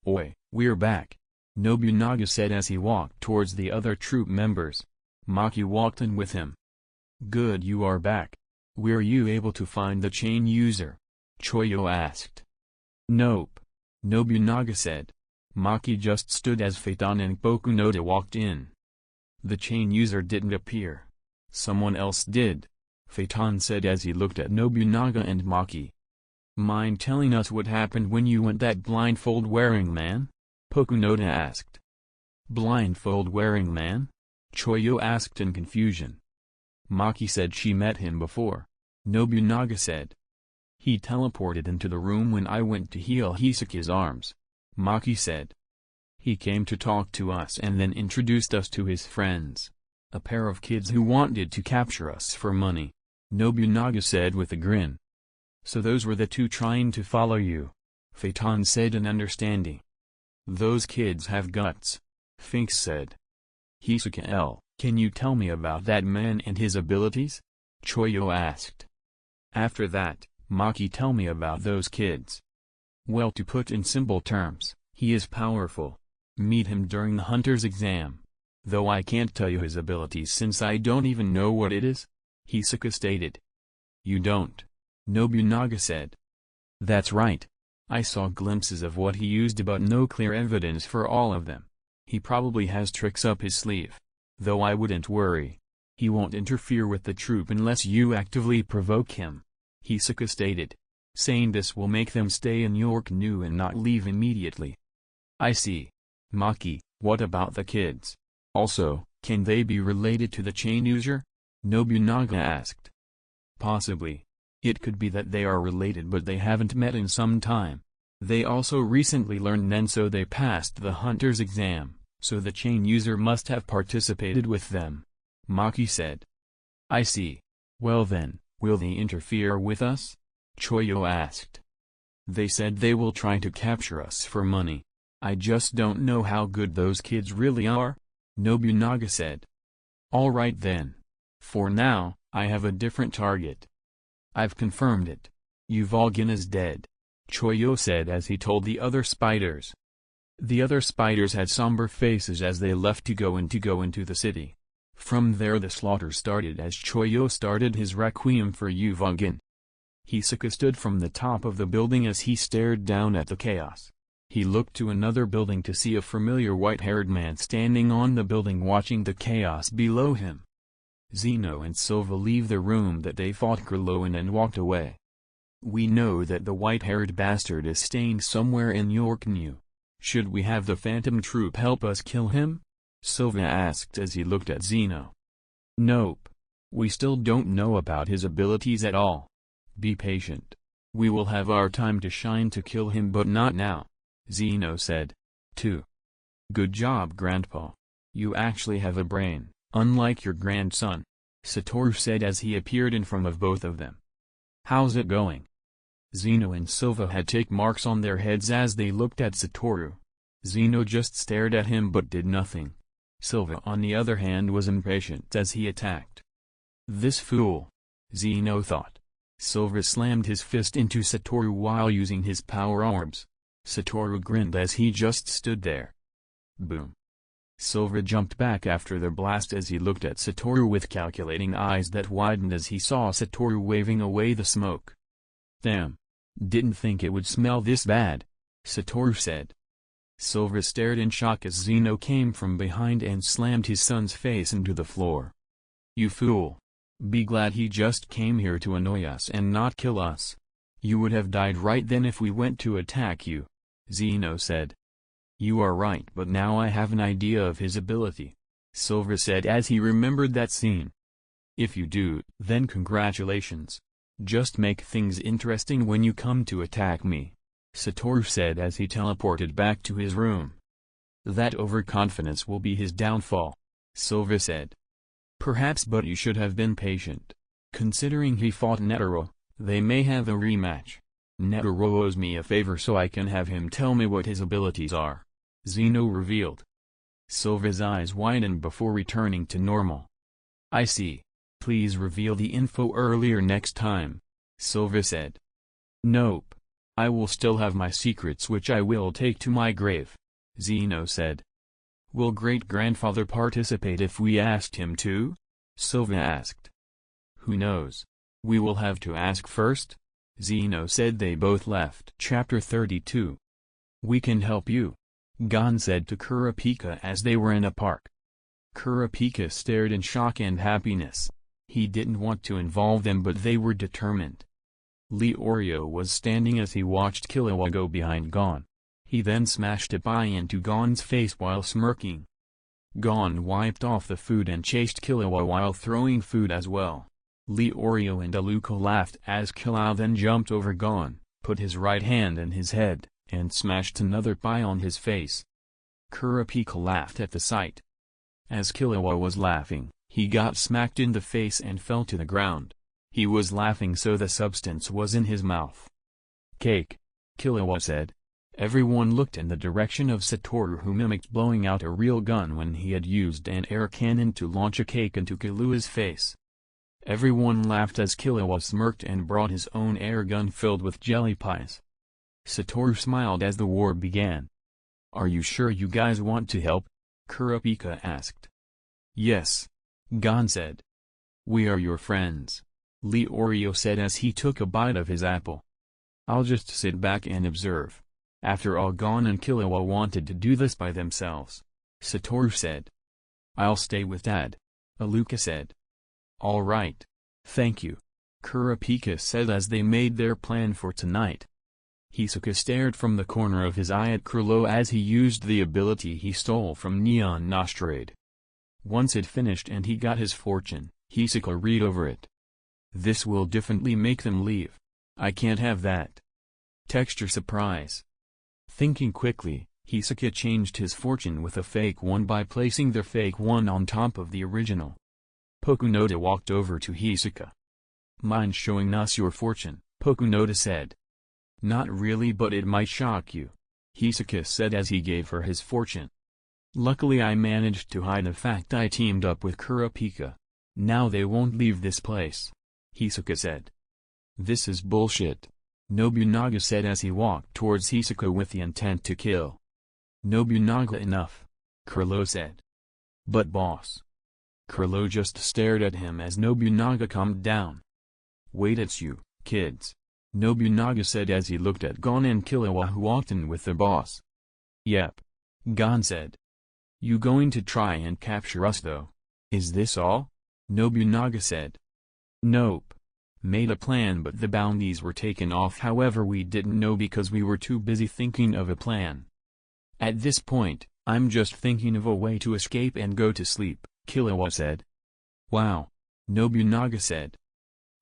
"Oi, we're back," Nobunaga said as he walked towards the other troop members. Maki walked in with him. "Good, you are back. Were you able to find the chain user?" Choyo asked. "Nope," Nobunaga said. Maki just stood as Phaeton and Bokunoda walked in. "The chain user didn't appear. Someone else did," Phaeton said as he looked at Nobunaga and Maki. "Mind telling us what happened when you went that blindfold-wearing man?" Bokunoda asked. "Blindfold-wearing man?" Choyo asked in confusion. Maki said she met him before. Nobunaga said. "He teleported into the room when I went to heal Hisaku's arms," Maki said. "He came to talk to us and then introduced us to his friends. A pair of kids who wanted to capture us for money," Nobunaga said with a grin. "So those were the two trying to follow you," Phaeton said in understanding. "Those kids have guts," Finks said. "Hisaku, can you tell me about that man and his abilities?" Choyo asked. After that, Maki tell me about those kids. "Well, to put in simple terms, he is powerful. Meet him during the hunter's exam. Though I can't tell you his abilities since I don't even know what it is," Hisaku stated. "You don't?" Nobunaga said. "That's right. I saw glimpses of what he used but no clear evidence for all of them. He probably has tricks up his sleeve. Though I wouldn't worry. He won't interfere with the troop unless you actively provoke him," Hisaku stated, saying this will make them stay in your canoe and not leave immediately. "I see. Maki, what about the kids? Also, can they be related to the chain user?" Nobunaga asked. "Possibly. It could be that they are related but they haven't met in some time. They also recently learned Nen, so they passed the hunter's exam, so the chain user must have participated with them," Maki said. "I see. Well then, will they interfere with us?" Choyo asked. "They said they will try to capture us for money. I just don't know how good those kids really are," Nobunaga said. "All right then. For now, I have a different target. I've confirmed it. Uvogin is dead," Choyo said as he told the other spiders. The other spiders had somber faces as they left to go into the city. From there the slaughter started as Choyo started his requiem for Uvogin. Hisaku stood from the top of the building as he stared down at the chaos. He looked to another building to see a familiar white-haired man standing on the building watching the chaos below him. Zeno and Silva leave the room that they fought Grilo in and walked away. "We know that the white-haired bastard is staying somewhere in your canoe. Should we have the Phantom Troop help us kill him?" Silva asked as he looked at Zeno. "Nope. We still don't know about his abilities at all. Be patient. We will have our time to shine to kill him but not now," Zeno said. 2. "Good job, Grandpa. You actually have a brain, unlike your grandson," Satoru said as he appeared in front of both of them. "How's it going?" Zeno and Silva had tick marks on their heads as they looked at Satoru. Zeno just stared at him but did nothing. Silva on the other hand was impatient as he attacked. "This fool," Zeno thought. Silva slammed his fist into Satoru while using his power orbs. Satoru grinned as he just stood there. Boom. Silva jumped back after the blast as he looked at Satoru with calculating eyes that widened as he saw Satoru waving away the smoke. "Damn. Didn't think it would smell this bad," Satoru said. Silva stared in shock as Zeno came from behind and slammed his son's face into the floor. "You fool. Be glad he just came here to annoy us and not kill us. You would have died right then if we went to attack you," Zeno said. "You are right, but now I have an idea of his ability," Silva said as he remembered that scene. "If you do, then congratulations. Just make things interesting when you come to attack me," Satoru said as he teleported back to his room. "That overconfidence will be his downfall," Silva said. "Perhaps, but you should have been patient. Considering he fought Netero, they may have a rematch. Netero owes me a favor so I can have him tell me what his abilities are," Zeno revealed. Silva's eyes widened before returning to normal. "I see. Please reveal the info earlier next time," Silva said. "Nope. I will still have my secrets which I will take to my grave, Zeno said. Will great-grandfather participate if we asked him to? Silva asked. Who knows? We will have to ask first, Zeno said. They both left. Chapter 32. We can help you, Gon said to Kurapika as they were in a park. Kurapika stared in shock and happiness. He didn't want to involve them, but they were determined. Leorio was standing as he watched Killua go behind Gon. He then smashed a pie into Gon's face while smirking. Gon wiped off the food and chased Killua while throwing food as well. Leorio and Aluka laughed as Killua then jumped over Gon, put his right hand in his head, and smashed another pie on his face. Kurapika laughed at the sight. As Killua was laughing, he got smacked in the face and fell to the ground. He was laughing so the substance was in his mouth. Cake, Killua said. Everyone looked in the direction of Satoru, who mimicked blowing out a real gun when he had used an air cannon to launch a cake into Killua's face. Everyone laughed as Killua smirked and brought his own air gun filled with jelly pies. Satoru smiled as the war began. Are you sure you guys want to help? Kurapika asked. Yes, Gon said. We are your friends, Leorio said as he took a bite of his apple. I'll just sit back and observe. After all, Gon and Killua wanted to do this by themselves, Satoru said. I'll stay with Dad, Aluka said. All right, thank you, Kurapika said as they made their plan for tonight. Hisoka stared from the corner of his eye at Krillo as he used the ability he stole from Neon Nostrade. Once it finished and he got his fortune, Hisoka read over it. This will definitely make them leave. I can't have that. Texture surprise. Thinking quickly, Hisoka changed his fortune with a fake one by placing the fake one on top of the original. Pokunoda walked over to Hisoka. Mind showing us your fortune, Pokunoda said. Not really, but it might shock you, Hisoka said as he gave her his fortune. Luckily I managed to hide the fact I teamed up with Kurapika. Now they won't leave this place, Hisoka said. This is bullshit, Nobunaga said as he walked towards Hisoka with the intent to kill. Nobunaga, enough, Krillo said. But boss. Krillo just stared at him as Nobunaga calmed down. Wait, it's you, kids, Nobunaga said as he looked at Gon and Killua who walked in with the boss. Yep, Gon said. You going to try and capture us though? Is this all? Nobunaga said. Nope. Made a plan, but the bounties were taken off. However, we didn't know because we were too busy thinking of a plan. At this point, I'm just thinking of a way to escape and go to sleep, Killua said. Wow, Nobunaga said.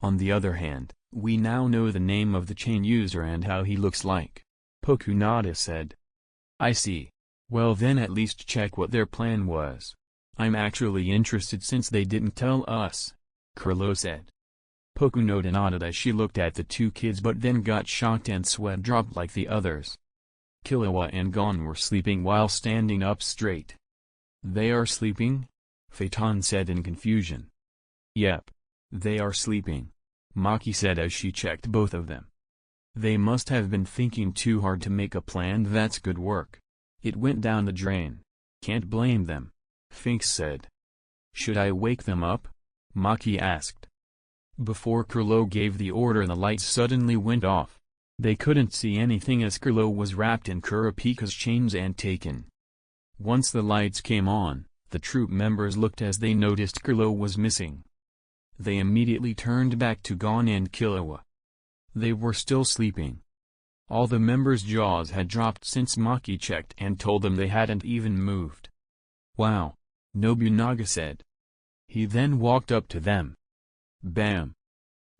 On the other hand, we now know the name of the chain user and how he looks like, Pokunoda said. I see. Well then at least check what their plan was. I'm actually interested since they didn't tell us, Krillo said. Pokunoda nodded as she looked at the two kids but then got shocked and sweat dropped like the others. Killua and Gon were sleeping while standing up straight. They are sleeping? Phaeton said in confusion. Yep. They are sleeping, Maki said as she checked both of them. They must have been thinking too hard to make a plan. That's good work. It went down the drain. Can't blame them, Finks said. Should I wake them up? Maki asked. Before Krillo gave the order, the lights suddenly went off. They couldn't see anything as Krillo was wrapped in Kurapika's chains and taken. Once the lights came on, the troop members looked as they noticed Krillo was missing. They immediately turned back to Gon and Killua. They were still sleeping. All the members' jaws had dropped since Maki checked and told them they hadn't even moved. Wow, Nobunaga said. He then walked up to them. Bam!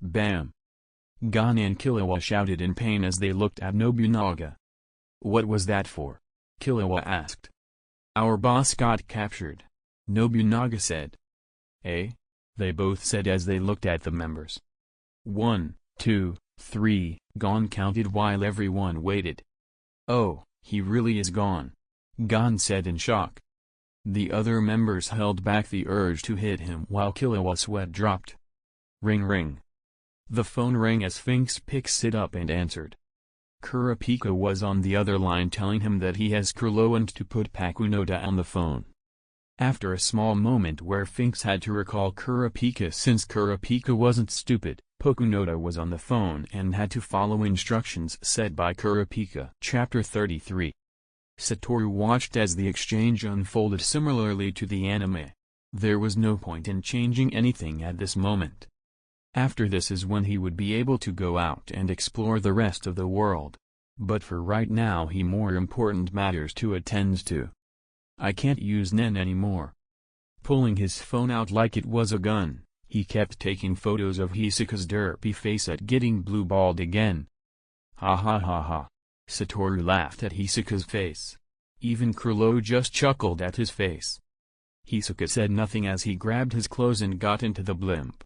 Bam! Gon and Killua shouted in pain as they looked at Nobunaga. What was that for? Killua asked. Our boss got captured, Nobunaga said. Eh? They both said as they looked at the members. 1, 2, 3, Gon counted while everyone waited. Oh, he really is gone, Gon said in shock. The other members held back the urge to hit him while Killua's sweat dropped. Ring ring. The phone rang as Finks picks it up and answered. Kurapika was on the other line telling him that he has Kurloand to put Pakunoda on the phone. After a small moment where Finks had to recall Kurapika since Kurapika wasn't stupid, Pakunoda was on the phone and had to follow instructions said by Kurapika. Chapter 33. Satoru watched as the exchange unfolded similarly to the anime. There was no point in changing anything at this moment. After this is when he would be able to go out and explore the rest of the world. But for right now he more important matters to attend to. I can't use Nen anymore. Pulling his phone out like it was a gun, he kept taking photos of Hisoka's derpy face at getting blue-balled again. Ha ha ha ha. Satoru laughed at Hisoka's face. Even Kurlo just chuckled at his face. Hisoka said nothing as he grabbed his clothes and got into the blimp.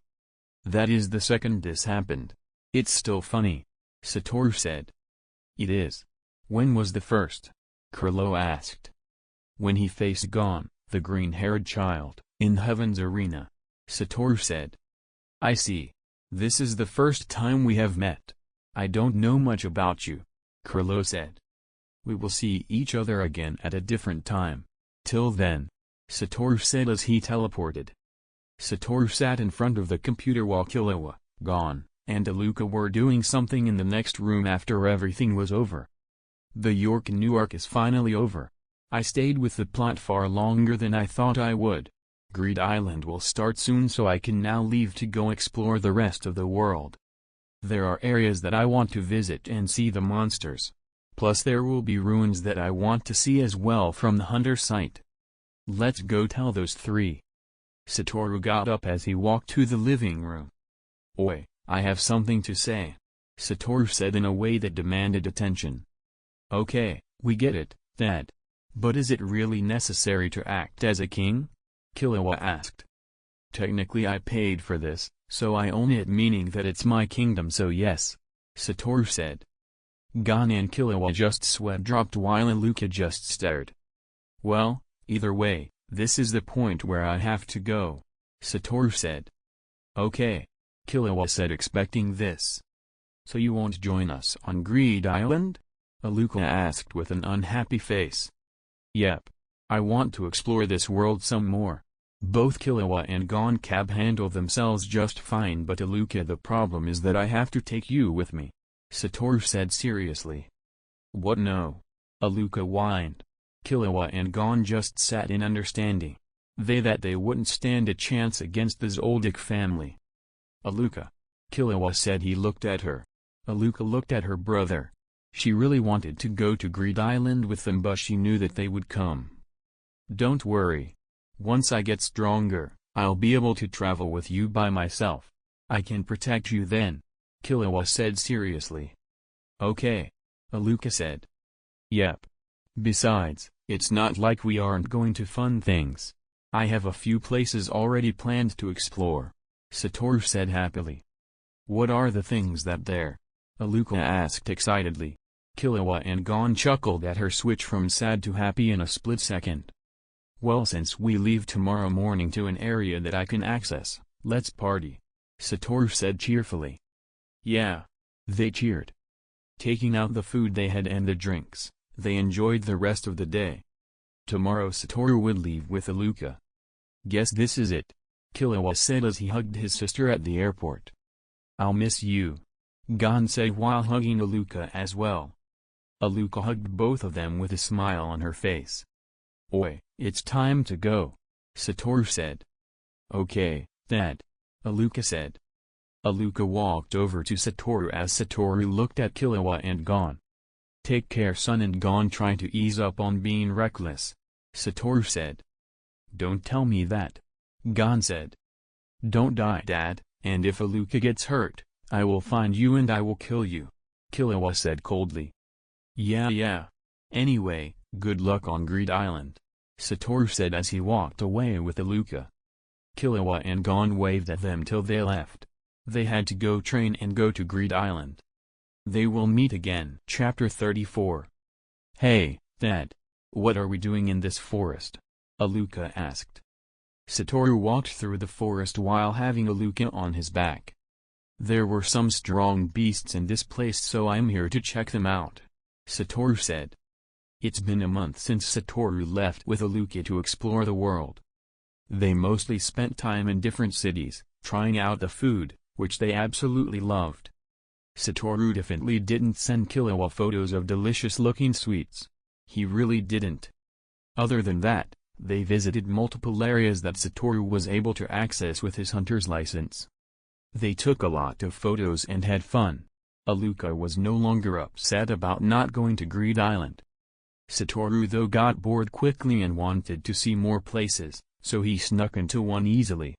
That is the second this happened. It's still funny, Satoru said. It is. When was the first? Kurlo asked. When he faced Gon, the green-haired child, in Heaven's Arena, Satoru said. I see. This is the first time we have met. I don't know much about you, Kurlo said. We will see each other again at a different time. Till then, Satoru said as he teleported. Satoru sat in front of the computer while Killua, Gon, and Aluka were doing something in the next room after everything was over. The York New arc is finally over. I stayed with the plot far longer than I thought I would. Greed Island will start soon so I can now leave to go explore the rest of the world. There are areas that I want to visit and see the monsters. Plus there will be ruins that I want to see as well from the hunter site. Let's go tell those three. Satoru got up as he walked to the living room. Oi, I have something to say, Satoru said in a way that demanded attention. Okay, we get it, Dad. But is it really necessary to act as a king? Killua asked. Technically I paid for this, so I own it, meaning that it's my kingdom, so yes, Satoru said. Gon and Killua just sweat dropped while Aluka just stared. Well, either way, this is the point where I have to go, Satoru said. Okay, Killua said, expecting this. So you won't join us on Greed Island? Aluka asked with an unhappy face. Yep. I want to explore this world some more. Both Killua and Gon Cab handle themselves just fine, but Aluka, the problem is that I have to take you with me, Satoru said seriously. What, no? Aluka whined. Killua and Gon just sat in understanding. They wouldn't stand a chance against the Zoldyck family. Aluka. Killua said. He looked at her. Aluka looked at her brother. She really wanted to go to Greed Island with them, but she knew that they would come. Don't worry. Once I get stronger, I'll be able to travel with you by myself. I can protect you then, Killua said seriously. Okay, Aluka said. Yep. Besides, it's not like we aren't going to fun things. I have a few places already planned to explore, Satoru said happily. What are the things that there? Aluka asked excitedly. Killua and Gon chuckled at her switch from sad to happy in a split second. Well, since we leave tomorrow morning to an area that I can access, let's party, Satoru said cheerfully. Yeah. They cheered. Taking out the food they had and the drinks, they enjoyed the rest of the day. Tomorrow Satoru would leave with Aluka. Guess this is it, Killua said as he hugged his sister at the airport. I'll miss you, Gon said while hugging Aluka as well. Aluka hugged both of them with a smile on her face. Oi, it's time to go, Satoru said. Okay, Dad, Aluka said. Aluka walked over to Satoru as Satoru looked at Killua and Gon. Take care, son, and Gon tried to ease up on being reckless, Satoru said. Don't tell me that, Gon said. Don't die, Dad, and if Aluka gets hurt, I will find you and I will kill you, Killua said coldly. Yeah. Anyway, good luck on Greed Island, Satoru said as he walked away with Aluka. Killua and Gon waved at them till they left. They had to go train and go to Greed Island. They will meet again. Chapter 34. Hey, Dad. What are we doing in this forest? Aluka asked. Satoru walked through the forest while having Aluka on his back. There were some strong beasts in this place, so I'm here to check them out, Satoru said. It's been a month since Satoru left with Aluka to explore the world. They mostly spent time in different cities, trying out the food, which they absolutely loved. Satoru definitely didn't send Killua photos of delicious-looking sweets. He really didn't. Other than that, they visited multiple areas that Satoru was able to access with his hunter's license. They took a lot of photos and had fun. Aluka was no longer upset about not going to Greed Island. Satoru though got bored quickly and wanted to see more places, so he snuck into one easily.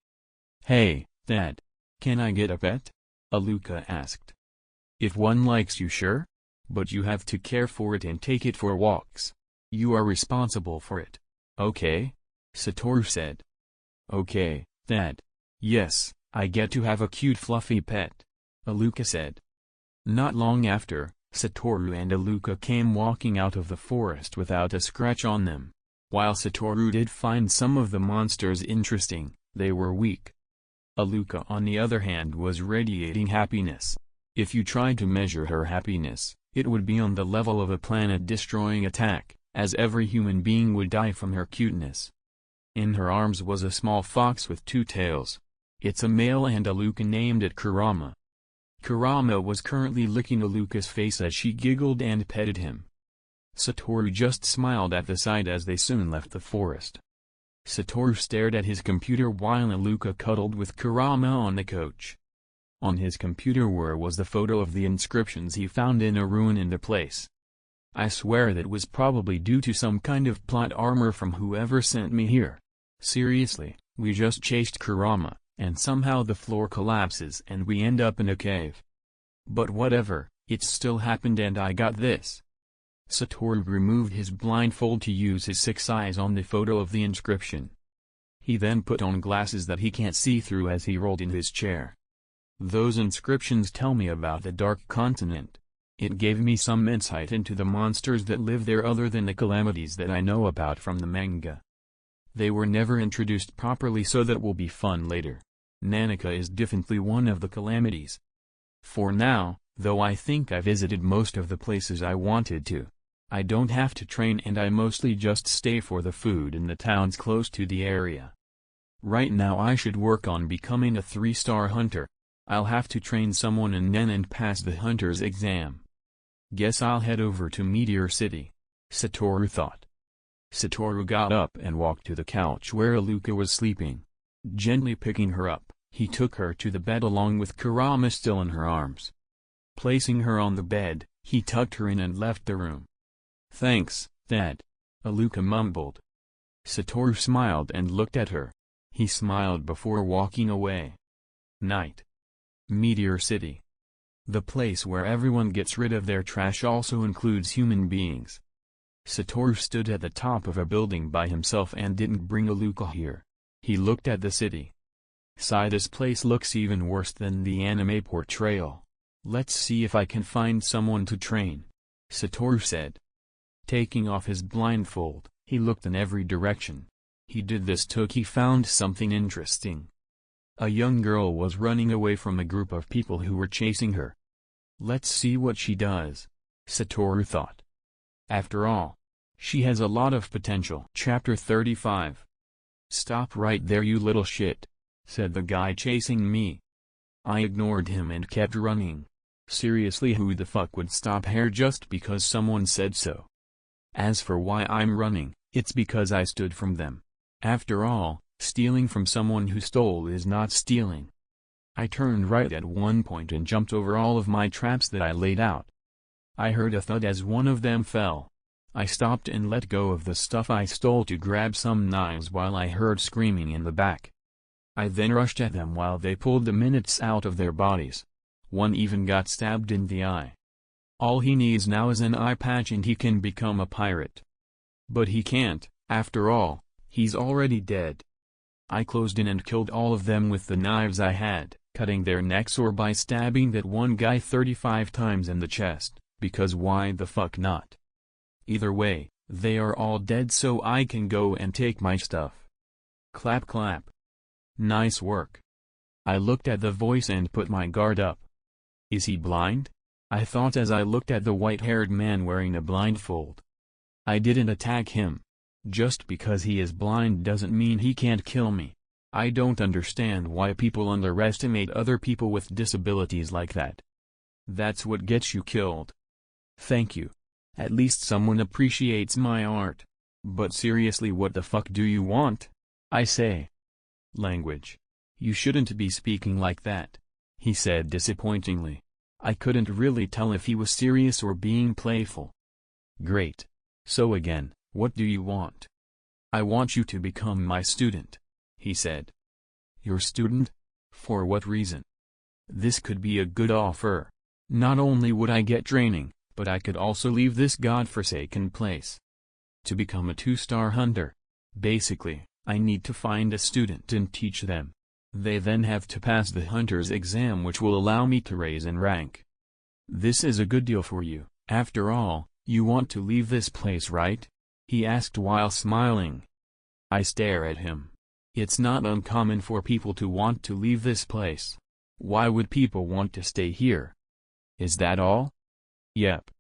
"Hey, Dad. Can I get a pet?" Aluka asked. "If one likes you, sure. But you have to care for it and take it for walks. You are responsible for it. Okay?" Satoru said. "Okay, Dad. Yes, I get to have a cute fluffy pet," Aluka said. Not long after, Satoru and Aluka came walking out of the forest without a scratch on them. While Satoru did find some of the monsters interesting, they were weak. Aluka on the other hand was radiating happiness. If you tried to measure her happiness, it would be on the level of a planet-destroying attack, as every human being would die from her cuteness. In her arms was a small fox with 2 tails. It's a male and Aluka named it Kurama. Kurama was currently licking Aluka's face as she giggled and petted him. Satoru just smiled at the sight as they soon left the forest. Satoru stared at his computer while Aluka cuddled with Kurama on the couch. On his computer was the photo of the inscriptions he found in a ruin in the place. "I swear that was probably due to some kind of plot armor from whoever sent me here. Seriously, we just chased Kurama, and somehow the floor collapses and we end up in a cave. But whatever, it still happened and I got this." Satoru removed his blindfold to use his 6 eyes on the photo of the inscription. He then put on glasses that he can't see through as he rolled in his chair. "Those inscriptions tell me about the Dark Continent. It gave me some insight into the monsters that live there other than the calamities that I know about from the manga. They were never introduced properly, so that will be fun later. Nanika is definitely one of the calamities. For now, though, I think I visited most of the places I wanted to. I don't have to train and I mostly just stay for the food in the towns close to the area. Right now I should work on becoming a 3-star hunter. I'll have to train someone in Nen and pass the hunter's exam. Guess I'll head over to Meteor City," Satoru thought. Satoru got up and walked to the couch where Aluka was sleeping. Gently picking her up, he took her to the bed along with Kurama still in her arms. Placing her on the bed, he tucked her in and left the room. "Thanks, Dad," Aluka mumbled. Satoru smiled and looked at her. He smiled before walking away. Night. Meteor City. The place where everyone gets rid of their trash also includes human beings. Satoru stood at the top of a building by himself and didn't bring Aluka here. He looked at the city. Sigh, this place looks even worse than the anime portrayal. Let's see if I can find someone to train, Satoru said. Taking off his blindfold, he looked in every direction. He did this till he found something interesting. A young girl was running away from a group of people who were chasing her. Let's see what she does, Satoru thought. After all, she has a lot of potential. Chapter 35. Stop right there, you little shit, said the guy chasing me. I ignored him and kept running. Seriously, who the fuck would stop here just because someone said so? As for why I'm running, it's because I stood from them. After all, stealing from someone who stole is not stealing. I turned right at one point and jumped over all of my traps that I laid out. I heard a thud as one of them fell. I stopped and let go of the stuff I stole to grab some knives while I heard screaming in the back. I then rushed at them while they pulled the minutes out of their bodies. One even got stabbed in the eye. All he needs now is an eye patch and he can become a pirate. But he can't, after all, he's already dead. I closed in and killed all of them with the knives I had, cutting their necks or by stabbing that one guy 35 times in the chest, because why the fuck not? Either way, they are all dead, so I can go and take my stuff. Clap clap. Nice work. I looked at the voice and put my guard up. Is he blind? I thought as I looked at the white-haired man wearing a blindfold. I didn't attack him. Just because he is blind doesn't mean he can't kill me. I don't understand why people underestimate other people with disabilities like that. That's what gets you killed. Thank you. At least someone appreciates my art. But seriously, what the fuck do you want? I say. Language. You shouldn't be speaking like that, he said disappointingly. I couldn't really tell if he was serious or being playful. Great. So again, what do you want? I want you to become my student, he said. Your student? For what reason? This could be a good offer. Not only would I get training, but I could also leave this godforsaken place. To become a 2-star hunter. Basically, I need to find a student and teach them. They then have to pass the hunter's exam, which will allow me to raise in rank. This is a good deal for you. After all, you want to leave this place, right? He asked while smiling. I stare at him. It's not uncommon for people to want to leave this place. Why would people want to stay here? Is that all? Yep.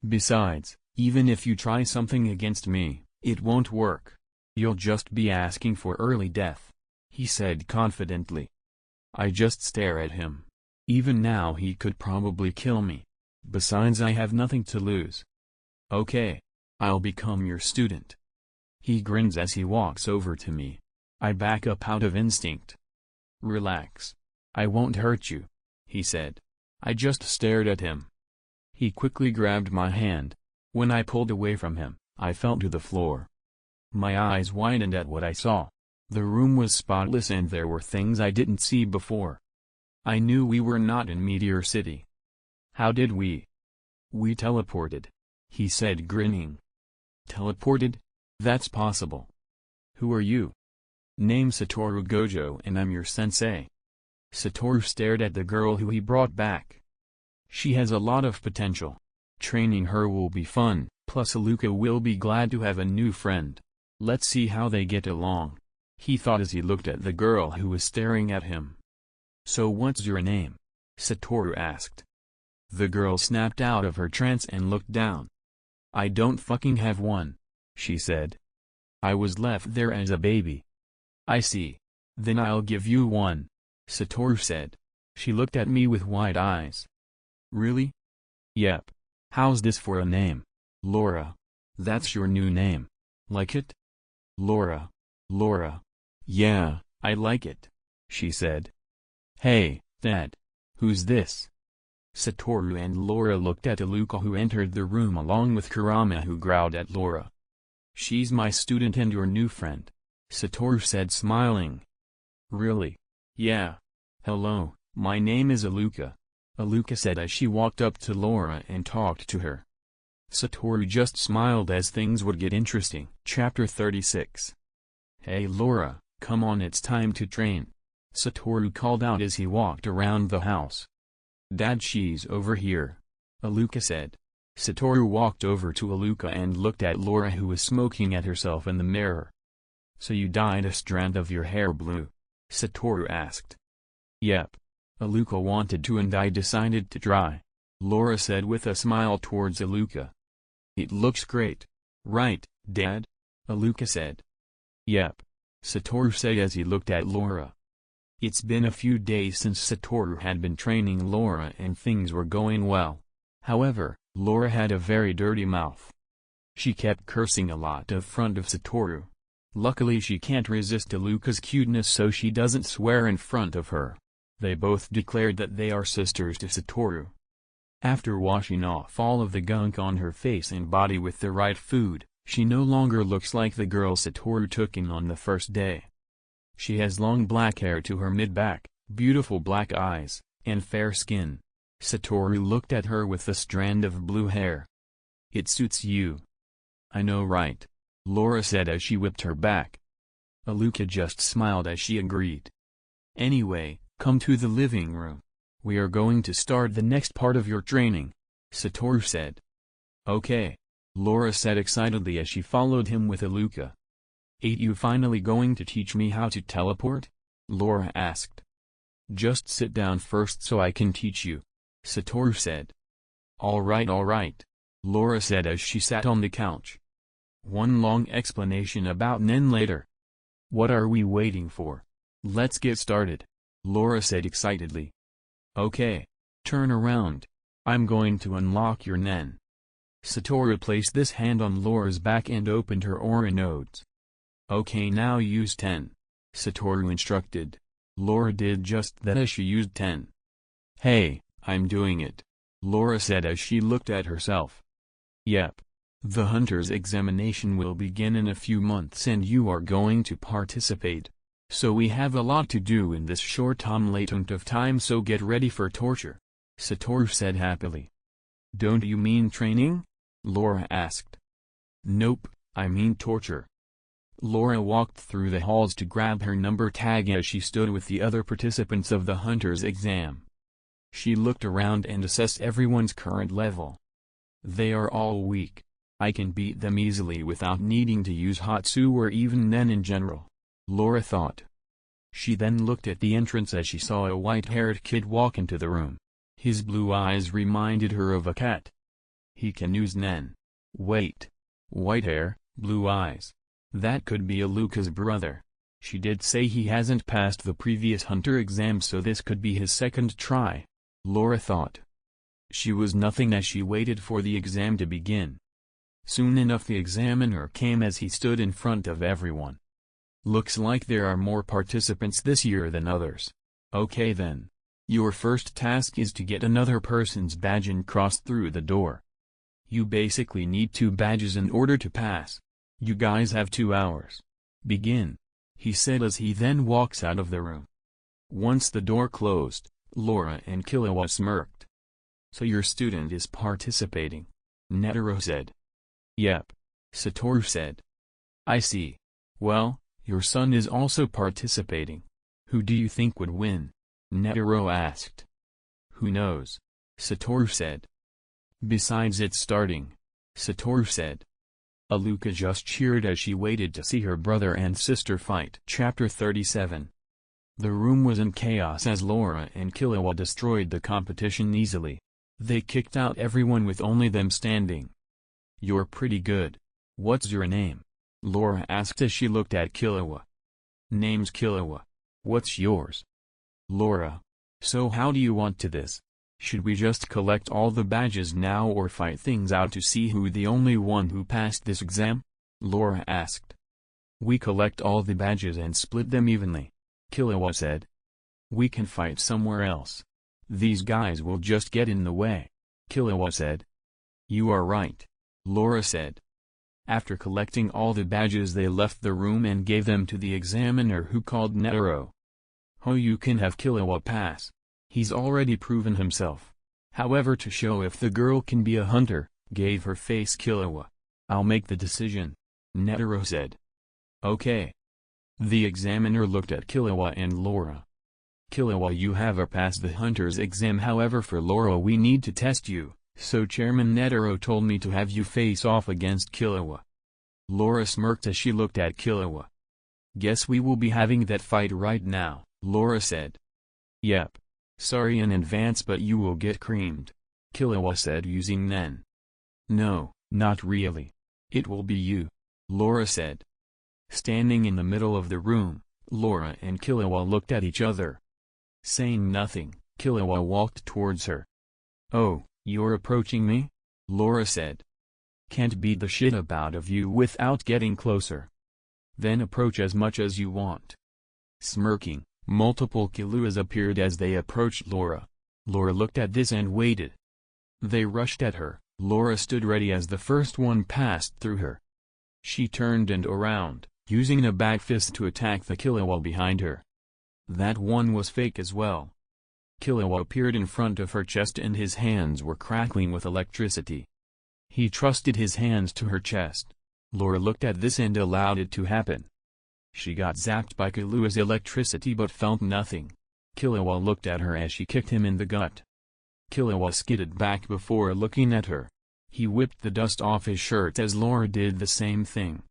Besides, even if you try something against me, it won't work. You'll just be asking for early death, he said confidently. I just stare at him. Even now he could probably kill me. Besides, I have nothing to lose. Okay. I'll become your student. He grins as he walks over to me. I back up out of instinct. Relax. I won't hurt you, he said. I just stared at him. He quickly grabbed my hand. When I pulled away from him, I fell to the floor. My eyes widened at what I saw. The room was spotless and there were things I didn't see before. I knew we were not in Meteor City. How did we? We teleported, he said, grinning. Teleported? That's possible. Who are you? Name Satoru Gojo and I'm your sensei. Satoru stared at the girl who he brought back. She has a lot of potential. Training her will be fun, plus Aluka will be glad to have a new friend. Let's see how they get along, he thought as he looked at the girl who was staring at him. So what's your name? Satoru asked. The girl snapped out of her trance and looked down. I don't fucking have one, she said. I was left there as a baby. I see. Then I'll give you one, Satoru said. She looked at me with wide eyes. Really? Yep. How's this for a name? Laura. That's your new name. Like it? Laura. Laura. Yeah, I like it, she said. Hey, Dad. Who's this? Satoru and Laura looked at Aluka, who entered the room along with Kurama, who growled at Laura. She's my student and your new friend, Satoru said, smiling. Really? Yeah. Hello, my name is Aluka, Aluka said as she walked up to Laura and talked to her. Satoru just smiled as things would get interesting. Chapter 36. Hey Laura, come on, it's time to train, Satoru called out as he walked around the house. Dad, she's over here, Aluka said. Satoru walked over to Aluka and looked at Laura, who was smoking at herself in the mirror. So you dyed a strand of your hair blue? Satoru asked. Yep. Aluka wanted to and I decided to try, Laura said with a smile towards Aluka. It looks great. Right, Dad? Aluka said. Yep. Satoru said as he looked at Laura. It's been a few days since Satoru had been training Laura and things were going well. However, Laura had a very dirty mouth. She kept cursing a lot in front of Satoru. Luckily she can't resist Aluka's cuteness, so she doesn't swear in front of her. They both declared that they are sisters to Satoru. After washing off all of the gunk on her face and body with the right food, she no longer looks like the girl Satoru took in on the first day. She has long black hair to her mid-back, beautiful black eyes, and fair skin. Satoru looked at her with a strand of blue hair. It suits you. I know, right? Laura said as she whipped her back. Aluka just smiled as she agreed. Anyway, come to the living room. We are going to start the next part of your training, Satoru said. Okay, Laura said excitedly as she followed him with Aluka. Ain't you finally going to teach me how to teleport? Laura asked. Just sit down first so I can teach you, Satoru said. Alright, Laura said as she sat on the couch. One long explanation about Nen later. What are we waiting for? Let's get started, Laura said excitedly. Okay. Turn around. I'm going to unlock your Nen. Satoru placed this hand on Laura's back and opened her aura nodes. Okay, now use 10. Satoru instructed. Laura did just that as she used 10. Hey, I'm doing it, Laura said as she looked at herself. Yep. The hunter's examination will begin in a few months and you are going to participate. So we have a lot to do in this short amount of time, so get ready for torture, Satoru said happily. Don't you mean training? Laura asked. Nope, I mean torture. Laura walked through the halls to grab her number tag as she stood with the other participants of the hunter's exam. She looked around and assessed everyone's current level. They are all weak. I can beat them easily without needing to use Hatsu or even Nen in general, Laura thought. She then looked at the entrance as she saw a white-haired kid walk into the room. His blue eyes reminded her of a cat. He can use Nen. Wait. White hair, blue eyes. That could be Aluka's brother. She did say he hasn't passed the previous hunter exam, so this could be his second try, Laura thought. She was nothing as she waited for the exam to begin. Soon enough the examiner came as he stood in front of everyone. Looks like there are more participants this year than others. Okay then. Your first task is to get another person's badge and cross through the door. You basically need 2 badges in order to pass. You guys have 2 hours. Begin, he said as he then walks out of the room. Once the door closed, Laura and Killua smirked. So your student is participating, Netero said. Yep, Satoru said. I see. Well, your son is also participating. Who do you think would win? Netero asked. Who knows? Satoru said. Besides it's starting, Satoru said. Aluka just cheered as she waited to see her brother and sister fight. Chapter 37. The room was in chaos as Laura and Killua destroyed the competition easily. They kicked out everyone with only them standing. You're pretty good. What's your name? Laura asked as she looked at Killua. Name's Killua. What's yours? Laura. So how do you want to this? Should we just collect all the badges now or fight things out to see who the only one who passed this exam? Laura asked. We collect all the badges and split them evenly, Killua said. We can fight somewhere else. These guys will just get in the way, Killua said. You are right, Laura said. After collecting all the badges they left the room and gave them to the examiner who called Netero. Oh, you can have Killua pass. He's already proven himself. However, to show if the girl can be a hunter, gave her face Killua. I'll make the decision, Netero said. Okay. The examiner looked at Killua and Laura. Killua, you have passed the hunter's exam, however for Laura we need to test you, so Chairman Netero told me to have you face off against Killua. Laura smirked as she looked at Killua. Guess we will be having that fight right now, Laura said. Yep. Sorry in advance but you will get creamed, Killua said using Nen. No, not really. It will be you, Laura said. Standing in the middle of the room, Laura and Killua looked at each other. Saying nothing, Killua walked towards her. Oh, you're approaching me? Laura said. Can't beat the shit about of you without getting closer. Then approach as much as you want. Smirking, multiple Killuas appeared as they approached Laura. Laura looked at this and waited. They rushed at her. Laura stood ready as the first one passed through her. She turned and around, using a back fist to attack the Killua behind her. That one was fake as well. Killua appeared in front of her chest and his hands were crackling with electricity. He trusted his hands to her chest. Laura looked at this and allowed it to happen. She got zapped by Killua's electricity but felt nothing. Killua looked at her as she kicked him in the gut. Killua skidded back before looking at her. He whipped the dust off his shirt as Laura did the same thing.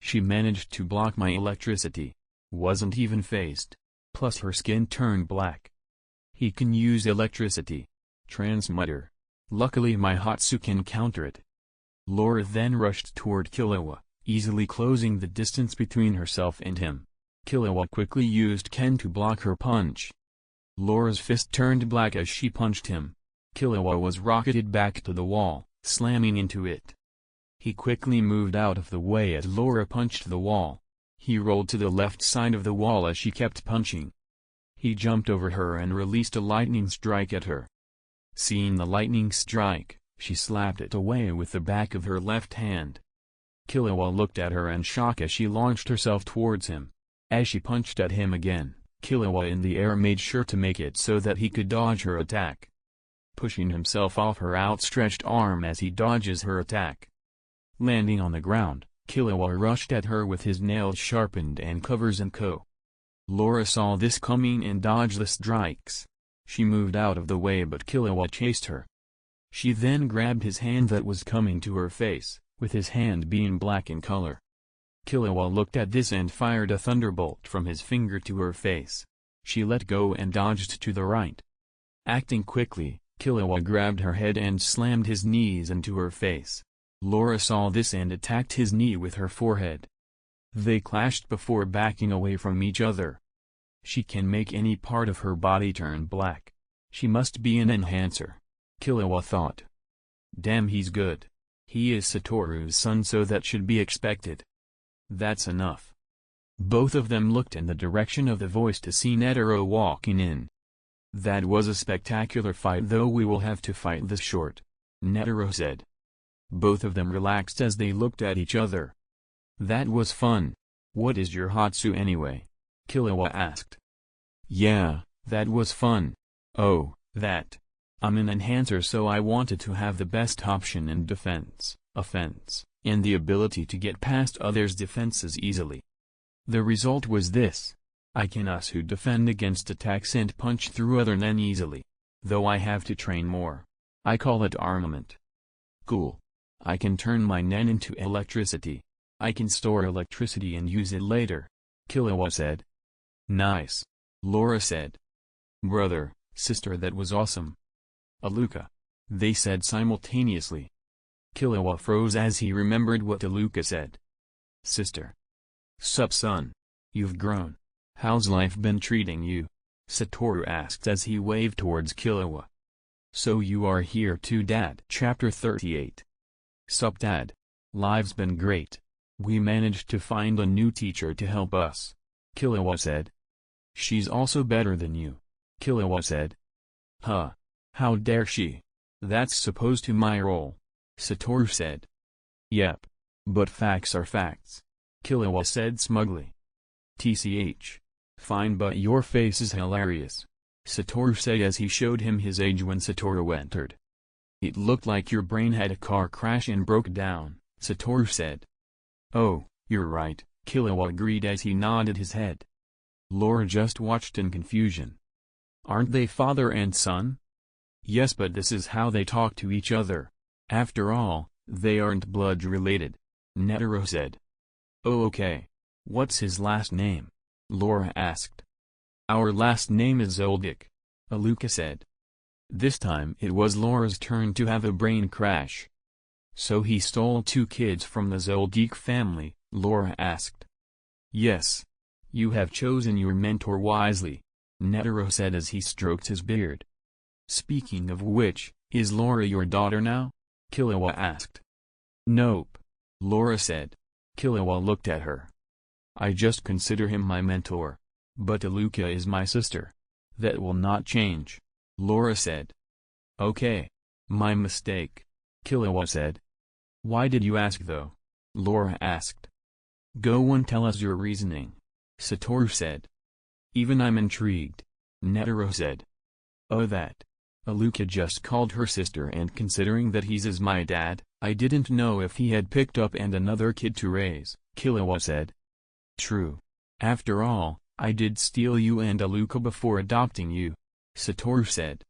She managed to block my electricity. Wasn't even phased. plus her skin turned black. He can use electricity. Transmitter. Luckily my Hatsu can counter it. Laura then rushed toward Killua, easily closing the distance between herself and him. Killua quickly used Ken to block her punch. Laura's fist turned black as she punched him. Killua was rocketed back to the wall, slamming into it. He quickly moved out of the way as Laura punched the wall. He rolled to the left side of the wall as she kept punching. He jumped over her and released a lightning strike at her. Seeing the lightning strike, she slapped it away with the back of her left hand. Killua looked at her in shock as she launched herself towards him. As she punched at him again, Killua in the air made sure to make it so that he could dodge her attack, pushing himself off her outstretched arm as he dodges her attack. Landing on the ground, Killua rushed at her with his nails sharpened and covers and co. Laura saw this coming and dodged the strikes. She moved out of the way but Killua chased her. She then grabbed his hand that was coming to her face, with his hand being black in color. Killua looked at this and fired a thunderbolt from his finger to her face. She let go and dodged to the right. Acting quickly, Killua grabbed her head and slammed his knees into her face. Laura saw this and attacked his knee with her forehead. They clashed before backing away from each other. She can make any part of her body turn black. She must be an enhancer, Killua thought. Damn, he's good. He is Satoru's son, so that should be expected. That's enough. Both of them looked in the direction of the voice to see Netero walking in. That was a spectacular fight, though we will have to fight this short, Netero said. Both of them relaxed as they looked at each other. That was fun. What is your Hatsu anyway? Killua asked. Yeah, that was fun. Oh, that. I'm an enhancer, so I wanted to have the best option in defense, offense, and the ability to get past others' defenses easily. The result was this. I can also defend against attacks and punch through other nen easily. Though I have to train more. I call it armament. Cool. I can turn my nen into electricity. I can store electricity and use it later, Killua said. Nice. Laura said. Brother, sister, that was awesome. Aluka. They said simultaneously. Killua froze as he remembered what Aluka said. Sister. Sup son. You've grown. How's life been treating you? Satoru asked as he waved towards Killua. So you are here too, Dad. Chapter 38. Sup Dad. Life's been great. We managed to find a new teacher to help us, Killua said. She's also better than you, Killua said. Huh. How dare she? That's supposed to my role, Satoru said. Yep. But facts are facts, Killua said smugly. TCH. Fine, but your face is hilarious, Satoru said as he showed him his age when Satoru entered. It looked like your brain had a car crash and broke down, Satoru said. Oh, you're right, Killua agreed as he nodded his head. Laura just watched in confusion. Aren't they father and son? Yes, but this is how they talk to each other. After all, they aren't blood related, Netero said. Oh, okay. What's his last name? Laura asked. Our last name is Zoldyck, Aluka said. This time it was Laura's turn to have a brain crash. So he stole 2 kids from the Zoldyck family, Laura asked. Yes. You have chosen your mentor wisely, Netero said as he stroked his beard. Speaking of which, is Laura your daughter now? Killua asked. Nope, Laura said. Killua looked at her. I just consider him my mentor. But Aluka is my sister. That will not change, Laura said. Okay. My mistake, Killua said. Why did you ask though? Laura asked. Go and tell us your reasoning, Satoru said. Even I'm intrigued, Netero said. Oh, that. Aluka just called her sister, and considering that he's as my dad, I didn't know if he had picked up and another kid to raise, Killua said. True. After all, I did steal you and Aluka before adopting you, Satoru said.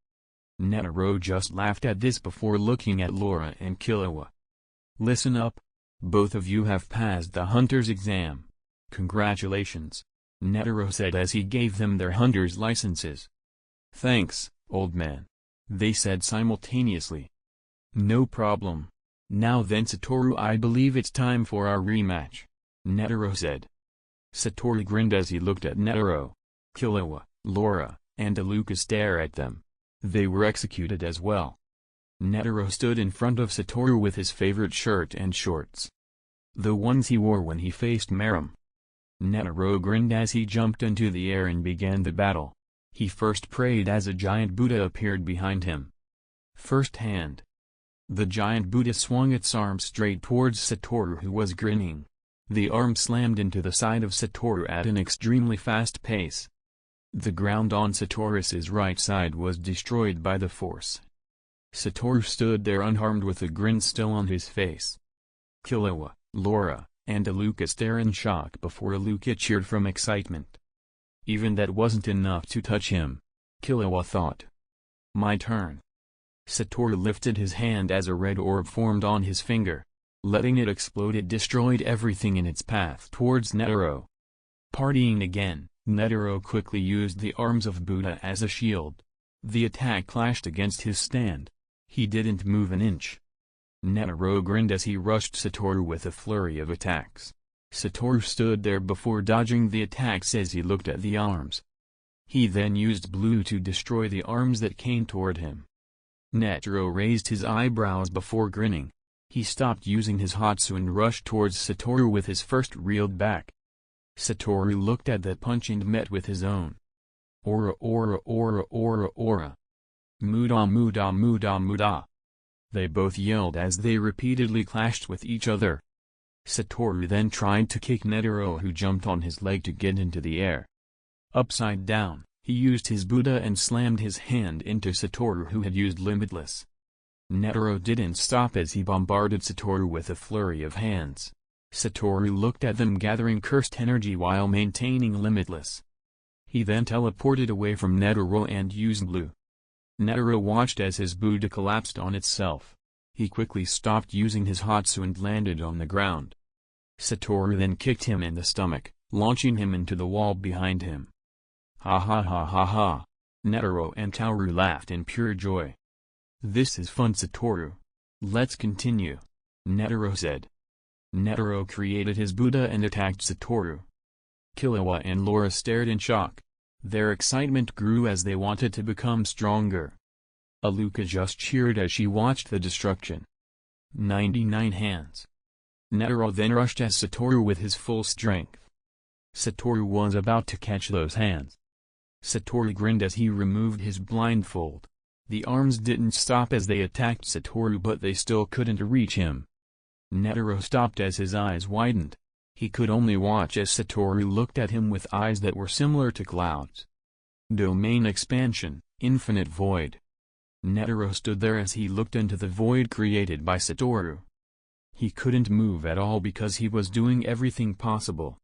Netero just laughed at this before looking at Laura and Killua. Listen up. Both of you have passed the hunter's exam. Congratulations. Netero said as he gave them their hunter's licenses. "Thanks, old man," they said simultaneously. "No problem. Now then Satoru, I believe it's time for our rematch," Netero said. Satoru grinned as he looked at Netero. Killua, Laura, and Aluka stare at them. They were executed as well. Netero stood in front of Satoru with his favorite shirt and shorts. The ones he wore when he faced Meruem. Netero grinned as he jumped into the air and began the battle. He first prayed as a giant Buddha appeared behind him. First hand. The giant Buddha swung its arm straight towards Satoru, who was grinning. The arm slammed into the side of Satoru at an extremely fast pace. The ground on Satoru's right side was destroyed by the force. Satoru stood there unharmed with a grin still on his face. Killua, Laura, and Aluka stare in shock before Aluka cheered from excitement. Even that wasn't enough to touch him, Killua thought. My turn. Satoru lifted his hand as a red orb formed on his finger. Letting it explode, it destroyed everything in its path towards Netero. Partying again, Netero quickly used the arms of Buddha as a shield. The attack clashed against his stand. He didn't move an inch. Netero grinned as he rushed Satoru with a flurry of attacks. Satoru stood there before dodging the attacks as he looked at the arms. He then used blue to destroy the arms that came toward him. Netero raised his eyebrows before grinning. He stopped using his Hatsu and rushed towards Satoru with his first reeled back. Satoru looked at that punch and met with his own. Aura aura aura aura aura. Muda muda muda muda. They both yelled as they repeatedly clashed with each other. Satoru then tried to kick Netero, who jumped on his leg to get into the air. Upside down, he used his Buddha and slammed his hand into Satoru, who had used Limitless. Netero didn't stop as he bombarded Satoru with a flurry of hands. Satoru looked at them gathering cursed energy while maintaining Limitless. He then teleported away from Netero and used blue. Netero watched as his Buddha collapsed on itself. He quickly stopped using his Hatsu and landed on the ground. Satoru then kicked him in the stomach, launching him into the wall behind him. Ha ha ha ha ha. Netero and Kaoru laughed in pure joy. This is fun, Satoru. Let's continue, Netero said. Netero created his Buddha and attacked Satoru. Killua and Laura stared in shock. Their excitement grew as they wanted to become stronger. Aluka just cheered as she watched the destruction. 99 hands. Netero then rushed at Satoru with his full strength. Satoru was about to catch those hands. Satoru grinned as he removed his blindfold. The arms didn't stop as they attacked Satoru, but they still couldn't reach him. Netero stopped as his eyes widened. He could only watch as Satoru looked at him with eyes that were similar to clouds. Domain expansion, infinite void. Netero stood there as he looked into the void created by Satoru. He couldn't move at all because he was doing everything possible.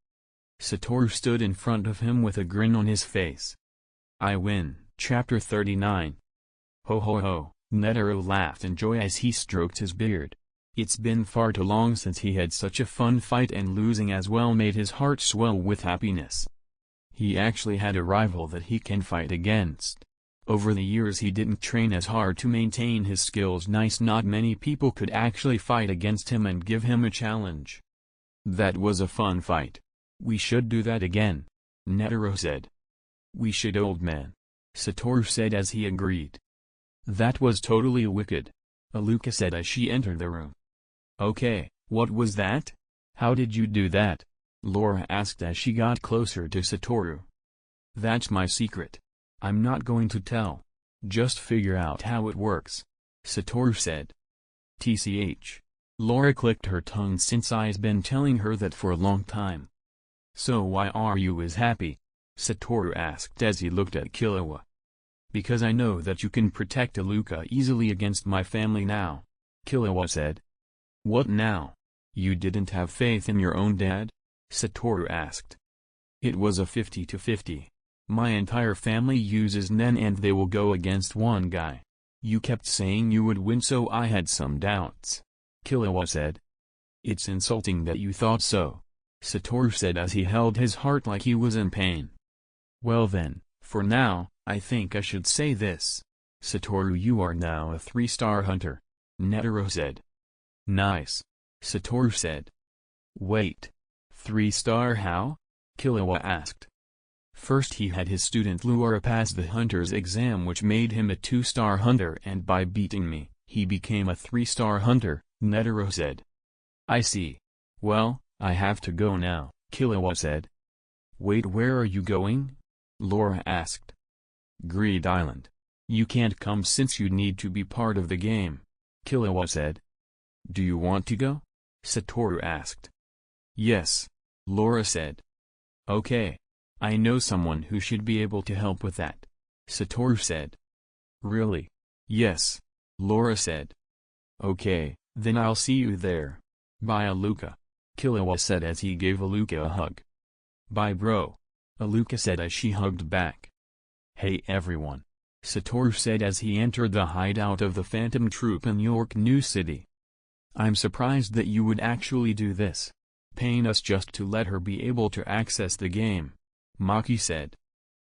Satoru stood in front of him with a grin on his face. I win. Chapter 39. Ho ho ho, Netero laughed in joy as he stroked his beard. It's been far too long since he had such a fun fight, and losing as well made his heart swell with happiness. He actually had a rival that he can fight against. Over the years he didn't train as hard to maintain his skills. Not many people could actually fight against him and give him a challenge. That was a fun fight. We should do that again, Netero said. We should, old man, Satoru said as he agreed. That was totally wicked, Aluka said as she entered the room. Okay, what was that? How did you do that? Laura asked as she got closer to Satoru. That's my secret. I'm not going to tell. Just figure out how it works, Satoru said. TCH. Laura clicked her tongue since I've been telling her that for a long time. So why are you as happy? Satoru asked as he looked at Killua. Because I know that you can protect Aluka easily against my family now, Killua said. What now? You didn't have faith in your own dad? Satoru asked. It was a 50-50. My entire family uses Nen and they will go against one guy. You kept saying you would win, so I had some doubts, Killua said. It's insulting that you thought so. Satoru said as he held his heart like he was in pain. Well then, for now, I think I should say this. Satoru, you are now a 3-star hunter. Netaro said. Nice. Satoru said. Wait. 3-star how? Killua asked. First he had his student Luara pass the hunter's exam, which made him a 2-star hunter, and by beating me, he became a 3-star hunter, Netaro said. I see. Well, I have to go now, Killua said. Wait, where are you going? Laura asked. Greed Island. You can't come since you need to be part of the game, Killua said. Do you want to go? Satoru asked. Yes, Laura said. Okay. I know someone who should be able to help with that, Satoru said. Really? Yes, Laura said. Okay, then I'll see you there. Bye Aluka, Killua said as he gave Aluka a hug. Bye bro, Aluka said as she hugged back. Hey everyone, Satoru said as he entered the hideout of the Phantom Troop in York New City. I'm surprised that you would actually do this, paying us just to let her be able to access the game, Maki said.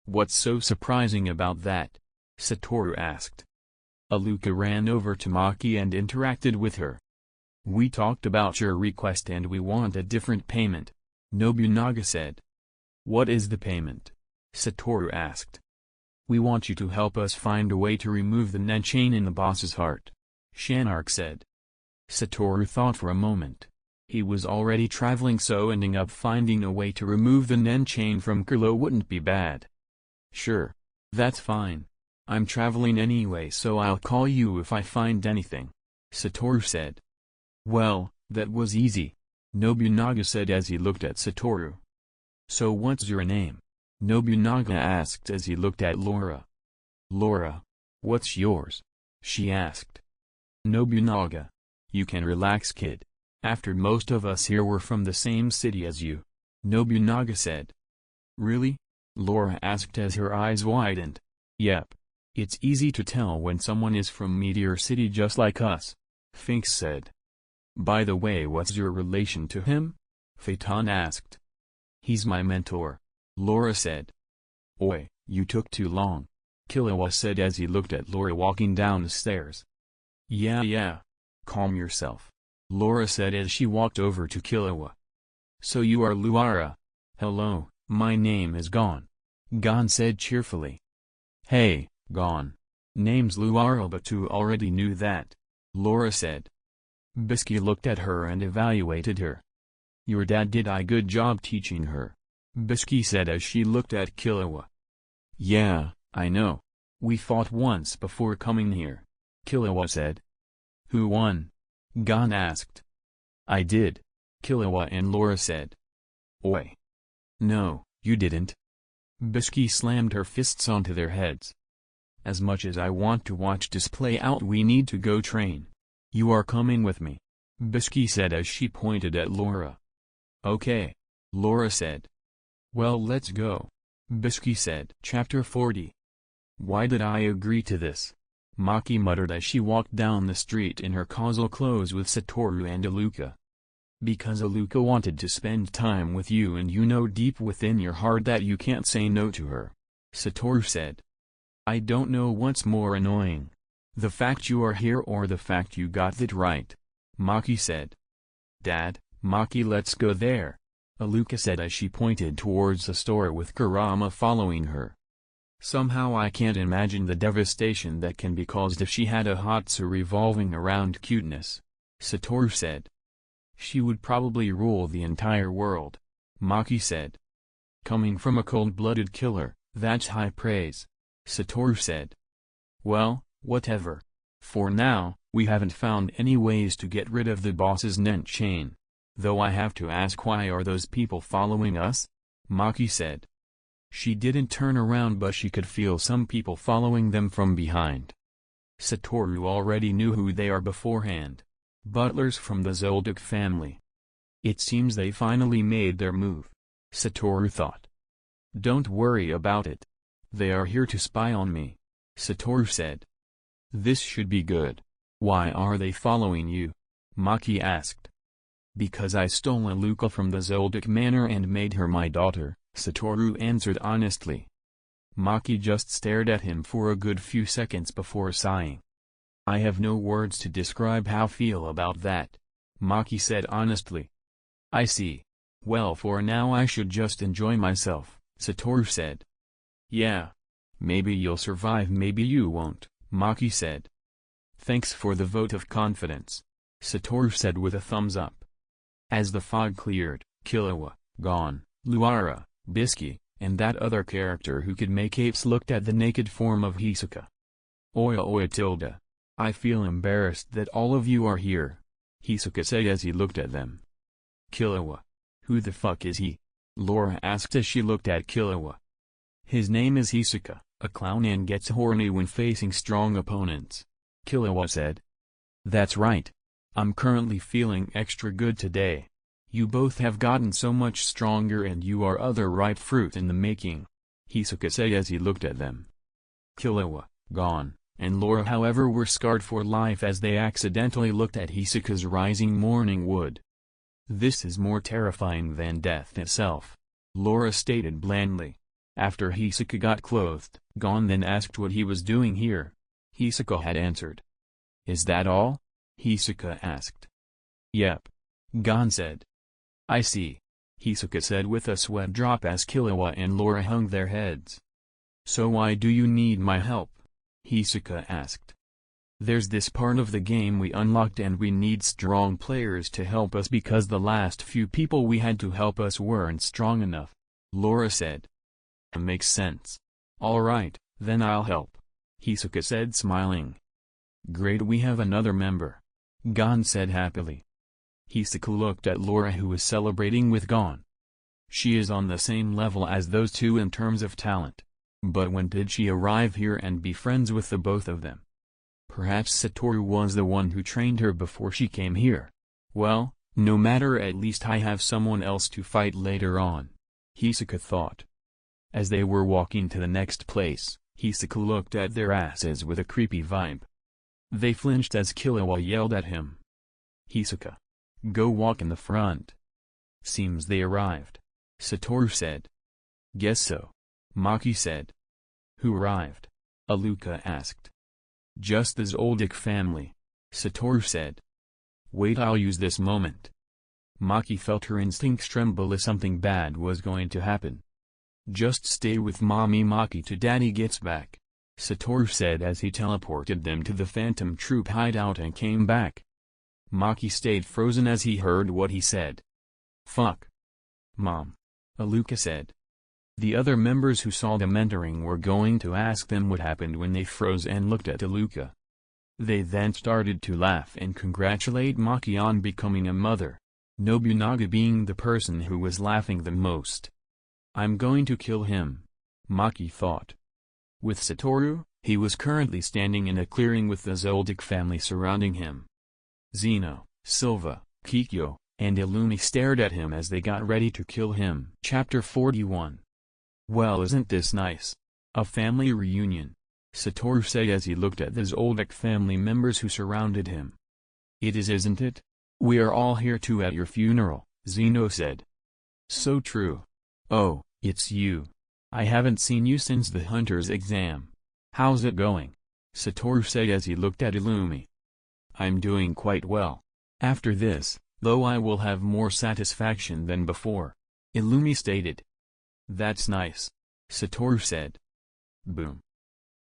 What's so surprising about that? Satoru asked. Aluka ran over to Maki and interacted with her. We talked about your request and we want a different payment, Nobunaga said. What is the payment? Satoru asked. We want you to help us find a way to remove the Nen chain in the boss's heart, Shanark said. Satoru thought for a moment. He was already traveling, so ending up finding a way to remove the Nen chain from Kurlo wouldn't be bad. Sure. That's fine. I'm traveling anyway, so I'll call you if I find anything, Satoru said. Well, that was easy, Nobunaga said as he looked at Satoru. So what's your name? Nobunaga asked as he looked at Laura. Laura, what's yours? She asked. Nobunaga. You can relax, kid. After most of us here were from the same city as you, Nobunaga said. Really? Laura asked as her eyes widened. Yep. It's easy to tell when someone is from Meteor City just like us, Finks said. By the way, what's your relation to him? Phaeton asked. He's my mentor, Laura said. Oi, you took too long, Killua said as he looked at Laura walking down the stairs. Yeah. Calm yourself, Laura said as she walked over to Killua. So you are Luara. Hello, my name is Gon. Gon said cheerfully. Hey, Gon. Name's Luara, but you already knew that, Laura said. Bisky looked at her and evaluated her. Your dad did a good job teaching her, Bisky said as she looked at Killua. Yeah, I know. We fought once before coming here, Killua said. Who won? Gon asked. I did, Killua and Laura said. Oi. No, you didn't. Bisky slammed her fists onto their heads. As much as I want to watch this play out, we need to go train. You are coming with me, Bisky said as she pointed at Laura. Okay, Laura said. Well, let's go, Bisky said. Chapter 40. Why did I agree to this? Maki muttered as she walked down the street in her casual clothes with Satoru and Aluka. Because Aluka wanted to spend time with you, and you know deep within your heart that you can't say no to her, Satoru said. I don't know what's more annoying, the fact you are here or the fact you got that right, Maki said. Dad, Maki, let's go there, Aluka said as she pointed towards the store with Kurama following her. Somehow I can't imagine the devastation that can be caused if she had a Hatsu revolving around cuteness, Satoru said. She would probably rule the entire world, Maki said. Coming from a cold-blooded killer, that's high praise, Satoru said. Well, whatever. For now, we haven't found any ways to get rid of the boss's Nen chain. Though I have to ask, why are those people following us? Maki said. She didn't turn around, but she could feel some people following them from behind. Satoru already knew who they are beforehand. Butlers from the Zoldyck family. It seems they finally made their move, Satoru thought. Don't worry about it. They are here to spy on me, Satoru said. This should be good. Why are they following you? Maki asked. Because I stole Aluka from the Zoldyck Manor and made her my daughter, Satoru answered honestly. Maki just stared at him for a good few seconds before sighing. I have no words to describe how I feel about that, Maki said honestly. I see. Well, for now I should just enjoy myself, Satoru said. Yeah. Maybe you'll survive, maybe you won't, Maki said. Thanks for the vote of confidence, Satoru said with a thumbs up. As the fog cleared, Killua, Gon, Luara, Bisky, and that other character who could make apes looked at the naked form of Hisoka. Oi tilde. I feel embarrassed that all of you are here, Hisoka said as he looked at them. Killua. Who the fuck is he? Laura asked as she looked at Killua. His name is Hisoka, a clown and gets horny when facing strong opponents, Killua said. That's right. I'm currently feeling extra good today. You both have gotten so much stronger and you are other ripe fruit in the making, Hisoka said as he looked at them. Killua, Gon, and Laura however were scarred for life as they accidentally looked at Hisoka's rising morning wood. This is more terrifying than death itself, Laura stated blandly. After Hisoka got clothed, Gon then asked what he was doing here. Hisoka had answered. Is that all? Hisoka asked. Yep. Gon said. I see, Hisoka said with a sweat drop as Killua and Laura hung their heads. So why do you need my help? Hisoka asked. There's this part of the game we unlocked and we need strong players to help us because the last few people we had to help us weren't strong enough, Laura said. Makes sense. Alright, then I'll help, Hisoka said smiling. Great, we have another member, Gon said happily. Hisoka looked at Laura who was celebrating with Gon. She is on the same level as those two in terms of talent. But when did she arrive here and be friends with the both of them? Perhaps Satoru was the one who trained her before she came here. Well, no matter, at least I have someone else to fight later on, Hisoka thought. As they were walking to the next place, Hisoka looked at their asses with a creepy vibe. They flinched as Killua yelled at him. Hisoka. Go walk in the front. Seems they arrived, Satoru said. Guess so, Maki said. Who arrived? Aluka asked. Just the Zoldyck family, Satoru said. Wait, I'll use this moment. Maki felt her instincts tremble as something bad was going to happen. Just stay with Mommy Maki till Daddy gets back, Satoru said as he teleported them to the Phantom Troop hideout and came back. Maki stayed frozen as he heard what he said. Fuck. Mom. Aluka said. The other members who saw them entering were going to ask them what happened when they froze and looked at Aluka. They then started to laugh and congratulate Maki on becoming a mother, Nobunaga being the person who was laughing the most. I'm going to kill him, Maki thought. With Satoru, he was currently standing in a clearing with the Zoldyck family surrounding him. Zeno, Silva, Kikyo, and Illumi stared at him as they got ready to kill him. Chapter 41. Well, isn't this nice? A family reunion, Satoru said as he looked at the Zoldyck family members who surrounded him. It is, isn't it? We are all here too at your funeral, Zeno said. So true. Oh, it's you. I haven't seen you since the hunter's exam. How's it going? Satoru said as he looked at Illumi. I'm doing quite well. After this, though, I will have more satisfaction than before, Illumi stated. That's nice, Satoru said. Boom.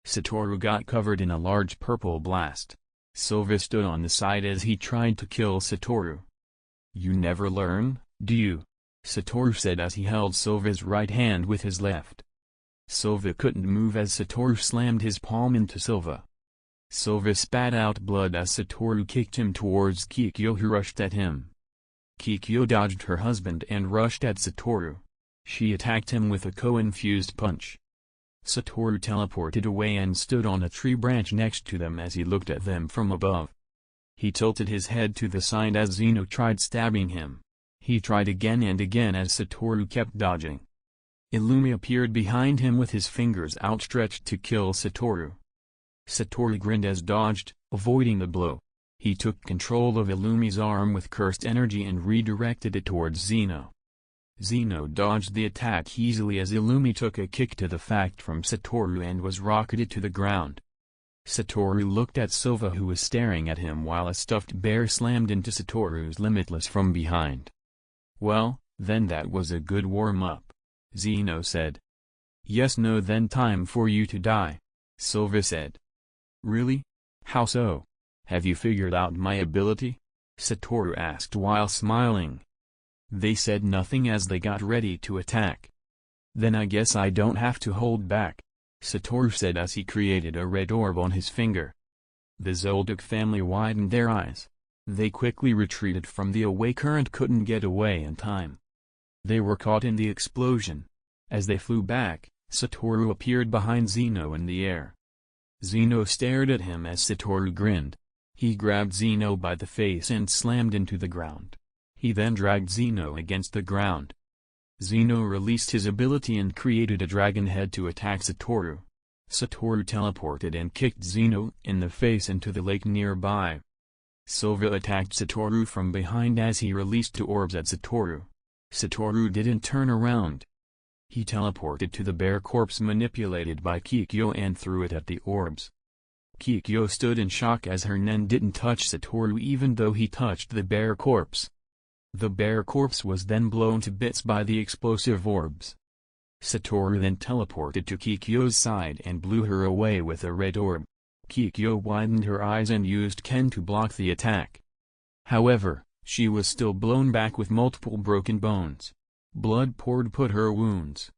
Satoru got covered in a large purple blast. Silva stood on the side as he tried to kill Satoru. You never learn, do you? Satoru said as he held Silva's right hand with his left. Silva couldn't move as Satoru slammed his palm into Silva. Silva spat out blood as Satoru kicked him towards Kikyo, who rushed at him. Kikyo dodged her husband and rushed at Satoru. She attacked him with a co-infused punch. Satoru teleported away and stood on a tree branch next to them as he looked at them from above. He tilted his head to the side as Zeno tried stabbing him. He tried again and again as Satoru kept dodging. Illumi appeared behind him with his fingers outstretched to kill Satoru. Satoru grinned as dodged, avoiding the blow. He took control of Illumi's arm with cursed energy and redirected it towards Zeno. Zeno dodged the attack easily as Illumi took a kick to the fact from Satoru and was rocketed to the ground. Satoru looked at Silva, who was staring at him while a stuffed bear slammed into Satoru's limitless from behind. "Well, then that was a good warm-up," Zeno said. "Yes, no, then time for you to die," Silva said. "Really? How so? Have you figured out my ability?" Satoru asked while smiling. They said nothing as they got ready to attack. "Then I guess I don't have to hold back," Satoru said as he created a red orb on his finger. The Zoldyck family widened their eyes. They quickly retreated from the away current, couldn't get away in time. They were caught in the explosion. As they flew back, Satoru appeared behind Zeno in the air. Zeno stared at him as Satoru grinned. He grabbed Zeno by the face and slammed into the ground. He then dragged Zeno against the ground. Zeno released his ability and created a dragon head to attack Satoru. Satoru teleported and kicked Zeno in the face into the lake nearby. Silva attacked Satoru from behind as he released two orbs at Satoru. Satoru didn't turn around. He teleported to the bear corpse manipulated by Kikyo and threw it at the orbs. Kikyo stood in shock as her nen didn't touch Satoru even though he touched the bear corpse. The bear corpse was then blown to bits by the explosive orbs. Satoru then teleported to Kikyo's side and blew her away with a red orb. Kikyo widened her eyes and used Ken to block the attack. However, she was still blown back with multiple broken bones. Blood poured put her wounds.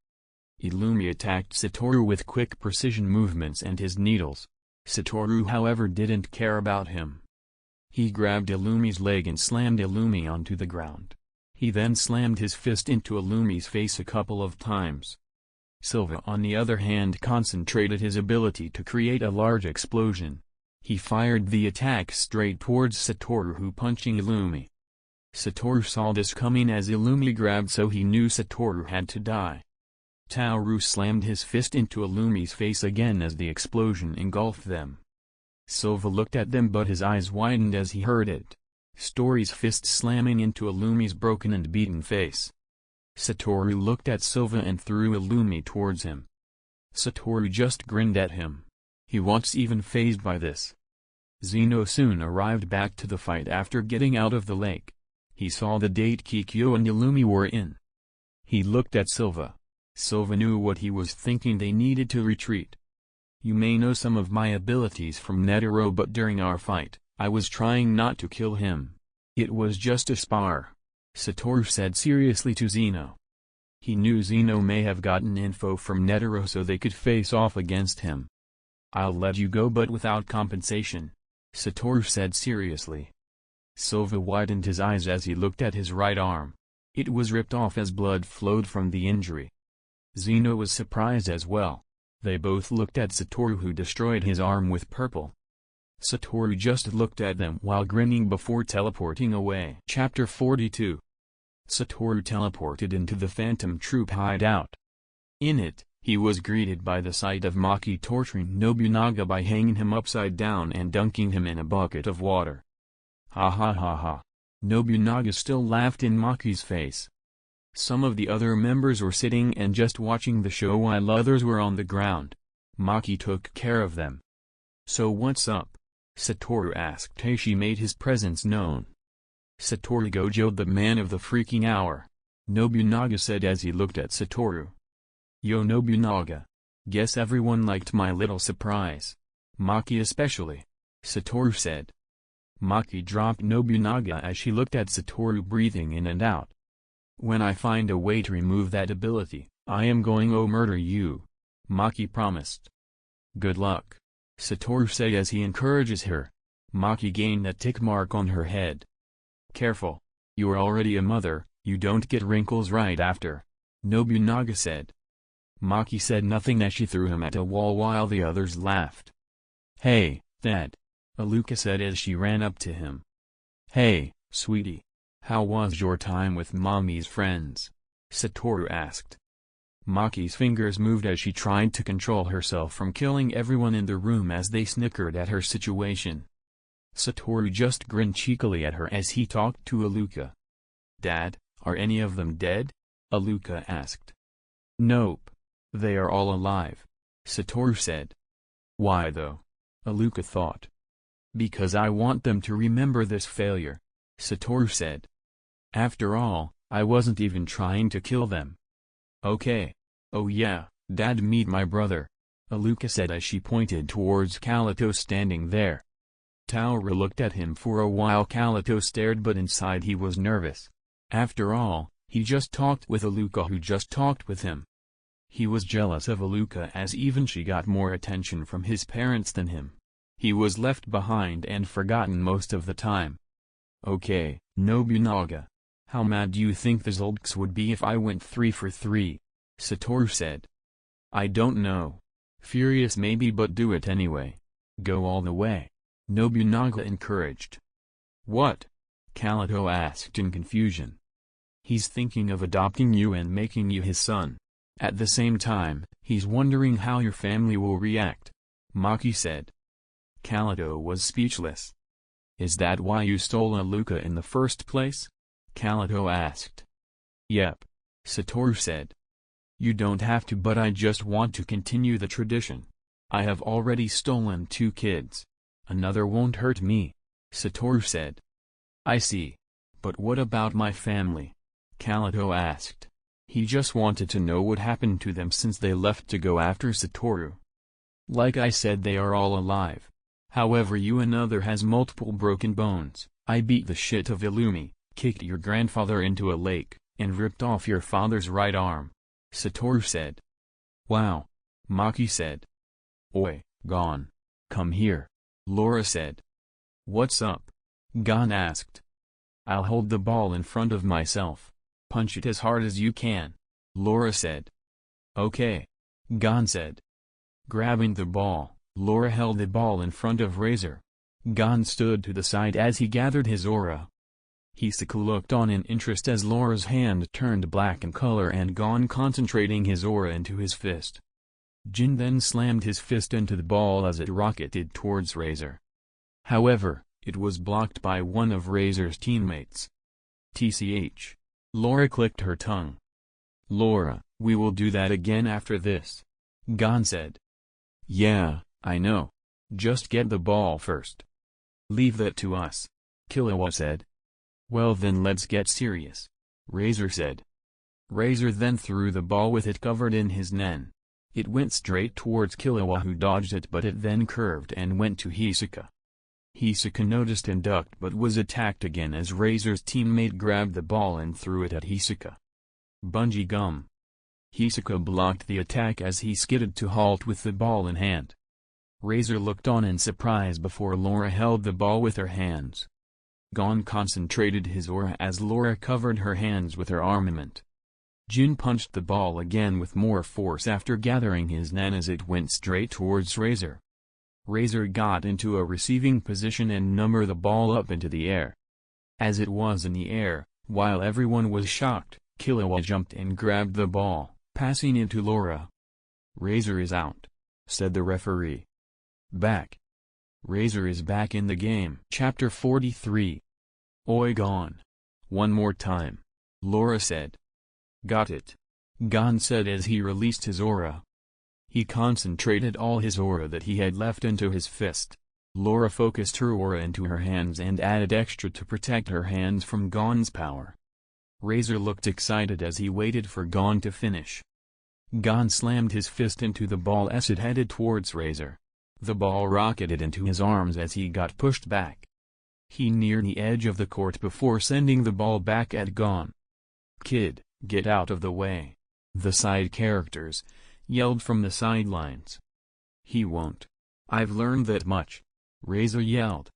Illumi attacked Satoru with quick precision movements and his needles. Satoru however didn't care about him. He grabbed Illumi's leg and slammed Illumi onto the ground. He then slammed his fist into Illumi's face a couple of times. Silva on the other hand concentrated his ability to create a large explosion. He fired the attack straight towards Satoru, who punching Illumi. Satoru saw this coming as Illumi grabbed, so he knew Satoru had to die. Tauru slammed his fist into Illumi's face again as the explosion engulfed them. Silva looked at them but his eyes widened as he heard it. Story's fist slamming into Illumi's broken and beaten face. Satoru looked at Silva and threw Illumi towards him. Satoru just grinned at him. He wasn't even fazed by this. Zeno soon arrived back to the fight after getting out of the lake. He saw the date Kikyo and Illumi were in. He looked at Silva. Silva knew what he was thinking, they needed to retreat. "You may know some of my abilities from Netero, but during our fight, I was trying not to kill him. It was just a spar," Satoru said seriously to Zeno. He knew Zeno may have gotten info from Netero so they could face off against him. "I'll let you go but without compensation," Satoru said seriously. Silva widened his eyes as he looked at his right arm. It was ripped off as blood flowed from the injury. Zeno was surprised as well. They both looked at Satoru, who destroyed his arm with purple. Satoru just looked at them while grinning before teleporting away. Chapter 42. Satoru teleported into the Phantom Troop hideout. In it, he was greeted by the sight of Maki torturing Nobunaga by hanging him upside down and dunking him in a bucket of water. Ha ha ha ha. Nobunaga still laughed in Maki's face. Some of the other members were sitting and just watching the show while others were on the ground. Maki took care of them. "So what's up?" Satoru asked as she made his presence known. "Satoru Gojo, the man of the freaking hour," Nobunaga said as he looked at Satoru. "Yo Nobunaga. Guess everyone liked my little surprise. Maki especially," Satoru said. Maki dropped Nobunaga as she looked at Satoru breathing in and out. "When I find a way to remove that ability, I am going to murder you," Maki promised. "Good luck," Satoru said as he encourages her. Maki gained a tick mark on her head. "Careful. You're already a mother, you don't get wrinkles right after," Nobunaga said. Maki said nothing as she threw him at a wall while the others laughed. "Hey, Dad," Aluka said as she ran up to him. "Hey, sweetie. How was your time with Mommy's friends?" Satoru asked. Maki's fingers moved as she tried to control herself from killing everyone in the room as they snickered at her situation. Satoru just grinned cheekily at her as he talked to Aluka. "Dad, are any of them dead?" Aluka asked. "Nope. They are all alive," Satoru said. "Why though?" Aluka thought. "Because I want them to remember this failure," Satoru said. "After all, I wasn't even trying to kill them." "Okay. Oh yeah, Dad, meet my brother," Aluka said as she pointed towards Kalito standing there. Taura looked at him for a while. Kalito stared, but inside he was nervous. After all, he just talked with Aluka, who just talked with him. He was jealous of Aluka, as even she got more attention from his parents than him. He was left behind and forgotten most of the time. "Okay, Nobunaga. How mad do you think the Zoldyks would be if I went 3 for 3? Satoru said. "I don't know. Furious maybe, but do it anyway. Go all the way," Nobunaga encouraged. "What?" Kalito asked in confusion. "He's thinking of adopting you and making you his son. At the same time, he's wondering how your family will react," Maki said. Kalito was speechless. "Is that why you stole Aluka in the first place?" Kalito asked. "Yep," Satoru said. "You don't have to, but I just want to continue the tradition. I have already stolen 2 kids. Another won't hurt me," Satoru said. "I see. But what about my family?" Kalito asked. He just wanted to know what happened to them since they left to go after Satoru. "Like I said, they are all alive. However, another has multiple broken bones. I beat the shit of Illumi, kicked your grandfather into a lake, and ripped off your father's right arm," Satoru said. "Wow," Maki said. "Oi, Gon. Come here," Laura said. "What's up?" Gon asked. "I'll hold the ball in front of myself. Punch it as hard as you can," Laura said. "Okay," Gon said. Grabbing the ball, Laura held the ball in front of Razor. Gon stood to the side as he gathered his aura. Hisaka looked on in interest as Laura's hand turned black in color and Gon concentrating his aura into his fist. Jin then slammed his fist into the ball as it rocketed towards Razor. However, it was blocked by one of Razor's teammates. "TCH. Laura clicked her tongue. "Laura, we will do that again after this," Gon said. "Yeah, I know. Just get the ball first." "Leave that to us," Killua said. "Well then let's get serious," Razor said. Razor then threw the ball with it covered in his nen. It went straight towards Killua, who dodged it, but it then curved and went to Hisaka. Hisaka noticed and ducked but was attacked again as Razor's teammate grabbed the ball and threw it at Hisaka. "Bungee gum." Hisaka blocked the attack as he skidded to halt with the ball in hand. Razor looked on in surprise before Laura held the ball with her hands. Gon concentrated his aura as Laura covered her hands with her armament. Jin punched the ball again with more force after gathering his nen as it went straight towards Razor. Razor got into a receiving position and numbered the ball up into the air. As it was in the air, while everyone was shocked, Killua jumped and grabbed the ball, passing it to Laura. "Razor is out," said the referee. "Back. Razor is back in the game." Chapter 43. "Oi Gon. One more time," Laura said. "Got it," Gon said as he released his aura. He concentrated all his aura that he had left into his fist. Laura focused her aura into her hands and added extra to protect her hands from Gon's power. Razor looked excited as he waited for Gon to finish. Gon slammed his fist into the ball as it headed towards Razor. The ball rocketed into his arms as he got pushed back. He neared the edge of the court before sending the ball back at Gon. "Kid, get out of the way," the side characters yelled from the sidelines. "He won't. I've learned that much," Razor yelled.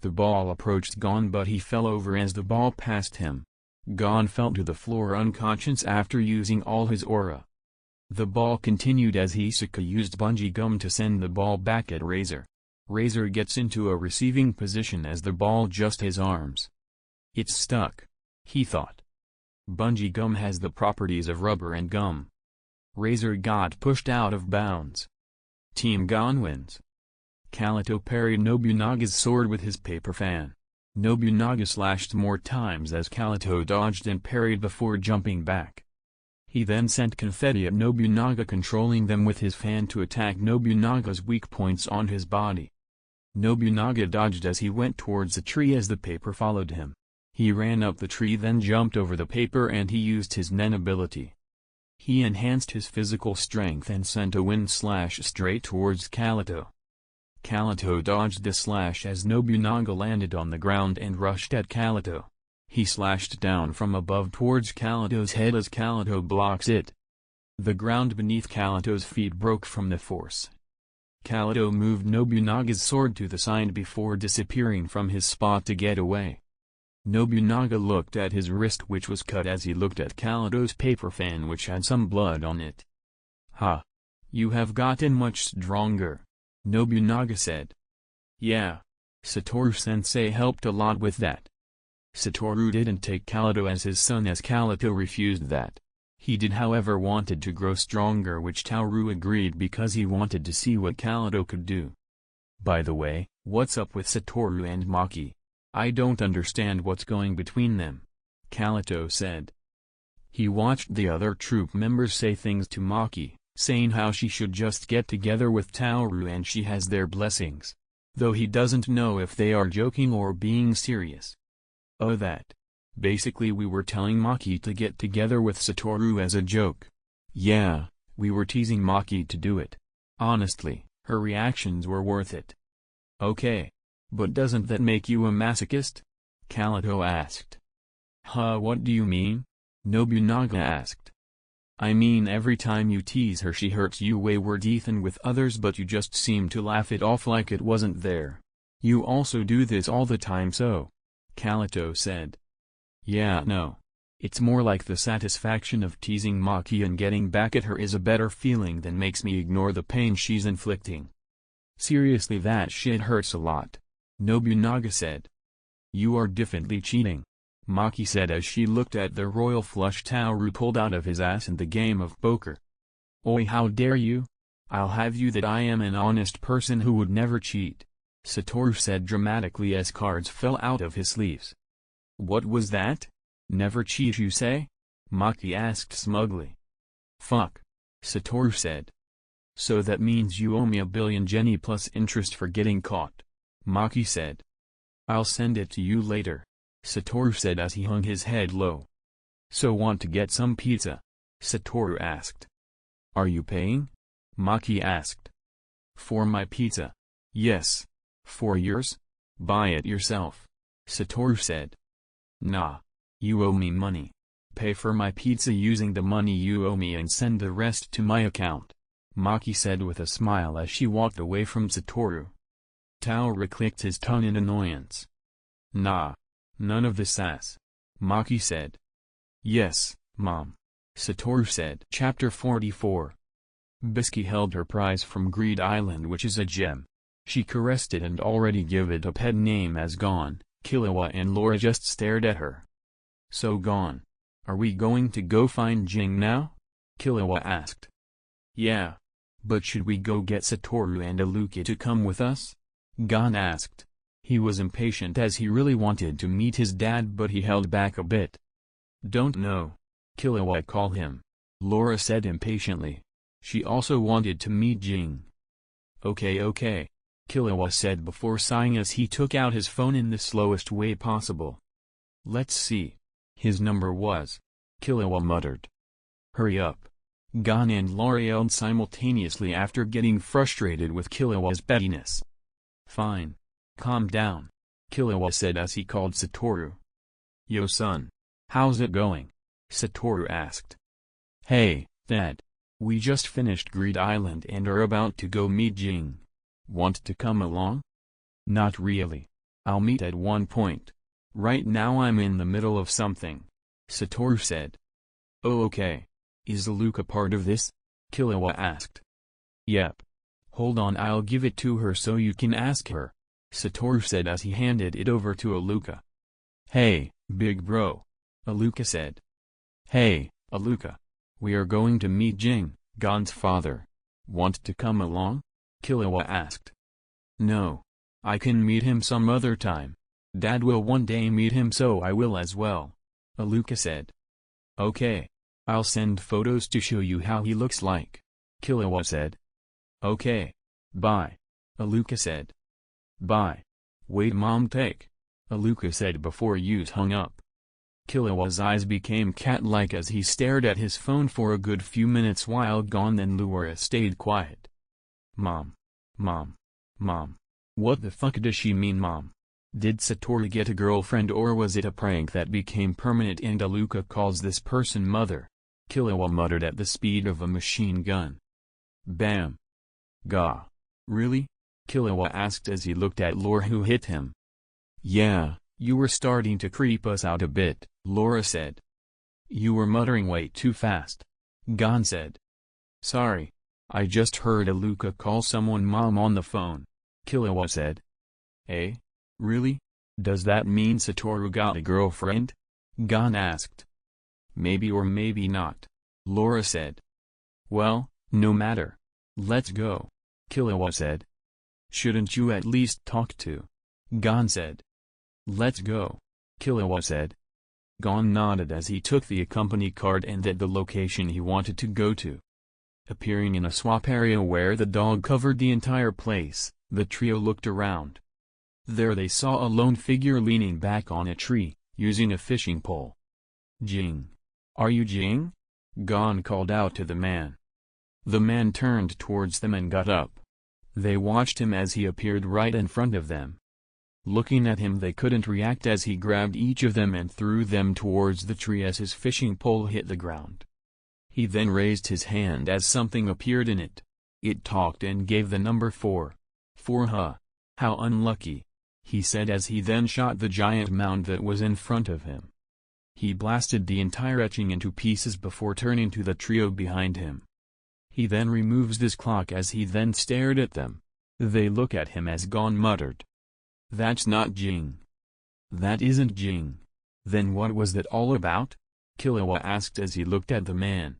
The ball approached Gon but he fell over as the ball passed him. Gon fell to the floor unconscious after using all his aura. The ball continued as Hisaka used bungee gum to send the ball back at Razor. Razor gets into a receiving position as the ball just his arms. "It's stuck," he thought. Bungee gum has the properties of rubber and gum. Razor got pushed out of bounds. Team Gon wins. Kaito parried Nobunaga's sword with his paper fan. Nobunaga slashed more times as Kaito dodged and parried before jumping back. He then sent confetti at Nobunaga, controlling them with his fan to attack Nobunaga's weak points on his body. Nobunaga dodged as he went towards the tree as the paper followed him. He ran up the tree, then jumped over the paper, and he used his Nen ability. He enhanced his physical strength and sent a wind slash straight towards Kaito. Kaito dodged the slash as Nobunaga landed on the ground and rushed at Kaito. He slashed down from above towards Kaito's head as Kaito blocks it. The ground beneath Kaito's feet broke from the force. Kaito moved Nobunaga's sword to the side before disappearing from his spot to get away. Nobunaga looked at his wrist, which was cut, as he looked at Kaito's paper fan, which had some blood on it. "Ha! You have gotten much stronger," Nobunaga said. "Yeah. Satoru-sensei helped a lot with that." Satoru didn't take Kaito as his son, as Kaito refused that. He did, however, wanted to grow stronger, which Satoru agreed because he wanted to see what Kaito could do. "By the way, what's up with Satoru and Maki? I don't understand what's going between them," Kaito said. He watched the other troop members say things to Maki, saying how she should just get together with Satoru and she has their blessings. Though he doesn't know if they are joking or being serious. Oh, that. Basically, we were telling Maki to get together with Satoru as a joke. Yeah, we were teasing Maki to do it. Honestly, her reactions were worth it. Okay. But doesn't that make you a masochist? Kaito asked. Huh, what do you mean? Nobunaga asked. I mean, every time you tease her she hurts you wayward Ethan with others, but you just seem to laugh it off like it wasn't there. You also do this all the time, so. Kaito said. Yeah, no. It's more like the satisfaction of teasing Maki and getting back at her is a better feeling than makes me ignore the pain she's inflicting. Seriously, that shit hurts a lot. Nobunaga said. You are definitely cheating, Maki said as she looked at the royal flush Satoru pulled out of his ass in the game of poker. Oi, how dare you? I'll have you that I am an honest person who would never cheat, Satoru said dramatically as cards fell out of his sleeves. What was that? Never cheat, you say? Maki asked smugly. Fuck, Satoru said. So that means you owe me 1 billion Jenny plus interest for getting caught, Maki said. I'll send it to you later, Satoru said as he hung his head low. So want to get some pizza? Satoru asked. Are you paying? Maki asked. For my pizza? Yes. For yours? Buy it yourself, Satoru said. Nah. You owe me money. Pay for my pizza using the money you owe me and send the rest to my account, Maki said with a smile as she walked away from Satoru. Satoru clicked his tongue in annoyance. Nah. None of this ass, Maki said. Yes, Mom, Satoru said. Chapter 44. Bisky held her prize from Greed Island, which is a gem. She caressed it and already gave it a pet name as Gon. Killua and Laura just stared at her. So Gon, are we going to go find Jing now? Killua asked. Yeah. But should we go get Satoru and Aluka to come with us? Gon asked. He was impatient as he really wanted to meet his dad, but he held back a bit. Don't know. Killua call him, Laura said impatiently. She also wanted to meet Jing. Okay, Killua said before sighing as he took out his phone in the slowest way possible. Let's see. His number was. Killua muttered. Hurry up. Gon and Laura yelled simultaneously after getting frustrated with Killua's pettiness. Fine. Calm down, Killua said as he called Satoru. Yo son. How's it going? Satoru asked. Hey, Dad. We just finished Greed Island and are about to go meet Jing. Want to come along? Not really. I'll meet at one point. Right now I'm in the middle of something, Satoru said. Oh, okay. Is Aluka part of this? Killua asked. Yep. Hold on, I'll give it to her so you can ask her, Satoru said as he handed it over to Aluka. Hey, big bro, Aluka said. Hey, Aluka. We are going to meet Jing, Gon's father. Want to come along? Killua asked. No. I can meet him some other time. Dad will one day meet him, so I will as well, Aluka said. Okay. I'll send photos to show you how he looks like, Killua said. Okay. Bye, Aluka said. Bye. Wait, Mom, take, Aluka said before Yus hung up. Killua's eyes became cat-like as he stared at his phone for a good few minutes while Gon and Laura stayed quiet. Mom. Mom. Mom. What the fuck does she mean, Mom? Did Satoru get a girlfriend, or was it a prank that became permanent and Aluka calls this person mother? Killua muttered at the speed of a machine gun. Bam. Gah. Really? Killua asked as he looked at Laura, who hit him. Yeah, you were starting to creep us out a bit, Laura said. You were muttering way too fast, Gon said. Sorry. I just heard Aluka call someone Mom on the phone, Killua said. Eh? Really? Does that mean Satoru got a girlfriend? Gon asked. Maybe or maybe not, Laura said. Well, no matter. Let's go, Killua said. Shouldn't you at least talk to? Gon said. Let's go, Killua said. Gon nodded as he took the accompany card and at the location he wanted to go to. Appearing in a swap area where the dog covered the entire place, the trio looked around. There they saw a lone figure leaning back on a tree, using a fishing pole. Jing. Are you Jing? Gon called out to the man. The man turned towards them and got up. They watched him as he appeared right in front of them. Looking at him, they couldn't react as he grabbed each of them and threw them towards the tree as his fishing pole hit the ground. He then raised his hand as something appeared in it. It talked and gave the number 4. 4, huh? How unlucky, he said as he then shot the giant mound that was in front of him. He blasted the entire etching into pieces before turning to the trio behind him. He then removes this clock as he then stared at them. They look at him as Gon muttered. That's not Jing. That isn't Jing. Then what was that all about? Killua asked as he looked at the man.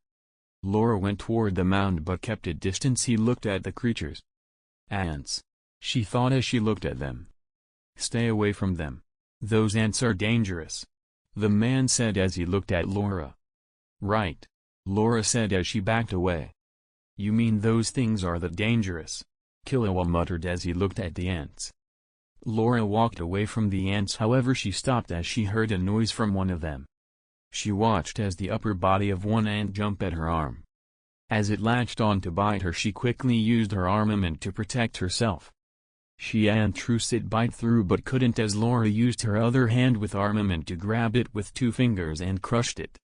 Laura went toward the mound but kept at distance. He looked at the creatures. Ants, she thought as she looked at them. Stay away from them. Those ants are dangerous, the man said as he looked at Laura. Right, Laura said as she backed away. You mean those things are the dangerous? Killua muttered as he looked at the ants. Laura walked away from the ants, however she stopped as she heard a noise from one of them. She watched as the upper body of one ant jumped at her arm. As it latched on to bite her, she quickly used her armament to protect herself. She tried to bite through but couldn't as Laura used her other hand with armament to grab it with 2 fingers and crushed it.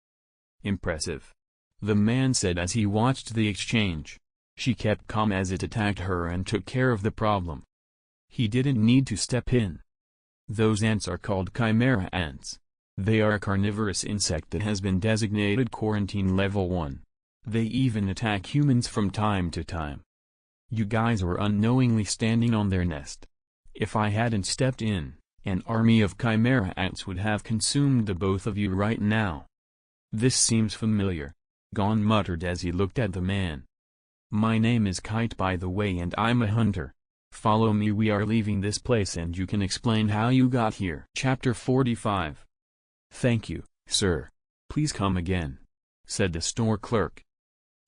Impressive, the man said as he watched the exchange. She kept calm as it attacked her and took care of the problem. He didn't need to step in. Those ants are called chimera ants. They are a carnivorous insect that has been designated quarantine level 1. They even attack humans from time to time. You guys were unknowingly standing on their nest. If I hadn't stepped in, an army of chimera ants would have consumed the both of you right now. This seems familiar, Gon muttered as he looked at the man. My name is Kite, by the way, and I'm a hunter. Follow me, we are leaving this place and you can explain how you got here. Chapter 45. Thank you, sir. Please come again, said the store clerk.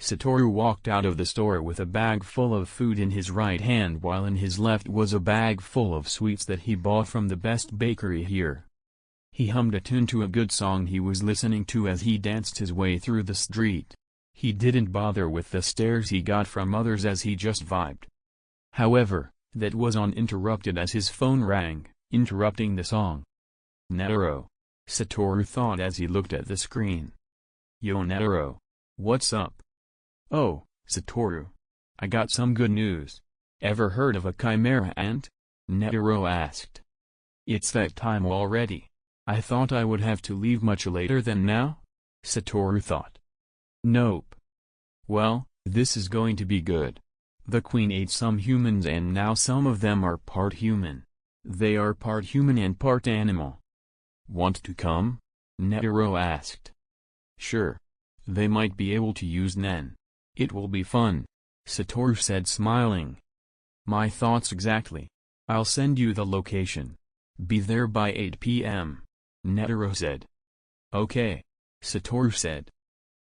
Satoru walked out of the store with a bag full of food in his right hand while in his left was a bag full of sweets that he bought from the best bakery here. He hummed a tune to a good song he was listening to as he danced his way through the street. He didn't bother with the stares he got from others as he just vibed. However, that was uninterrupted as his phone rang, interrupting the song. Netero, Satoru thought as he looked at the screen. Yo Netero, what's up? Oh, Satoru. I got some good news. Ever heard of a chimera ant? Netero asked. It's that time already. I thought I would have to leave much later than now? Satoru thought. Nope. Well, this is going to be good. The queen ate some humans and now some of them are part human. They are part human and part animal. Want to come? Netero asked. Sure. They might be able to use Nen. It will be fun, Satoru said, smiling. My thoughts exactly. I'll send you the location. Be there by 8 p.m., Netero said. Okay, Satoru said.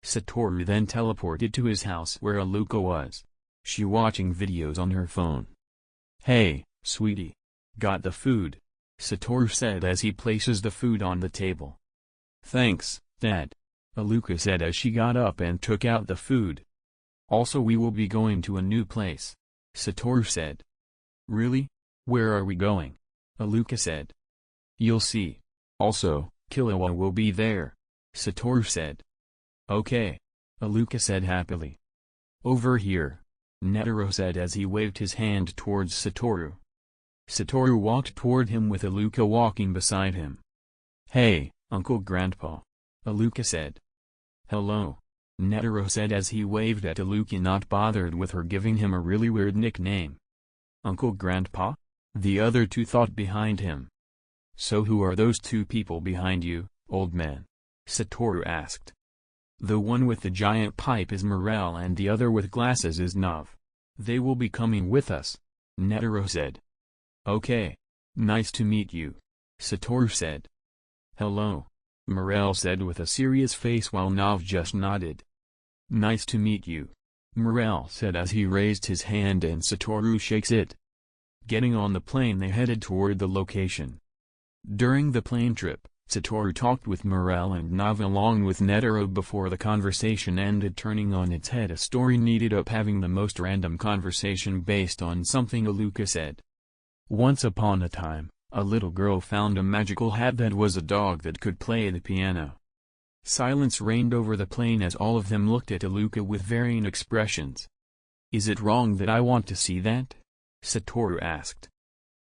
Satoru then teleported to his house where Aluka was. She watching videos on her phone. Hey, sweetie. Got the food? Satoru said as he places the food on the table. Thanks, Dad, Aluka said as she got up and took out the food. Also we will be going to a new place, Satoru said. Really? Where are we going? Aluka said. You'll see. Also, Killua will be there, Satoru said. Okay, Aluka said happily. Over here, Netero said as he waved his hand towards Satoru. Satoru walked toward him with Aluka walking beside him. Hey, Uncle Grandpa, Aluka said. Hello, Netero said as he waved at Aluka, not bothered with her giving him a really weird nickname. Uncle Grandpa? The other two thought behind him. So who are those two people behind you, old man? Satoru asked. The one with the giant pipe is Morel and the other with glasses is Nav. They will be coming with us, Netero said. Okay. Nice to meet you, Satoru said. Hello, Morel said with a serious face while Nav just nodded. Nice to meet you, Morel said as he raised his hand and Satoru shakes it. Getting on the plane they headed toward the location. During the plane trip, Satoru talked with Morel and Nav along with Netero before the conversation ended, turning on its head. A story needed up having the most random conversation based on something Aluka said. Once upon a time, a little girl found a magical hat that was a dog that could play the piano. Silence reigned over the plane as all of them looked at Aluka with varying expressions. Is it wrong that I want to see that? Satoru asked.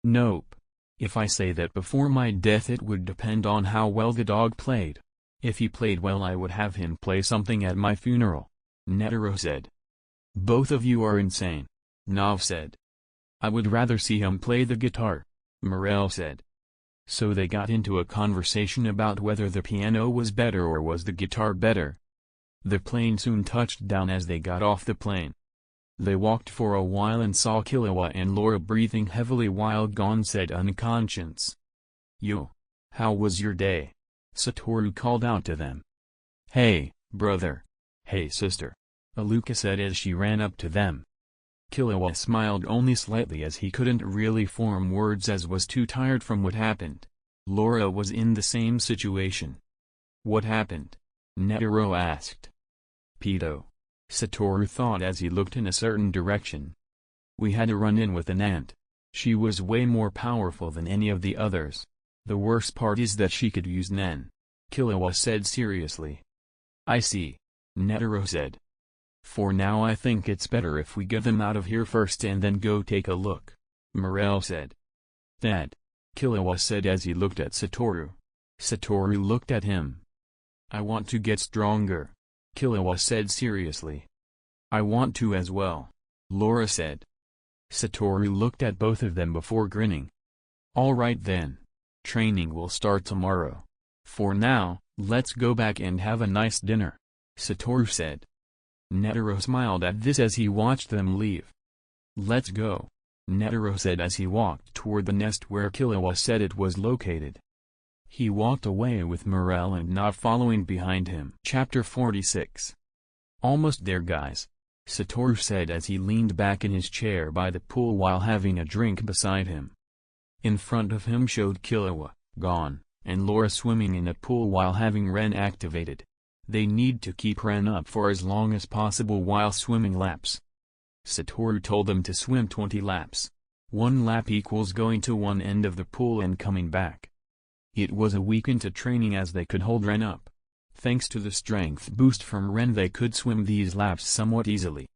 Nope. If I say that before my death it would depend on how well the dog played. If he played well I would have him play something at my funeral, Netero said. Both of you are insane, Nav said. I would rather see him play the guitar, Morel said. So they got into a conversation about whether the piano was better or was the guitar better. The plane soon touched down as they got off the plane. They walked for a while and saw Killua and Laura breathing heavily while Gon said unconscious. Yo, how was your day? Satoru called out to them. Hey, brother. Hey sister, Aluka said as she ran up to them. Killua smiled only slightly as he couldn't really form words as was too tired from what happened. Laura was in the same situation. What happened? Netero asked. Pedo, Satoru thought as he looked in a certain direction. We had a run-in with an ant. She was way more powerful than any of the others. The worst part is that she could use Nen, Killua said seriously. I see, Netero said. For now I think it's better if we get them out of here first and then go take a look, Morel said. Dad, Killua said as he looked at Satoru. Satoru looked at him. I want to get stronger, Killua said seriously. I want to as well, Laura said. Satoru looked at both of them before grinning. All right then. Training will start tomorrow. For now, let's go back and have a nice dinner, Satoru said. Netero smiled at this as he watched them leave. Let's go, Netero said as he walked toward the nest where Killua said it was located. He walked away with Morel and Nav following behind him. Chapter 46. Almost there guys, Satoru said as he leaned back in his chair by the pool while having a drink beside him. In front of him showed Killua, Gon, and Laura swimming in a pool while having Ren activated. They need to keep Ren up for as long as possible while swimming laps. Satoru told them to swim 20 laps. 1 lap equals going to one end of the pool and coming back. It was a week into training as they could hold Ren up. Thanks to the strength boost from Ren they could swim these laps somewhat easily.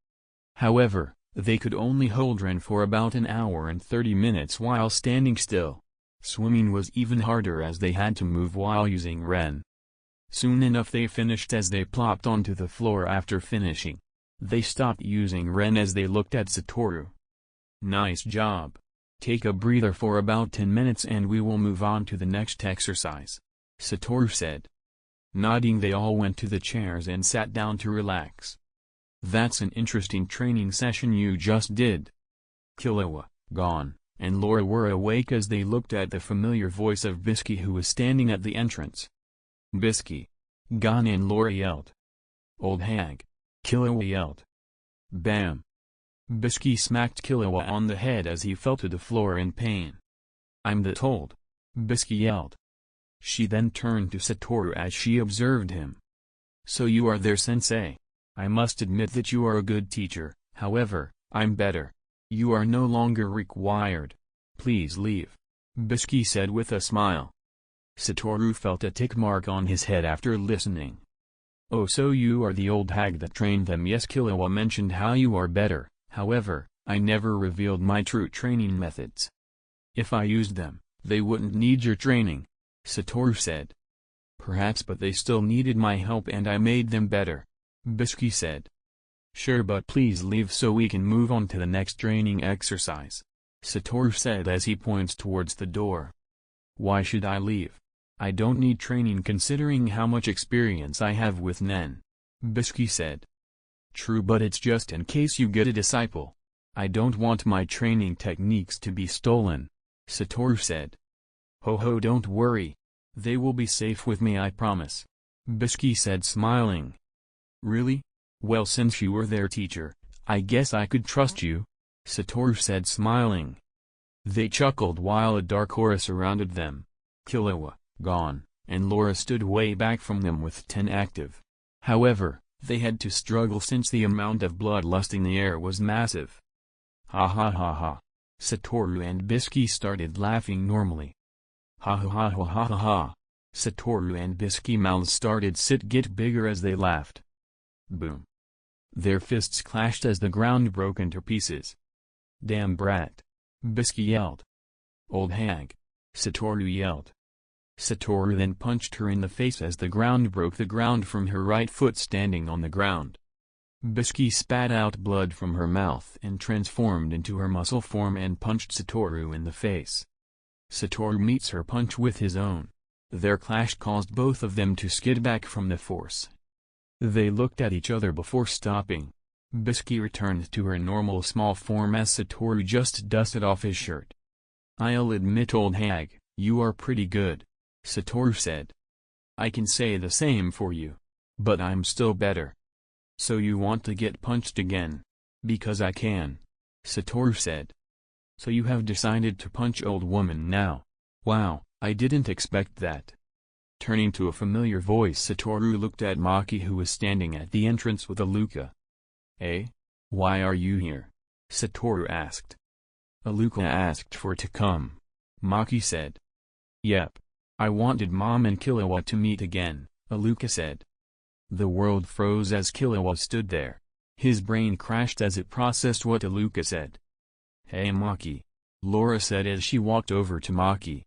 However, they could only hold Ren for about an hour and 30 minutes while standing still. Swimming was even harder as they had to move while using Ren. Soon enough they finished as they plopped onto the floor after finishing. They stopped using Ren as they looked at Satoru. Nice job. Take a breather for about 10 minutes and we will move on to the next exercise, Satoru said. Nodding they all went to the chairs and sat down to relax. That's an interesting training session you just did. Killua, Gon, and Laura were awake as they looked at the familiar voice of Bisky, who was standing at the entrance. "Bisky! Gone!" and Laura yelled. "Old hag!" Killua yelled. Bam! Bisky smacked Killua on the head as he fell to the floor in pain. "I'm the told!" Bisky yelled. She then turned to Satoru as she observed him. "So you are their sensei. I must admit that you are a good teacher, however, I'm better. You are no longer required. Please leave," Bisky said with a smile. Satoru felt a tick mark on his head after listening. "Oh, so you are the old hag that trained them?" "Yes, Killua mentioned how you are better, however, I never revealed my true training methods. If I used them, they wouldn't need your training," Satoru said. "Perhaps, but they still needed my help and I made them better," Bisky said. "Sure, but please leave so we can move on to the next training exercise," Satoru said as he points towards the door. "Why should I leave? I don't need training considering how much experience I have with Nen," Bisky said. "True, but it's just in case you get a disciple. I don't want my training techniques to be stolen," Satoru said. "Ho ho, don't worry. They will be safe with me, I promise," Bisky said, smiling. "Really? Well, since you were their teacher, I guess I could trust you," Satoru said, smiling. They chuckled while a dark aura surrounded them. Killua, gone, and Laura stood way back from them with 10 active. However, they had to struggle since the amount of bloodlust in the air was massive. "Ha ha ha ha." Satoru and Bisky started laughing normally. "Ha ha ha ha ha ha ha." Satoru and Bisky mouths started get bigger as they laughed. Boom. Their fists clashed as the ground broke into pieces. "Damn brat!" Bisky yelled. "Old hag!" Satoru yelled. Satoru then punched her in the face as the ground broke the ground from her right foot standing on the ground. Bisky spat out blood from her mouth and transformed into her muscle form and punched Satoru in the face. Satoru meets her punch with his own. Their clash caused both of them to skid back from the force. They looked at each other before stopping. Bisky returned to her normal small form as Satoru just dusted off his shirt. "I'll admit, old hag, you are pretty good," Satoru said. "I can say the same for you. But I'm still better." "So you want to get punched again?" "Because I can," Satoru said. "So you have decided to punch old woman now? Wow, I didn't expect that." Turning to a familiar voice, Satoru looked at Maki, who was standing at the entrance with Aluka. "Eh? Why are you here?" Satoru asked. "Aluka asked for to come," Maki said. "Yep. I wanted Mom and Killua to meet again," Aluka said. The world froze as Killua stood there. His brain crashed as it processed what Aluka said. "Hey Maki," Laura said as she walked over to Maki.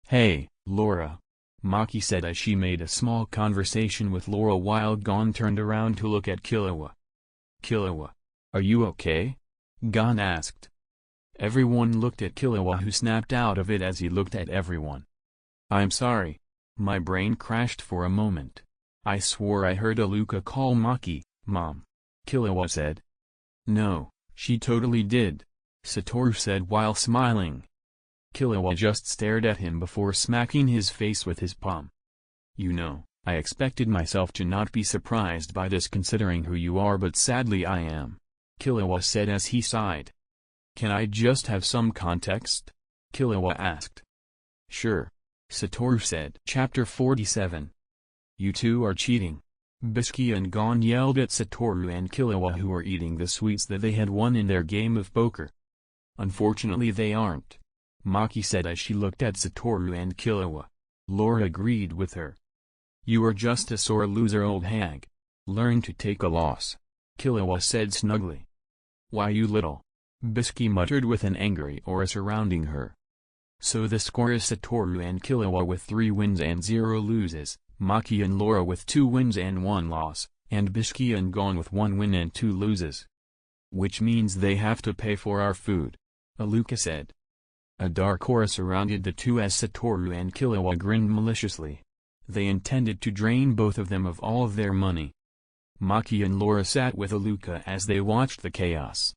"Hey, Laura," Maki said as she made a small conversation with Laura while Gon turned around to look at Killua. "Killua, are you okay?" Gon asked. Everyone looked at Killua, who snapped out of it as he looked at everyone. "I'm sorry. My brain crashed for a moment. I swore I heard Aluka call Maki, Mom," Killua said. "No, she totally did," Satoru said while smiling. Killua just stared at him before smacking his face with his palm. "You know, I expected myself to not be surprised by this considering who you are, but sadly I am," Killua said as he sighed. "Can I just have some context?" Killua asked. "Sure," Satoru said. Chapter 47. "You two are cheating," Bisky and Gon yelled at Satoru and Killua, who were eating the sweets that they had won in their game of poker. "Unfortunately they aren't," Maki said as she looked at Satoru and Killua. Laura agreed with her. "You are just a sore loser, old hag. Learn to take a loss," Killua said snugly. "Why, you little," Bisky muttered with an angry aura surrounding her. So the score is Satoru and Killua with 3 wins and 0 loses, Maki and Laura with 2 wins and 1 loss, and Bisky and Gon with 1 win and 2 loses. "Which means they have to pay for our food," Aluka said. A dark aura surrounded the two as Satoru and Killua grinned maliciously. They intended to drain both of them of all of their money. Maki and Laura sat with Aluka as they watched the chaos.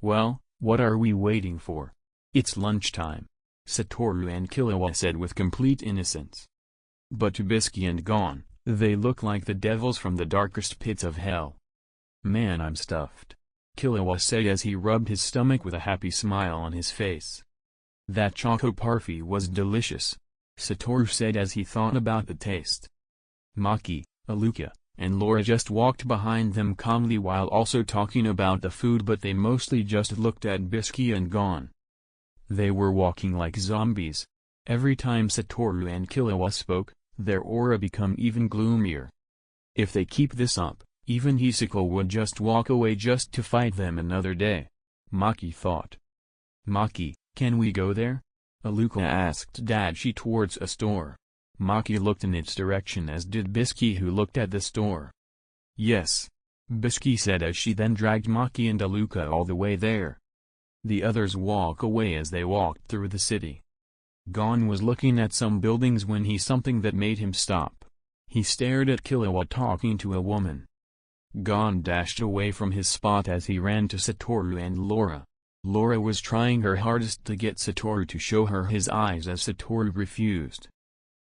"Well, what are we waiting for? It's lunchtime, Satoru and Killua said with complete innocence. But to Bisky and Gon, they look like the devils from the darkest pits of hell. Man, I'm stuffed, Killua said as he rubbed his stomach with a happy smile on his face. That choco parfait was delicious, Satoru said as he thought about the taste. Maki, Aluka, and Laura just walked behind them calmly while also talking about the food, but they mostly just looked at Bisky and Gon. They were walking like zombies. Every time Satoru and Killua spoke, their aura became even gloomier. If they keep this up, even Hisako would just walk away just to fight them another day, Maki thought. Maki, can we go there? Aluka asked Dachi towards a store. Maki looked in its direction as did Bisky, who looked at the store. Yes, Bisky said as she then dragged Maki and Aluka all the way there. The others walk away as they walked through the city. Gon was looking at some buildings when he saw something that made him stop. He stared at Killua talking to a woman. Gon dashed away from his spot as he ran to Satoru and Laura. Laura was trying her hardest to get Satoru to show her his eyes as Satoru refused.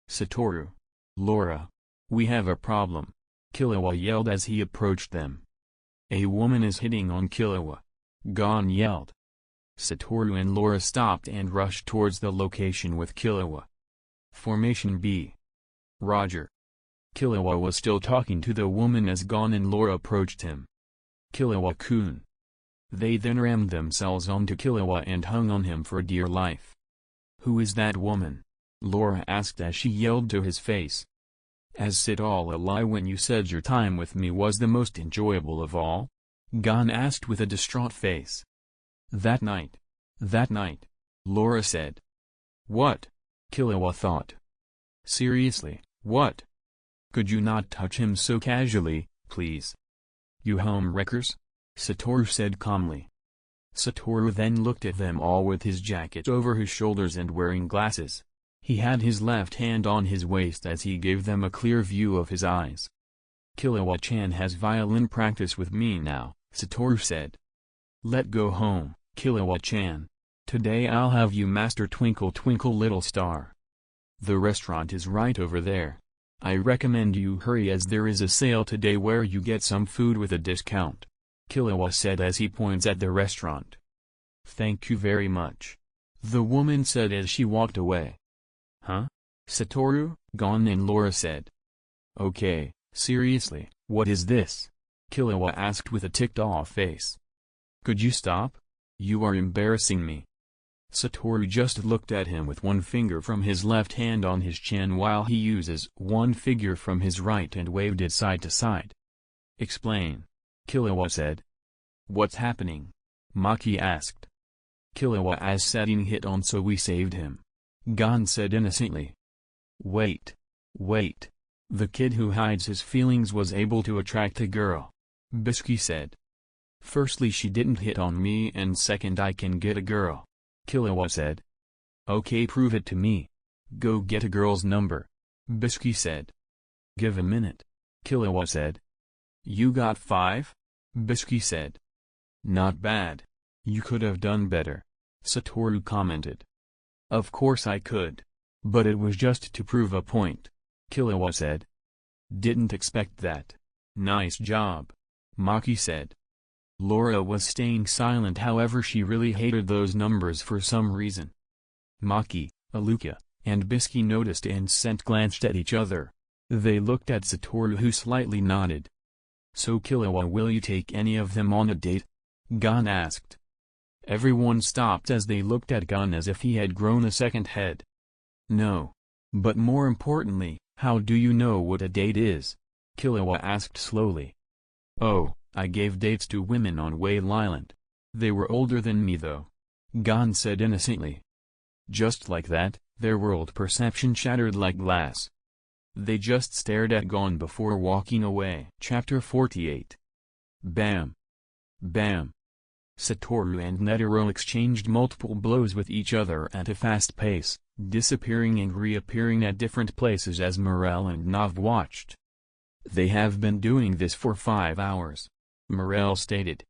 Satoru, Laura, we have a problem, Killua yelled as he approached them. A woman is hitting on Killua, Gon yelled. Satoru and Laura stopped and rushed towards the location with Killua. Formation B. Roger. Killua was still talking to the woman as Gon and Laura approached him. Killua-kun. They then rammed themselves onto Killua and hung on him for dear life. Who is that woman? Laura asked as she yelled to his face. Is it all a lie when you said your time with me was the most enjoyable of all? Gon asked with a distraught face. That night, Laura said. What? Killua thought. Seriously, what? Could you not touch him so casually, please? You homewreckers? Satoru said calmly. Satoru then looked at them all with his jacket over his shoulders and wearing glasses. He had his left hand on his waist as he gave them a clear view of his eyes. Killua-chan has violin practice with me now, Satoru said. Let go home, Killua-chan. Today I'll have you master Twinkle Twinkle Little Star. The restaurant is right over there. I recommend you hurry as there is a sale today where you get some food with a discount, Killua said as he points at the restaurant. Thank you very much, the woman said as she walked away. Huh? Satoru, Gon and Laura said. Okay, seriously, what is this? Killua asked with a ticked-off face. Could you stop? You are embarrassing me. Satoru just looked at him with one finger from his left hand on his chin while he uses one finger from his right and waved it side to side. Explain, Killua said. What's happening? Maki asked. Killua said hit on so we saved him, Gon said innocently. Wait. The kid who hides his feelings was able to attract a girl, Bisky said. Firstly, she didn't hit on me, and second, I can get a girl, Killua said. Okay, prove it to me. Go get a girl's number, Bisky said. Give a minute, Killua said. You got 5? Bisky said. Not bad. You could have done better, Satoru commented. Of course I could. But it was just to prove a point, Killua said. Didn't expect that. Nice job, Maki said. Laura was staying silent, however she really hated those numbers for some reason. Maki, Aluka, and Bisky noticed and glanced at each other. They looked at Satoru, who slightly nodded. So Killua, will you take any of them on a date? Gon asked. Everyone stopped as they looked at Gon as if he had grown a second head. No. But more importantly, how do you know what a date is? Killua asked slowly. Oh, I gave dates to women on Whale Island. They were older than me though, Gon said innocently. Just like that, their world perception shattered like glass. They just stared at Gon before walking away. Chapter 48. Bam. Bam. Satoru and Netero exchanged multiple blows with each other at a fast pace, disappearing and reappearing at different places as Morel and Nav watched. They have been doing this for 5 hours, Morel stated.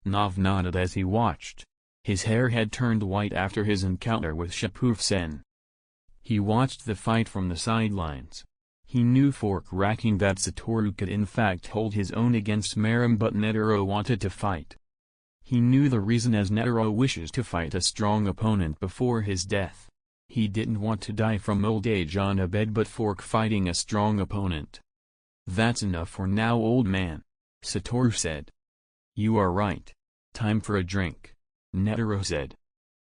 Nav nodded as he watched. His hair had turned white after his encounter with Shipuf-sen. He watched the fight from the sidelines. He knew fork-racking that Satoru could in fact hold his own against Meruem, but Netero wanted to fight. He knew the reason, as Netero wishes to fight a strong opponent before his death. He didn't want to die from old age on a bed, but fork fighting a strong opponent. "That's enough for now, old man," Satoru said. "You are right. Time for a drink," Netero said.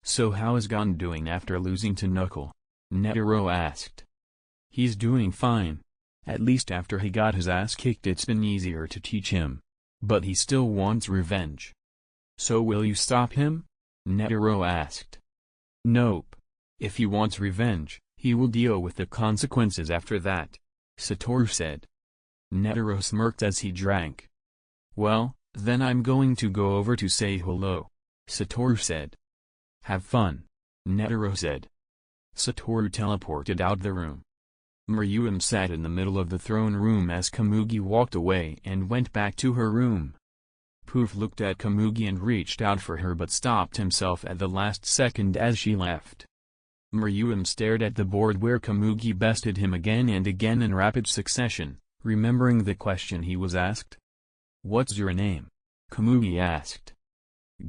"So how is Gon doing after losing to Knuckle?" Netero asked. "He's doing fine. At least after he got his ass kicked it's been easier to teach him. But he still wants revenge." "So will you stop him?" Netero asked. "Nope. If he wants revenge, he will deal with the consequences after that," Satoru said. Netero smirked as he drank. "Well, then I'm going to go over to say hello," Satoru said. "Have fun," Netero said. Satoru teleported out the room. Meruem sat in the middle of the throne room as Komugi walked away and went back to her room. Poof looked at Komugi and reached out for her, but stopped himself at the last second as she left. Meruem stared at the board where Komugi bested him again and again in rapid succession, remembering the question he was asked. "What's your name?" Komugi asked.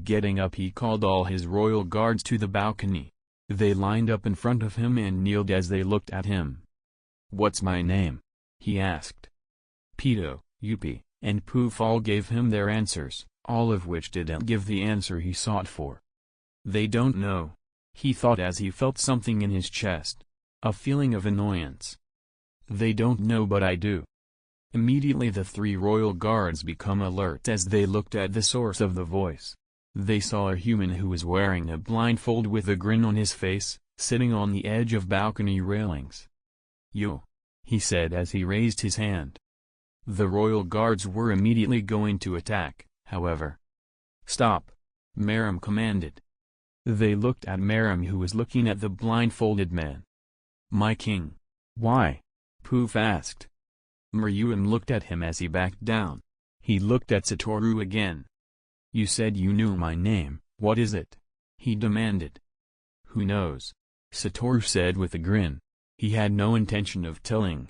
Getting up, he called all his royal guards to the balcony. They lined up in front of him and kneeled as they looked at him. "What's my name?" he asked. Pito, Yuppie, and Poof all gave him their answers, all of which didn't give the answer he sought for. "They don't know," he thought as he felt something in his chest. A feeling of annoyance. "They don't know, but I do." Immediately the three royal guards become alert as they looked at the source of the voice. They saw a human who was wearing a blindfold with a grin on his face, sitting on the edge of balcony railings. "Yo," he said as he raised his hand. The royal guards were immediately going to attack, however. "Stop," Meruem commanded. They looked at Meruem, who was looking at the blindfolded man. "My king." "Why?" Poof asked. Meruem looked at him as he backed down. He looked at Satoru again. "You said you knew my name, what is it?" he demanded. "Who knows?" Satoru said with a grin. He had no intention of telling.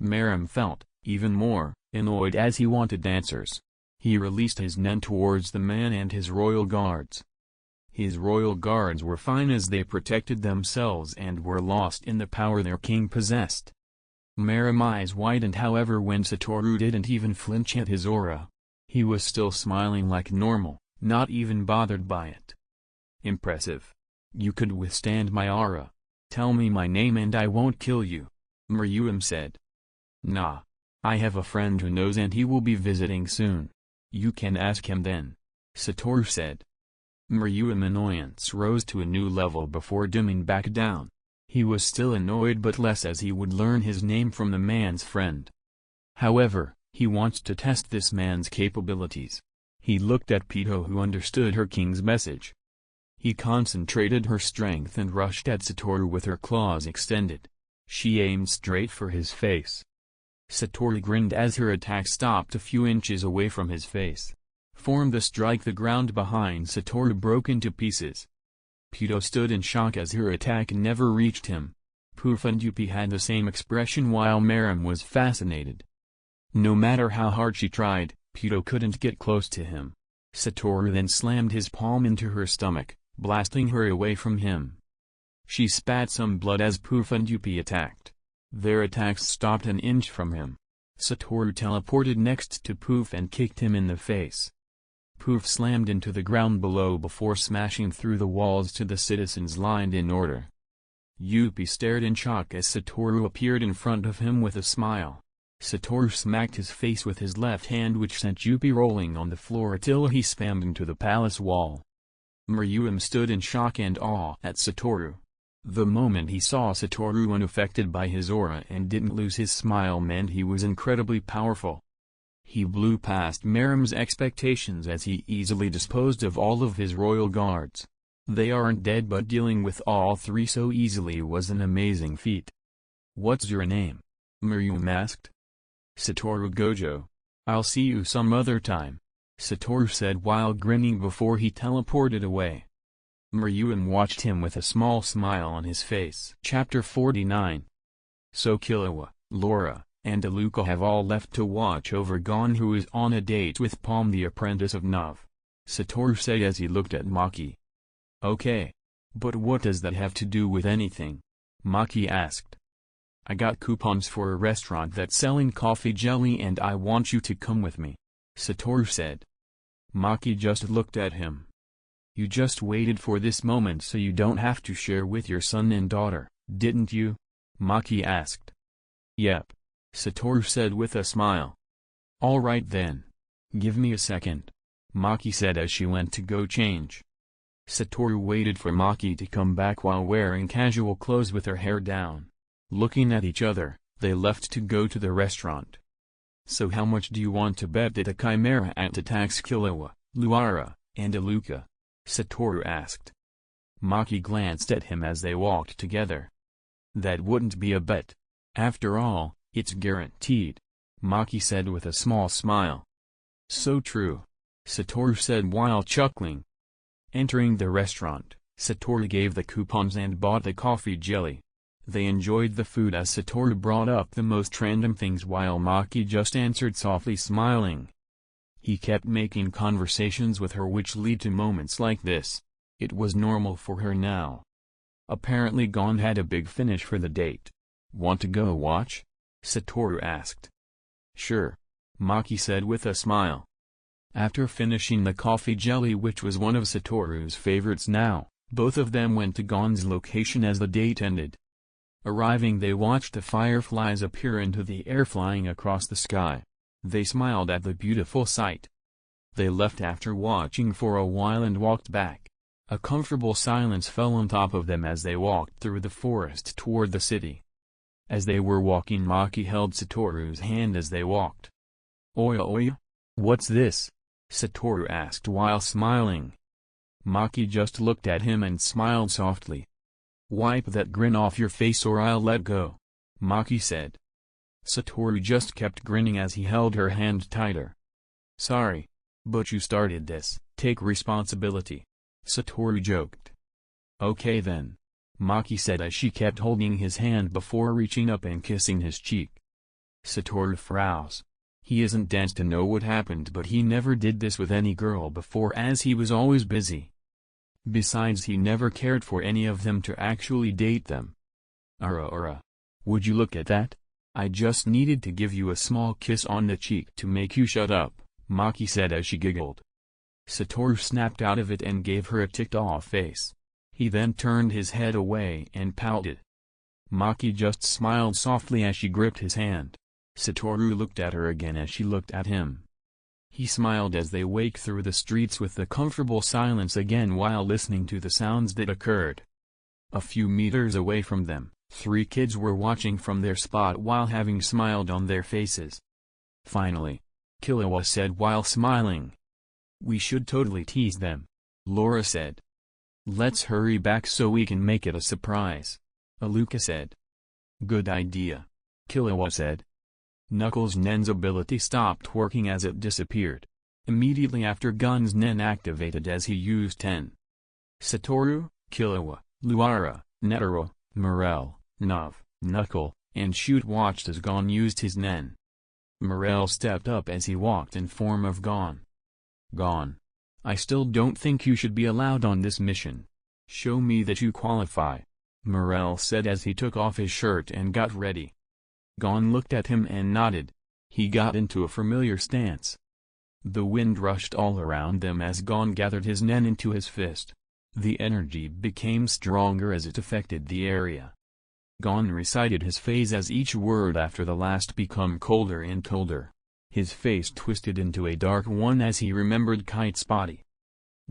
Meruem felt, even more, annoyed as he wanted answers. He released his nen towards the man and his royal guards. His royal guards were fine as they protected themselves and were lost in the power their king possessed. Meruem's eyes widened, however, when Satoru didn't even flinch at his aura. He was still smiling like normal, not even bothered by it. "Impressive. You could withstand my aura. Tell me my name and I won't kill you," Meruem said. "Nah. I have a friend who knows and he will be visiting soon. You can ask him then," Satoru said. Meruem's annoyance rose to a new level before dimming back down. He was still annoyed, but less, as he would learn his name from the man's friend. However, he wants to test this man's capabilities. He looked at Pito, who understood her king's message. He concentrated her strength and rushed at Satoru with her claws extended. She aimed straight for his face. Satoru grinned as her attack stopped a few inches away from his face. Formed a strike, the ground behind Satoru broke into pieces. Pito stood in shock as her attack never reached him. Poof and Yuppie had the same expression while Meruem was fascinated. No matter how hard she tried, Pito couldn't get close to him. Satoru then slammed his palm into her stomach, blasting her away from him. She spat some blood as Poof and Yuppie attacked. Their attacks stopped an inch from him. Satoru teleported next to Poof and kicked him in the face. Poof slammed into the ground below before smashing through the walls to the citizens lined in order. Yuppie stared in shock as Satoru appeared in front of him with a smile. Satoru smacked his face with his left hand, which sent Yuppie rolling on the floor till he spammed into the palace wall. Meruem stood in shock and awe at Satoru. The moment he saw Satoru unaffected by his aura and didn't lose his smile meant he was incredibly powerful. He blew past Meruem's expectations as he easily disposed of all of his royal guards. They aren't dead, but dealing with all three so easily was an amazing feat. "What's your name?" Meruem asked. "Satoru Gojo. I'll see you some other time," Satoru said while grinning before he teleported away. Ryuan watched him with a small smile on his face. Chapter 49. So Killua, Laura, and Aluka have all left to watch over Gon, who is on a date with Palm, the apprentice of Nov. Satoru said as he looked at Maki. Okay. But what does that have to do with anything? Maki asked. I got coupons for a restaurant that's selling coffee jelly and I want you to come with me, Satoru said. Maki just looked at him. You just waited for this moment so you don't have to share with your son and daughter, didn't you? Maki asked. Yep, Satoru said with a smile. All right then. Give me a second, Maki said as she went to go change. Satoru waited for Maki to come back while wearing casual clothes with her hair down. Looking at each other, they left to go to the restaurant. So how much do you want to bet that a chimera attacks Killua, Laura, and Aluka? Satoru asked. Maki glanced at him as they walked together. That wouldn't be a bet. After all, it's guaranteed, Maki said with a small smile. So true, Satoru said while chuckling. Entering the restaurant, Satoru gave the coupons and bought the coffee jelly. They enjoyed the food as Satoru brought up the most random things while Maki just answered softly, smiling. He kept making conversations with her which lead to moments like this. It was normal for her now. Apparently Gon had a big finish for the date. Want to go watch? Satoru asked. Sure, Maki said with a smile. After finishing the coffee jelly, which was one of Satoru's favorites now, both of them went to Gon's location as the date ended. Arriving, they watched the fireflies appear into the air flying across the sky. They smiled at the beautiful sight. They left after watching for a while and walked back. A comfortable silence fell on top of them as they walked through the forest toward the city. As they were walking, Maki held Satoru's hand as they walked. Oi, what's this? Satoru asked while smiling. Maki just looked at him and smiled softly. Wipe that grin off your face or I'll let go, Maki said. Satoru just kept grinning as he held her hand tighter. Sorry, but you started this, take responsibility, Satoru joked. Okay then, Maki said as she kept holding his hand before reaching up and kissing his cheek. Satoru frowns. He isn't dense to know what happened, but he never did this with any girl before as he was always busy. Besides, he never cared for any of them to actually date them. Ara. Would you look at that? I just needed to give you a small kiss on the cheek to make you shut up, Maki said as she giggled. Satoru snapped out of it and gave her a ticked-off face. He then turned his head away and pouted. Maki just smiled softly as she gripped his hand. Satoru looked at her again as she looked at him. He smiled as they walked through the streets with the comfortable silence again while listening to the sounds that occurred. A few meters away from them, 3 kids were watching from their spot while having smiled on their faces. Finally, Killua said while smiling. We should totally tease them, Laura said. Let's hurry back so we can make it a surprise, Aluka said. Good idea, Killua said. Knuckles' Nen's ability stopped working as it disappeared. Immediately after, Gon's Nen activated as he used 10. Satoru, Killua, Laura, Netero, Morel, Nov, Knuckle, and Shoot watched as Gon used his Nen. Morel stepped up as he walked in form of Gon. Gon. I still don't think you should be allowed on this mission. Show me that you qualify, Morel said as he took off his shirt and got ready. Gon looked at him and nodded. He got into a familiar stance. The wind rushed all around them as Gon gathered his Nen into his fist. The energy became stronger as it affected the area. Gon recited his phase as each word after the last became colder and colder. His face twisted into a dark one as he remembered Kite's body.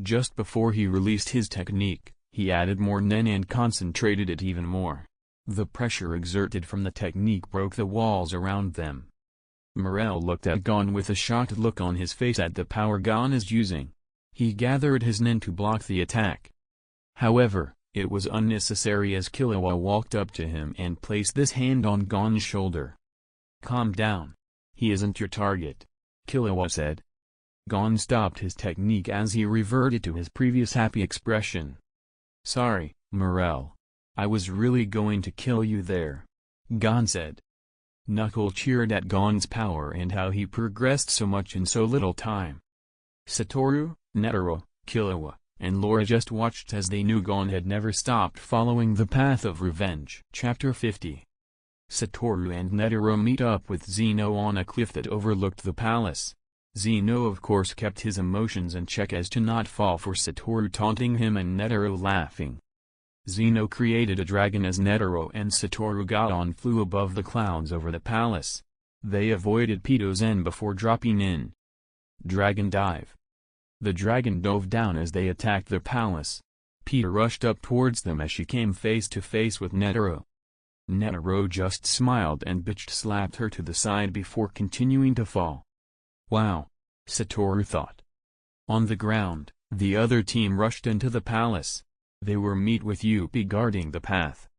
Just before he released his technique, he added more Nen and concentrated it even more. The pressure exerted from the technique broke the walls around them. Morel looked at Gon with a shocked look on his face at the power Gon is using. He gathered his Nen to block the attack. However, it was unnecessary as Killua walked up to him and placed this hand on Gon's shoulder. Calm down. He isn't your target, Killua said. Gon stopped his technique as he reverted to his previous happy expression. Sorry, Morel. I was really going to kill you there. Gon said. Knuckle cheered at Gon's power and how he progressed so much in so little time. Satoru, Netero, Killua, and Laura just watched as they knew Gon had never stopped following the path of revenge. Chapter 50. Satoru and Netero meet up with Zeno on a cliff that overlooked the palace. Zeno of course kept his emotions in check as to not fall for Satoru taunting him and Netero laughing. Zeno created a dragon as Netero and Satoru got on flew above the clouds over the palace. They avoided Pito's end before dropping in. Dragon dive. The dragon dove down as they attacked the palace. Pito rushed up towards them as she came face to face with Netero. Netero just smiled and bitch slapped her to the side before continuing to fall. Wow, Satoru thought. On the ground, the other team rushed into the palace. They were met with Yuppie guarding the path.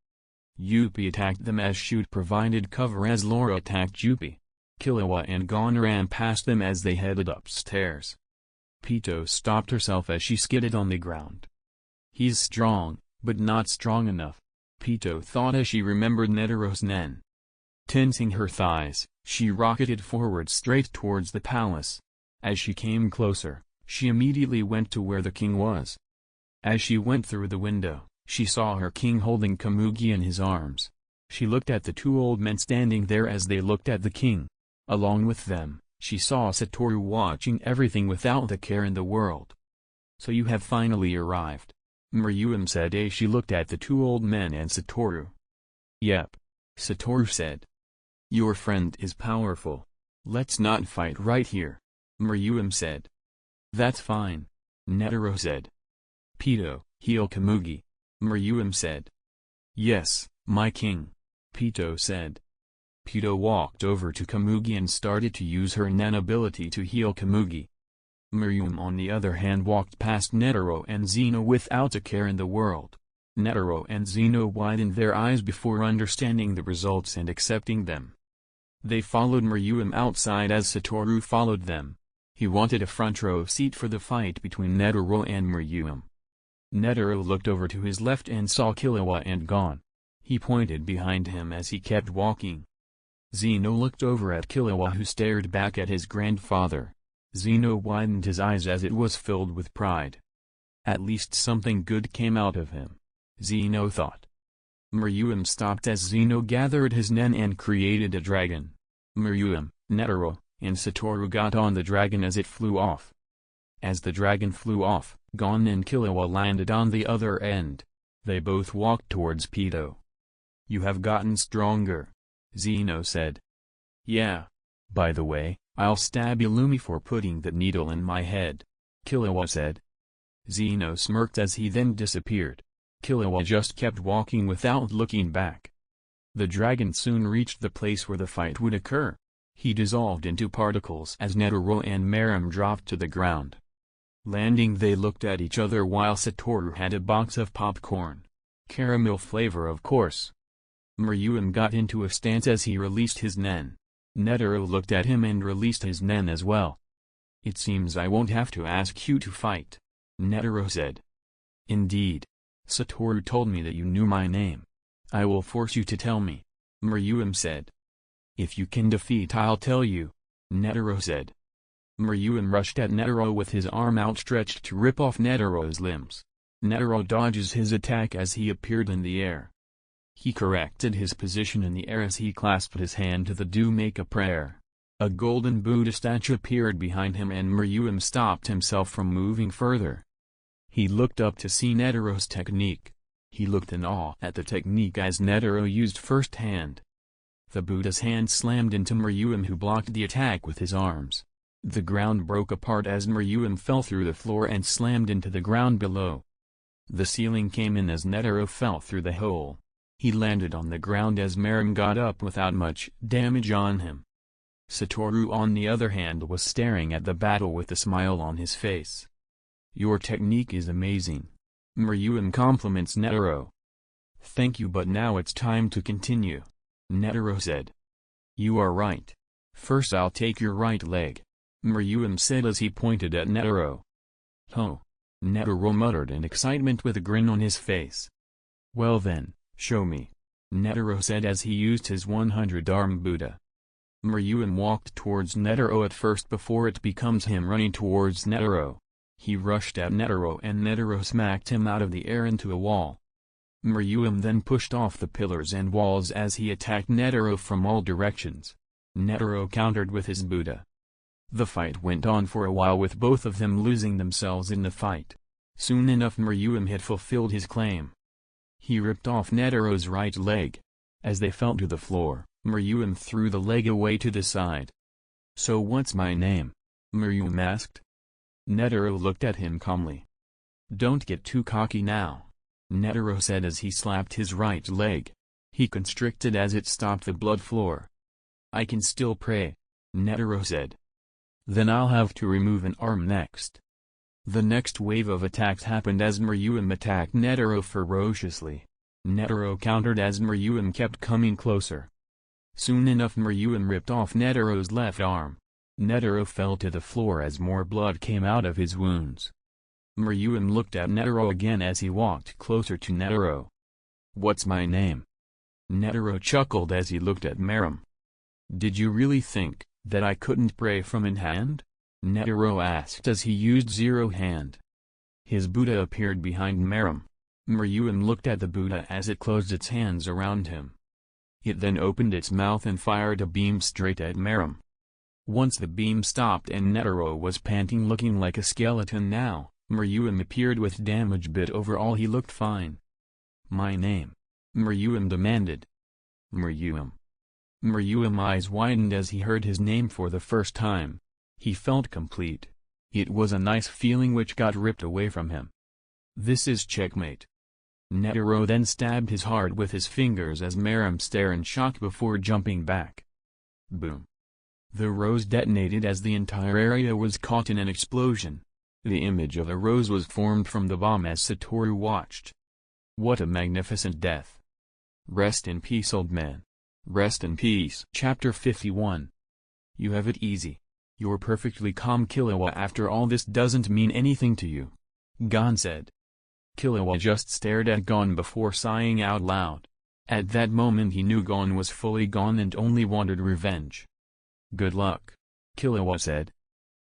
Yuppie attacked them as Shoot provided cover as Laura attacked Yuppie. Killua and Gon ran past them as they headed upstairs. Pito stopped herself as she skidded on the ground. He's strong, but not strong enough, Pito thought as she remembered Netero's nen. Tensing her thighs, she rocketed forward straight towards the palace. As she came closer, she immediately went to where the king was. As she went through the window, she saw her king holding Komugi in his arms. She looked at the two old men standing there as they looked at the king. Along with them, she saw Satoru watching everything without the care in the world. So you have finally arrived, Miriam said as she looked at the two old men and Satoru. Yep, Satoru said. Your friend is powerful. Let's not fight right here, Miriam said. That's fine, Netero said. Pito, heal Komugi, Miriam said. Yes, my king, Pito said. Pito walked over to Komugi and started to use her nen ability to heal Komugi. Miriam on the other hand walked past Netero and Zeno without a care in the world. Netero and Zeno widened their eyes before understanding the results and accepting them. They followed Miriam outside as Satoru followed them. He wanted a front row seat for the fight between Netero and Miriam. Netero looked over to his left and saw Killua and Gon. He pointed behind him as he kept walking. Zeno looked over at Killua who stared back at his grandfather. Zeno widened his eyes as it was filled with pride. At least something good came out of him, Zeno thought. Miriam stopped as Zeno gathered his nen and created a dragon. Miriam, Netero, and Satoru got on the dragon as it flew off. As the dragon flew off, Gon and Killua landed on the other end. They both walked towards Pito. You have gotten stronger, Zeno said. Yeah. By the way, I'll stab Illumi for putting that needle in my head, Killua said. Zeno smirked as he then disappeared. Killua just kept walking without looking back. The dragon soon reached the place where the fight would occur. He dissolved into particles as Netero and Miriam dropped to the ground. Landing, they looked at each other while Satoru had a box of popcorn. Caramel flavor, of course. Miriam got into a stance as he released his nen. Netero looked at him and released his nen as well. It seems I won't have to ask you to fight, Netero said. Indeed. Satoru told me that you knew my name. I will force you to tell me, Miriam said. If you can defeat, I'll tell you, Netero said. Miriam rushed at Netero with his arm outstretched to rip off Netero's limbs. Netero dodges his attack as he appeared in the air. He corrected his position in the air as he clasped his hand to the "Do make a prayer." A golden Buddha statue appeared behind him and Miriam stopped himself from moving further. He looked up to see Netero's technique. He looked in awe at the technique as Netero used first hand. The Buddha's hand slammed into Miriam who blocked the attack with his arms. The ground broke apart as Miriam fell through the floor and slammed into the ground below. The ceiling came in as Netero fell through the hole. He landed on the ground as Miriam got up without much damage on him. Satoru on the other hand was staring at the battle with a smile on his face. Your technique is amazing. Miriam compliments Netero. Thank you, but now it's time to continue, Netero said. You are right. First I'll take your right leg, Miriam said as he pointed at Netero. Oh. Netero muttered in excitement with a grin on his face. "Well then, show me," Netero said as he used his 100-arm Buddha. Meruem walked towards Netero at first before it becomes him running towards Netero. He rushed at Netero and Netero smacked him out of the air into a wall. Meruem then pushed off the pillars and walls as he attacked Netero from all directions. Netero countered with his Buddha. The fight went on for a while with both of them losing themselves in the fight. Soon enough Meruem had fulfilled his claim. He ripped off Netero's right leg. As they fell to the floor, Meruem threw the leg away to the side. "So what's my name?" Meruem asked. Netero looked at him calmly. "Don't get too cocky now," Netero said as he slapped his right leg. He constricted as it stopped the blood flow. "I can still pray," Netero said. "Then I'll have to remove an arm next." The next wave of attacks happened as Meruem attacked Netero ferociously. Netero countered as Meruem kept coming closer. Soon enough Meruem ripped off Netero's left arm. Netero fell to the floor as more blood came out of his wounds. Meruem looked at Netero again as he walked closer to Netero. "What's my name?" Netero chuckled as he looked at Meruem. "Did you really think that I couldn't pray from in hand?" Netero asked as he used Zero Hand. His Buddha appeared behind Meruem. Meruem looked at the Buddha as it closed its hands around him. It then opened its mouth and fired a beam straight at Meruem. Once the beam stopped and Netero was panting looking like a skeleton now, Meruem appeared with damage but overall he looked fine. "My name?" Meruem demanded. "Meruem." Meruem's eyes widened as he heard his name for the first time. He felt complete. It was a nice feeling which got ripped away from him. "This is checkmate." Netero then stabbed his heart with his fingers as Meruem stared in shock before jumping back. Boom. The rose detonated as the entire area was caught in an explosion. The image of a rose was formed from the bomb as Satoru watched. What a magnificent death. Rest in peace, old man. Rest in peace. Chapter 51. You have it easy. You're perfectly calm, Killua. After all this doesn't mean anything to you, Gon said. Killua just stared at Gon before sighing out loud. At that moment he knew Gon was fully gone and only wanted revenge. "Good luck," Killua said.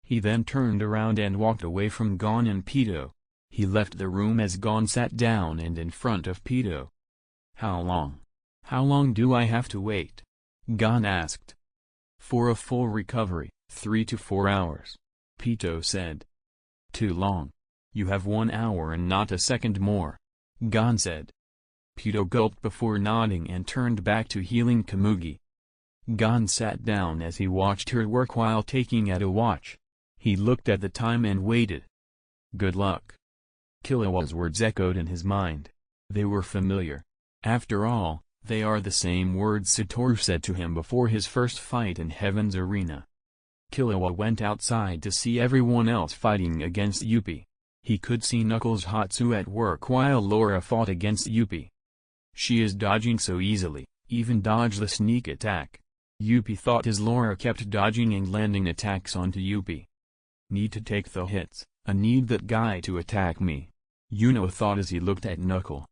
He then turned around and walked away from Gon and Pito. He left the room as Gon sat down and in front of Pito. How long do I have to wait?" Gon asked. "For a full recovery, 3 to 4 hours," Pito said. "Too long. You have 1 hour and not a second more," Gon said. Pito gulped before nodding and turned back to healing Komugi. Gon sat down as he watched her work while taking out a watch. He looked at the time and waited. "Good luck." Killua's words echoed in his mind. They were familiar. After all, they are the same words Satoru said to him before his first fight in Heaven's Arena. Killua went outside to see everyone else fighting against Yuppie. He could see Knuckles Hatsu at work while Laura fought against Yuppie. She is dodging so easily, even dodged the sneak attack. Yuppie thought as Laura kept dodging and landing attacks onto Yuppie. Need to take the hits, I need that guy to attack me, Yuno thought as he looked at Knuckle.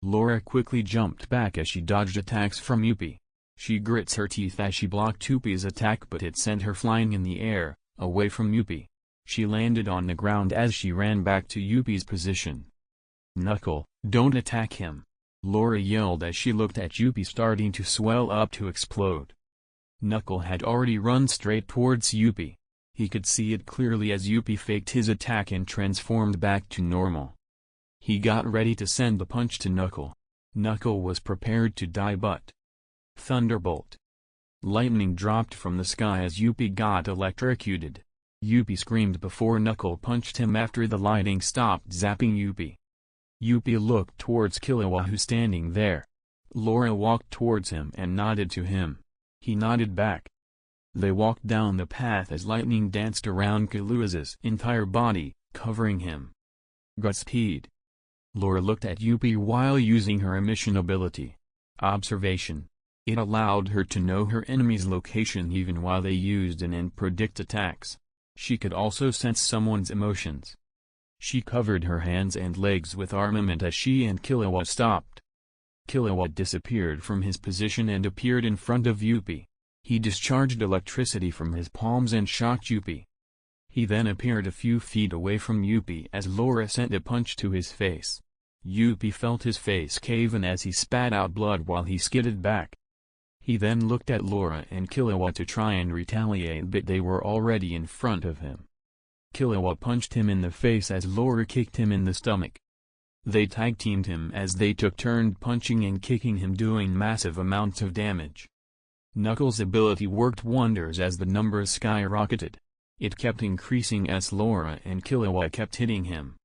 Laura quickly jumped back as she dodged attacks from Yuppie. She grits her teeth as she blocked Yuppie's attack but it sent her flying in the air, away from Yuppie. She landed on the ground as she ran back to Yuppie's position. "Knuckle, don't attack him," Laura yelled as she looked at Yuppie starting to swell up to explode. Knuckle had already run straight towards Yuppie. He could see it clearly as Yuppie faked his attack and transformed back to normal. He got ready to send the punch to Knuckle. Knuckle was prepared to die but... Thunderbolt. Lightning dropped from the sky as Yuppie got electrocuted. Yuppie screamed before Knuckle punched him after the lightning stopped zapping Yuppie. Yuppie looked towards Killua who standing there. Laura walked towards him and nodded to him. He nodded back. They walked down the path as lightning danced around Killua's entire body, covering him. Godspeed. Laura looked at Yuppie while using her emission ability. Observation. It allowed her to know her enemy's location even while they used and predict attacks. She could also sense someone's emotions. She covered her hands and legs with armament as she and Killua stopped. Killua disappeared from his position and appeared in front of Yuppie. He discharged electricity from his palms and shocked Yuppie. He then appeared a few feet away from Yuppie as Laura sent a punch to his face. Yuppie felt his face cave in as he spat out blood while he skidded back. He then looked at Laura and Killua to try and retaliate, but they were already in front of him. Killua punched him in the face as Laura kicked him in the stomach. They tag-teamed him as they took turns punching and kicking him, doing massive amounts of damage. Knuckles' ability worked wonders as the numbers skyrocketed. It kept increasing as Laura and Killua kept hitting him.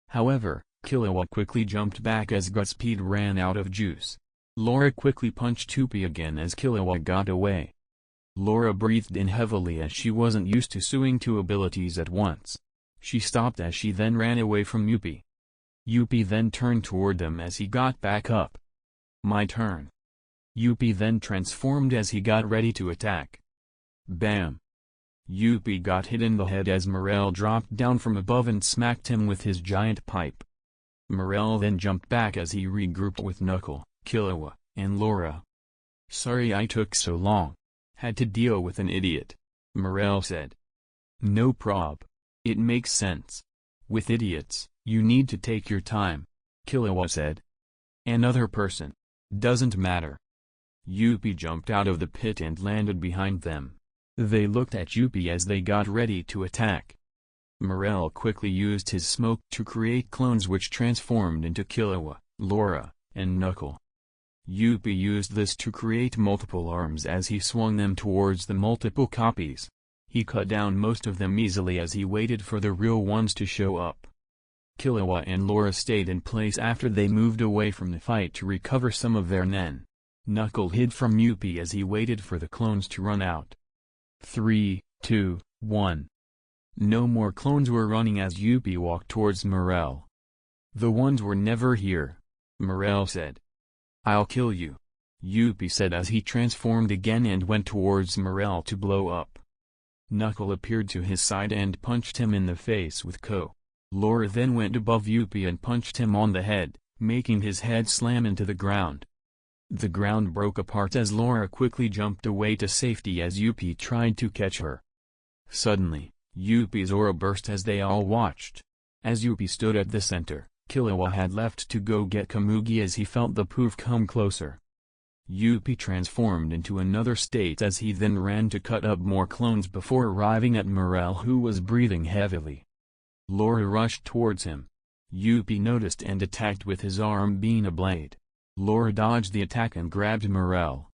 However, Killua quickly jumped back as Godspeed ran out of juice. Laura quickly punched Yuppie again as Killua got away. Laura breathed in heavily as she wasn't used to swinging two abilities at once. She stopped as she then ran away from Yuppie. Yuppie then turned toward them as he got back up. My turn. Yuppie then transformed as he got ready to attack. Bam! Yuppie got hit in the head as Morel dropped down from above and smacked him with his giant pipe. Morel then jumped back as he regrouped with Knuckle, Killua, and Laura. Sorry I took so long. Had to deal with an idiot, Morel said. No prob. It makes sense. With idiots, you need to take your time, Killua said. Another person. Doesn't matter. Yuppie jumped out of the pit and landed behind them. They looked at Yuppie as they got ready to attack. Morel quickly used his smoke to create clones which transformed into Killua, Laura, and Knuckle. Yuppie used this to create multiple arms as he swung them towards the multiple copies. He cut down most of them easily as he waited for the real ones to show up. Killua and Laura stayed in place after they moved away from the fight to recover some of their nen. Knuckle hid from Yuppie as he waited for the clones to run out. 3, 2, 1. No more clones were running as Yuppie walked towards Morel. The ones were never here, Morel said. I'll kill you, Yuppie said as he transformed again and went towards Morel to blow up. Knuckle appeared to his side and punched him in the face with Ko. Laura then went above Yuppie and punched him on the head, making his head slam into the ground. The ground broke apart as Laura quickly jumped away to safety as Yuppie tried to catch her. Suddenly, Yuppie's aura burst as they all watched. As Yuppie stood at the center, Killua had left to go get Komugi as he felt the poof come closer. Yuppie transformed into another state as he then ran to cut up more clones before arriving at Morel, who was breathing heavily. Laura rushed towards him. Yuppie noticed and attacked with his arm being a blade. Laura dodged the attack and grabbed Morel.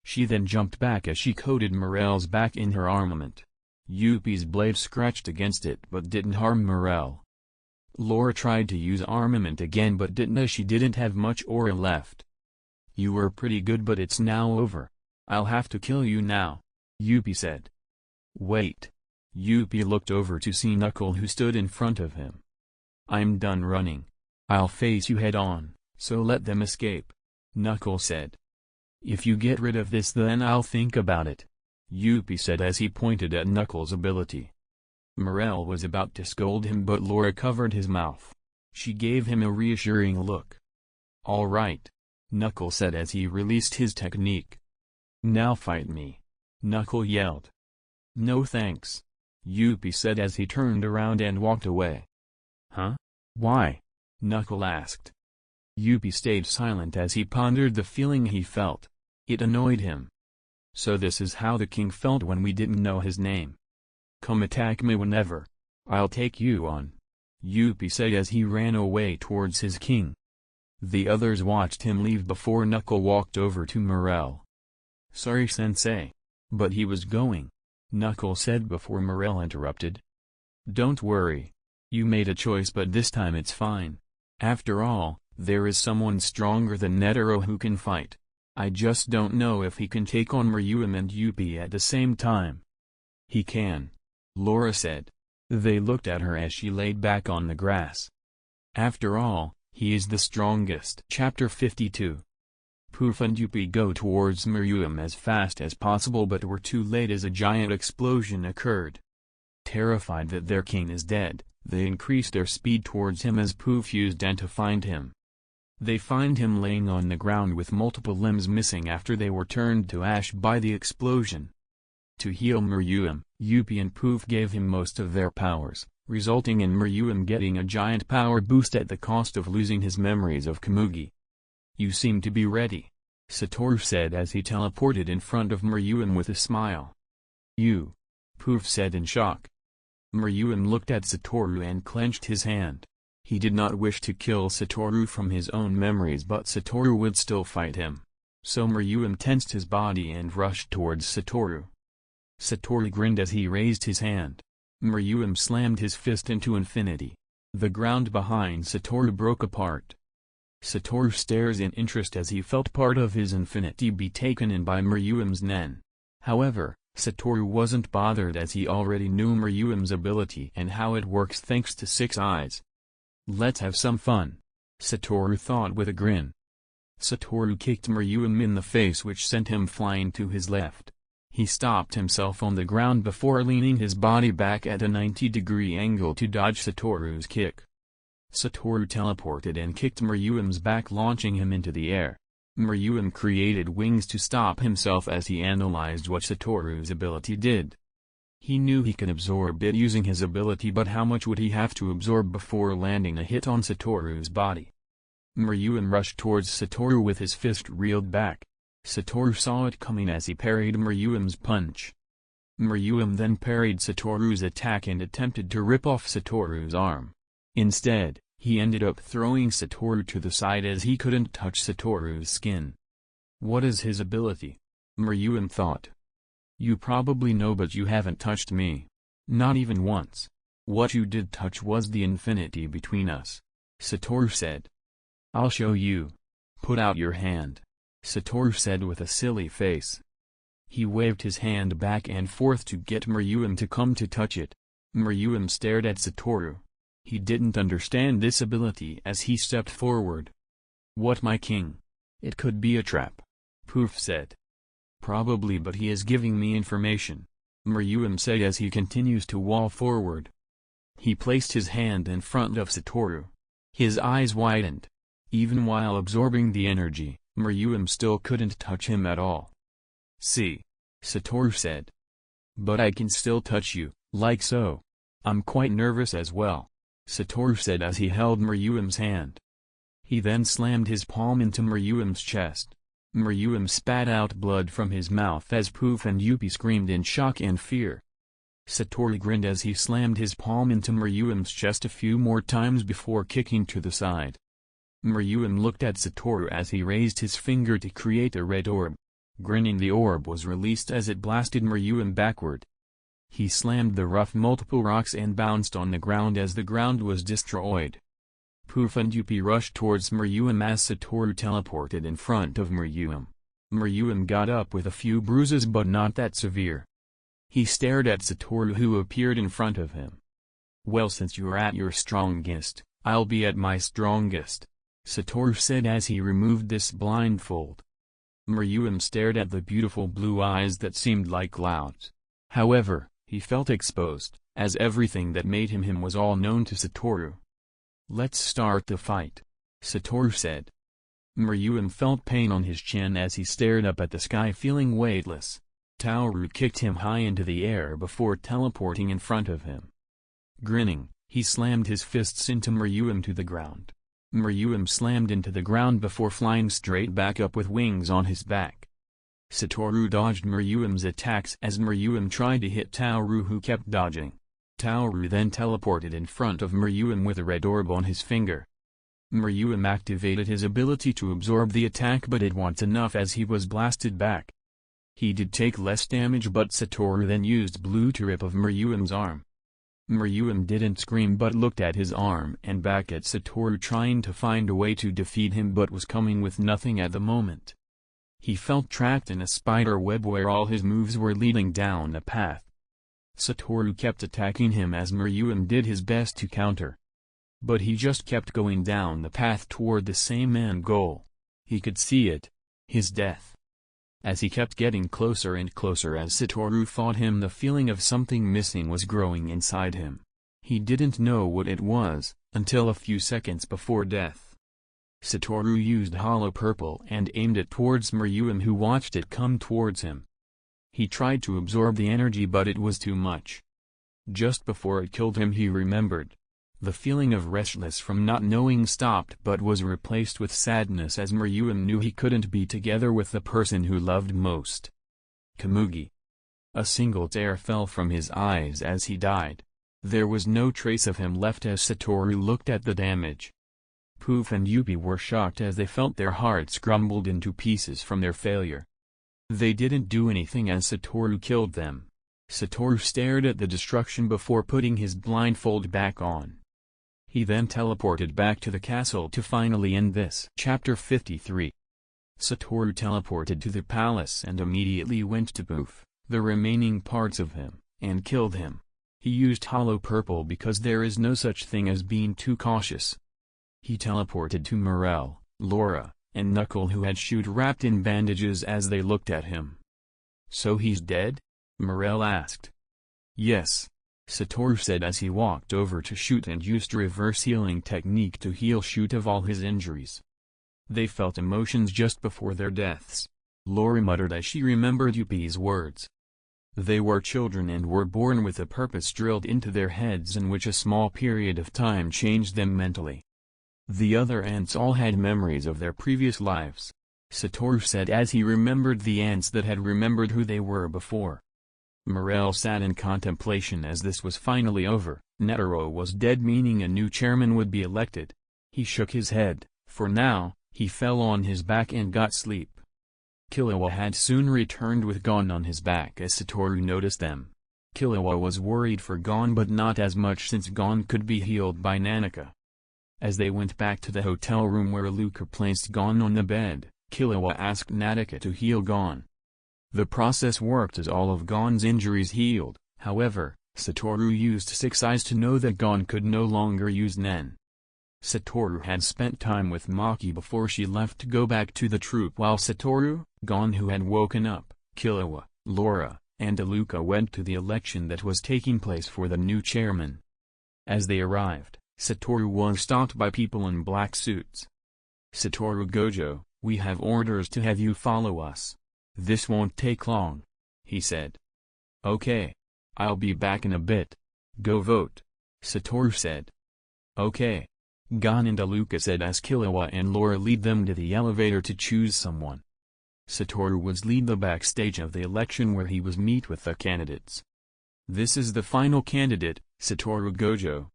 She then jumped back as she coated Morel's back in her armament. Yuppie's blade scratched against it but didn't harm Morel. Laura tried to use armament again but didn't as she didn't have much aura left. You were pretty good but it's now over. I'll have to kill you now, Yuppie said. Wait. Yuppie looked over to see Knuckle who stood in front of him. I'm done running. I'll face you head on, so let them escape, Knuckle said. If you get rid of this then I'll think about it, Yuppie said as he pointed at Knuckles' ability. Morel was about to scold him but Laura covered his mouth. She gave him a reassuring look. All right, Knuckle said as he released his technique. Now fight me, Knuckle yelled. No thanks, Yuppie said as he turned around and walked away. Huh? Why? Knuckle asked. Yuppie stayed silent as he pondered the feeling he felt. It annoyed him. So this is how the king felt when we didn't know his name. Come attack me whenever. I'll take you on, Yuppie said as he ran away towards his king. The others watched him leave before Knuckle walked over to Morel. Sorry sensei. But he was going, Knuckle said before Morel interrupted. Don't worry. You made a choice but this time it's fine. After all, there is someone stronger than Netero who can fight. I just don't know if he can take on Ryuum and Yuppie at the same time. He can, Laura said. They looked at her as she laid back on the grass. After all, he is the strongest. Chapter 52. Poof and Yuppie go towards Ryuum as fast as possible but were too late as a giant explosion occurred. Terrified that their king is dead, They increased their speed towards him as Poof used Ant to find him. They find him laying on the ground with multiple limbs missing after they were turned to ash by the explosion. To heal Meruem, Yuppie and Poof gave him most of their powers, resulting in Meruem getting a giant power boost at the cost of losing his memories of Komugi. "You seem to be ready," Satoru said as he teleported in front of Meruem with a smile. "You?" Poof said in shock. Meruem looked at Satoru and clenched his hand. He did not wish to kill Satoru from his own memories, but Satoru would still fight him. So Meruem tensed his body and rushed towards Satoru. Satoru grinned as he raised his hand. Meruem slammed his fist into infinity. The ground behind Satoru broke apart. Satoru stares in interest as he felt part of his infinity be taken in by Meruem's nen. However, Satoru wasn't bothered as he already knew Meruem's ability and how it works thanks to Six Eyes. "Let's have some fun," Satoru thought with a grin. Satoru kicked Meruem in the face, which sent him flying to his left. He stopped himself on the ground before leaning his body back at a 90-degree angle to dodge Satoru's kick. Satoru teleported and kicked Meruem's back, launching him into the air. Meruem created wings to stop himself as he analyzed what Satoru's ability did. He knew he could absorb it using his ability, but how much would he have to absorb before landing a hit on Satoru's body? Meruem rushed towards Satoru with his fist reeled back. Satoru saw it coming as he parried Meruem's punch. Meruem then parried Satoru's attack and attempted to rip off Satoru's arm. Instead, he ended up throwing Satoru to the side as he couldn't touch Satoru's skin. "What is his ability?" Meruem thought. "You probably know, but you haven't touched me. Not even once. What you did touch was the infinity between us," Satoru said. "I'll show you. Put out your hand," Satoru said with a silly face. He waved his hand back and forth to get Meruem to come to touch it. Meruem stared at Satoru. He didn't understand this ability as he stepped forward. "What, my king? It could be a trap," Poof said. "Probably, but he is giving me information," Meruem said as he continues to walk forward. He placed his hand in front of Satoru. His eyes widened. Even while absorbing the energy, Meruem still couldn't touch him at all. "See," Satoru said. "But I can still touch you, like so. I'm quite nervous as well," Satoru said as he held Meruem's hand. He then slammed his palm into Meruem's chest. Meruem spat out blood from his mouth as Poof and Yuppie screamed in shock and fear. Satoru grinned as he slammed his palm into Meruem's chest a few more times before kicking to the side. Meruem looked at Satoru as he raised his finger to create a red orb. Grinning, the orb was released as it blasted Meruem backward. He slammed the rough multiple rocks and bounced on the ground as the ground was destroyed. Poof and Yuppie rushed towards Meruem as Satoru teleported in front of Meruem. Meruem got up with a few bruises but not that severe. He stared at Satoru, who appeared in front of him. "Well, since you're at your strongest, I'll be at my strongest," Satoru said as he removed this blindfold. Meruem stared at the beautiful blue eyes that seemed like clouds. However, he felt exposed, as everything that made him him was all known to Satoru. "Let's start the fight," Satoru said. Meruem felt pain on his chin as he stared up at the sky, feeling weightless. Satoru kicked him high into the air before teleporting in front of him. Grinning, he slammed his fists into Meruem to the ground. Meruem slammed into the ground before flying straight back up with wings on his back. Satoru dodged Meruem's attacks as Meruem tried to hit Satoru, who kept dodging. Satoru then teleported in front of Meruem with a red orb on his finger. Meruem activated his ability to absorb the attack, but it wasn't enough as he was blasted back. He did take less damage, but Satoru then used blue to rip off Meruem's arm. Meruem didn't scream but looked at his arm and back at Satoru, trying to find a way to defeat him, but was coming with nothing at the moment. He felt trapped in a spider web where all his moves were leading down a path. Satoru kept attacking him as Meruem did his best to counter. But he just kept going down the path toward the same end goal. He could see it: his death. As he kept getting closer and closer as Satoru fought him, the feeling of something missing was growing inside him. He didn't know what it was, until a few seconds before death. Satoru used Hollow Purple and aimed it towards Meruem, who watched it come towards him. He tried to absorb the energy, but it was too much. Just before it killed him, he remembered. The feeling of restlessness from not knowing stopped but was replaced with sadness as Meruem knew he couldn't be together with the person who loved most. Kamugi. A single tear fell from his eyes as he died. There was no trace of him left as Satoru looked at the damage. Poof and Yuppie were shocked as they felt their hearts crumbled into pieces from their failure. They didn't do anything as Satoru killed them. Satoru stared at the destruction before putting his blindfold back on. He then teleported back to the castle to finally end this. Chapter 53. Satoru teleported to the palace and immediately went to Poof, the remaining parts of him, and killed him. He used Hollow Purple because there is no such thing as being too cautious. He teleported to Morel, Laura, and Knuckle, who had Shoot wrapped in bandages as they looked at him. "So he's dead?" Morel asked. "Yes," Satoru said as he walked over to Shoot and used reverse healing technique to heal Shoot of all his injuries. They felt emotions just before their deaths. Laura muttered as she remembered Yuppie's words. They were children and were born with a purpose drilled into their heads in which a small period of time changed them mentally. The other ants all had memories of their previous lives, Satoru said as he remembered the ants that had remembered who they were before. Morel sat in contemplation as this was finally over. Netero was dead, meaning a new chairman would be elected. He shook his head. For now, he fell on his back and got sleep. Killua had soon returned with Gon on his back as Satoru noticed them. Killua was worried for Gon, but not as much since Gon could be healed by Nanaka. As they went back to the hotel room where Luca placed Gon on the bed, Killua asked Nanaka to heal Gon. The process worked as all of Gon's injuries healed. However, Satoru used Six Eyes to know that Gon could no longer use Nen. Satoru had spent time with Maki before she left to go back to the troop, while Satoru, Gon, who had woken up, Killua, Laura, and Aluka went to the election that was taking place for the new chairman. As they arrived, Satoru was stopped by people in black suits. "Satoru Gojo, we have orders to have you follow us. This won't take long," he said. "Okay. I'll be back in a bit. Go vote," Satoru said. "Okay." Gon and Aluka said as Killua and Laura lead them to the elevator to choose someone. Satoru was lead the backstage of the election where he was meet with the candidates. "This is the final candidate, Satoru Gojo.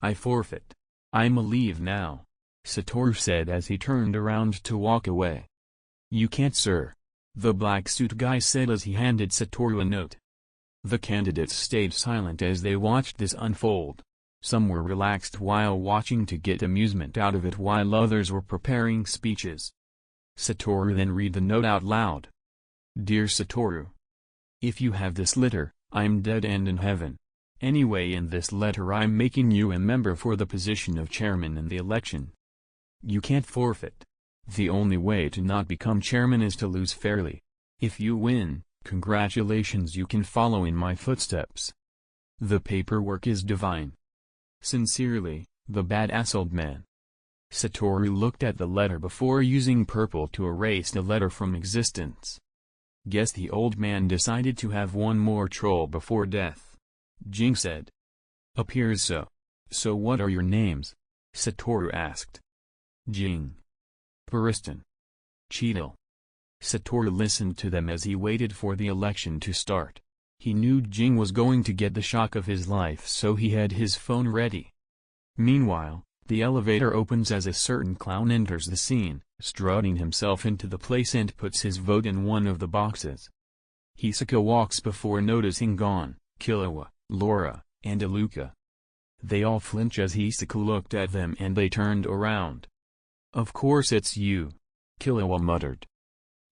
I forfeit. I'm a leave now," Satoru said as he turned around to walk away. "You can't, sir," the black suit guy said as he handed Satoru a note. The candidates stayed silent as they watched this unfold. Some were relaxed while watching to get amusement out of it, while others were preparing speeches. Satoru then read the note out loud. "Dear Satoru, if you have this letter, I'm dead and in heaven. Anyway, in this letter I'm making you a member for the position of chairman in the election. You can't forfeit. The only way to not become chairman is to lose fairly. If you win, congratulations, you can follow in my footsteps. The paperwork is divine. Sincerely, the badass old man." Satoru looked at the letter before using purple to erase the letter from existence. "Guess the old man decided to have one more troll before death," Jing said. "Appears so. So what are your names?" Satoru asked. "Jing. Pariston. Cheetle." Satoru listened to them as he waited for the election to start. He knew Jing was going to get the shock of his life, so he had his phone ready. Meanwhile, the elevator opens as a certain clown enters the scene, strutting himself into the place and puts his vote in one of the boxes. Hisoka walks before noticing Gon, Killua, Laura, and Aluka. They all flinch as Hisoka looked at them and they turned around. "Of course it's you," Killua muttered.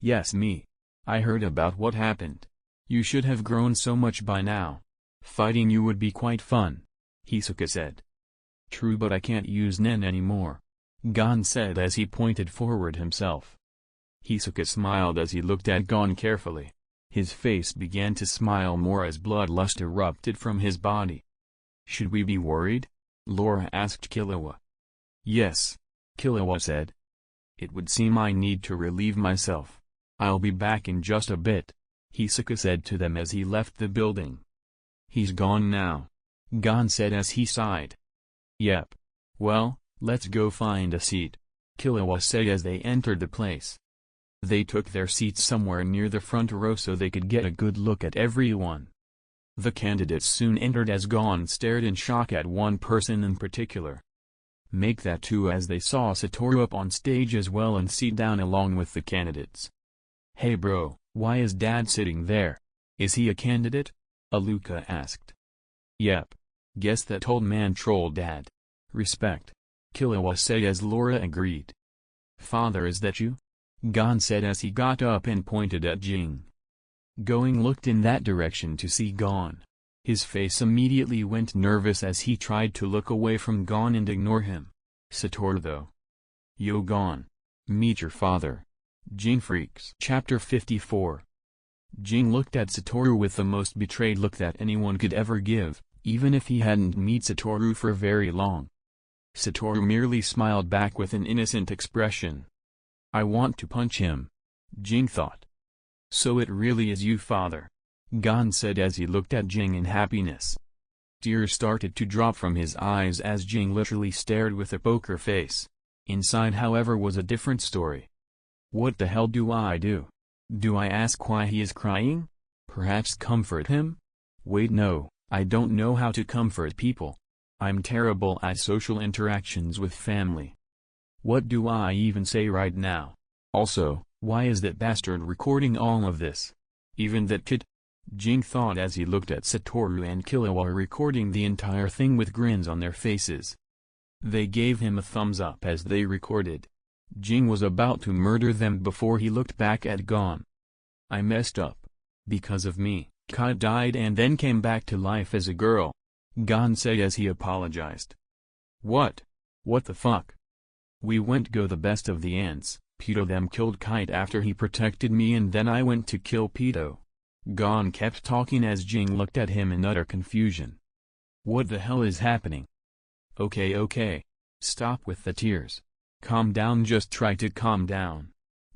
"Yes, me. I heard about what happened. You should have grown so much by now. Fighting you would be quite fun," Hisoka said. "True, but I can't use Nen anymore," Gon said as he pointed forward himself. Hisoka smiled as he looked at Gon carefully. His face began to smile more as bloodlust erupted from his body. Should we be worried? Laura asked Killua. Yes, Killua said. It would seem I need to relieve myself. I'll be back in just a bit, Hisoka said to them as he left the building. He's gone now, Gon said as he sighed. Yep. Well, let's go find a seat, Killua said as they entered the place. They took their seats somewhere near the front row so they could get a good look at everyone. The candidates soon entered as Gon stared in shock at one person in particular. Make that too as they saw Satoru up on stage as well and sit down along with the candidates. Hey bro, why is Dad sitting there? Is he a candidate? Aluka asked. Yep. Guess that old man trolled Dad. Respect, Killua said as Laura agreed. Father, is that you? Gon said as he got up and pointed at Jing. Going looked in that direction to see Gon. His face immediately went nervous as he tried to look away from Gon and ignore him. Satoru though. Yo Gon. Meet your father. Jing freaks. Chapter 54. Jing looked at Satoru with the most betrayed look that anyone could ever give, even if he hadn't met Satoru for very long. Satoru merely smiled back with an innocent expression. I want to punch him, Jing thought. So it really is you, father, Gon said as he looked at Jing in happiness. Tears started to drop from his eyes as Jing literally stared with a poker face. Inside however was a different story. What the hell do I do? Do I ask why he is crying? Perhaps comfort him? Wait, no, I don't know how to comfort people. I'm terrible at social interactions with family. What do I even say right now? Also, why is that bastard recording all of this? Even that kid? Jing thought as he looked at Satoru and Killua recording the entire thing with grins on their faces. They gave him a thumbs up as they recorded. Jing was about to murder them before he looked back at Gon. I messed up. Because of me, Kai died and then came back to life as a girl, Gon said as he apologized. What? What the fuck? We went go the best of the ants, Pito them killed Kite after he protected me and then I went to kill Pito. Gon kept talking as Jing looked at him in utter confusion. What the hell is happening? Okay. Stop with the tears. Calm down, just try to calm down,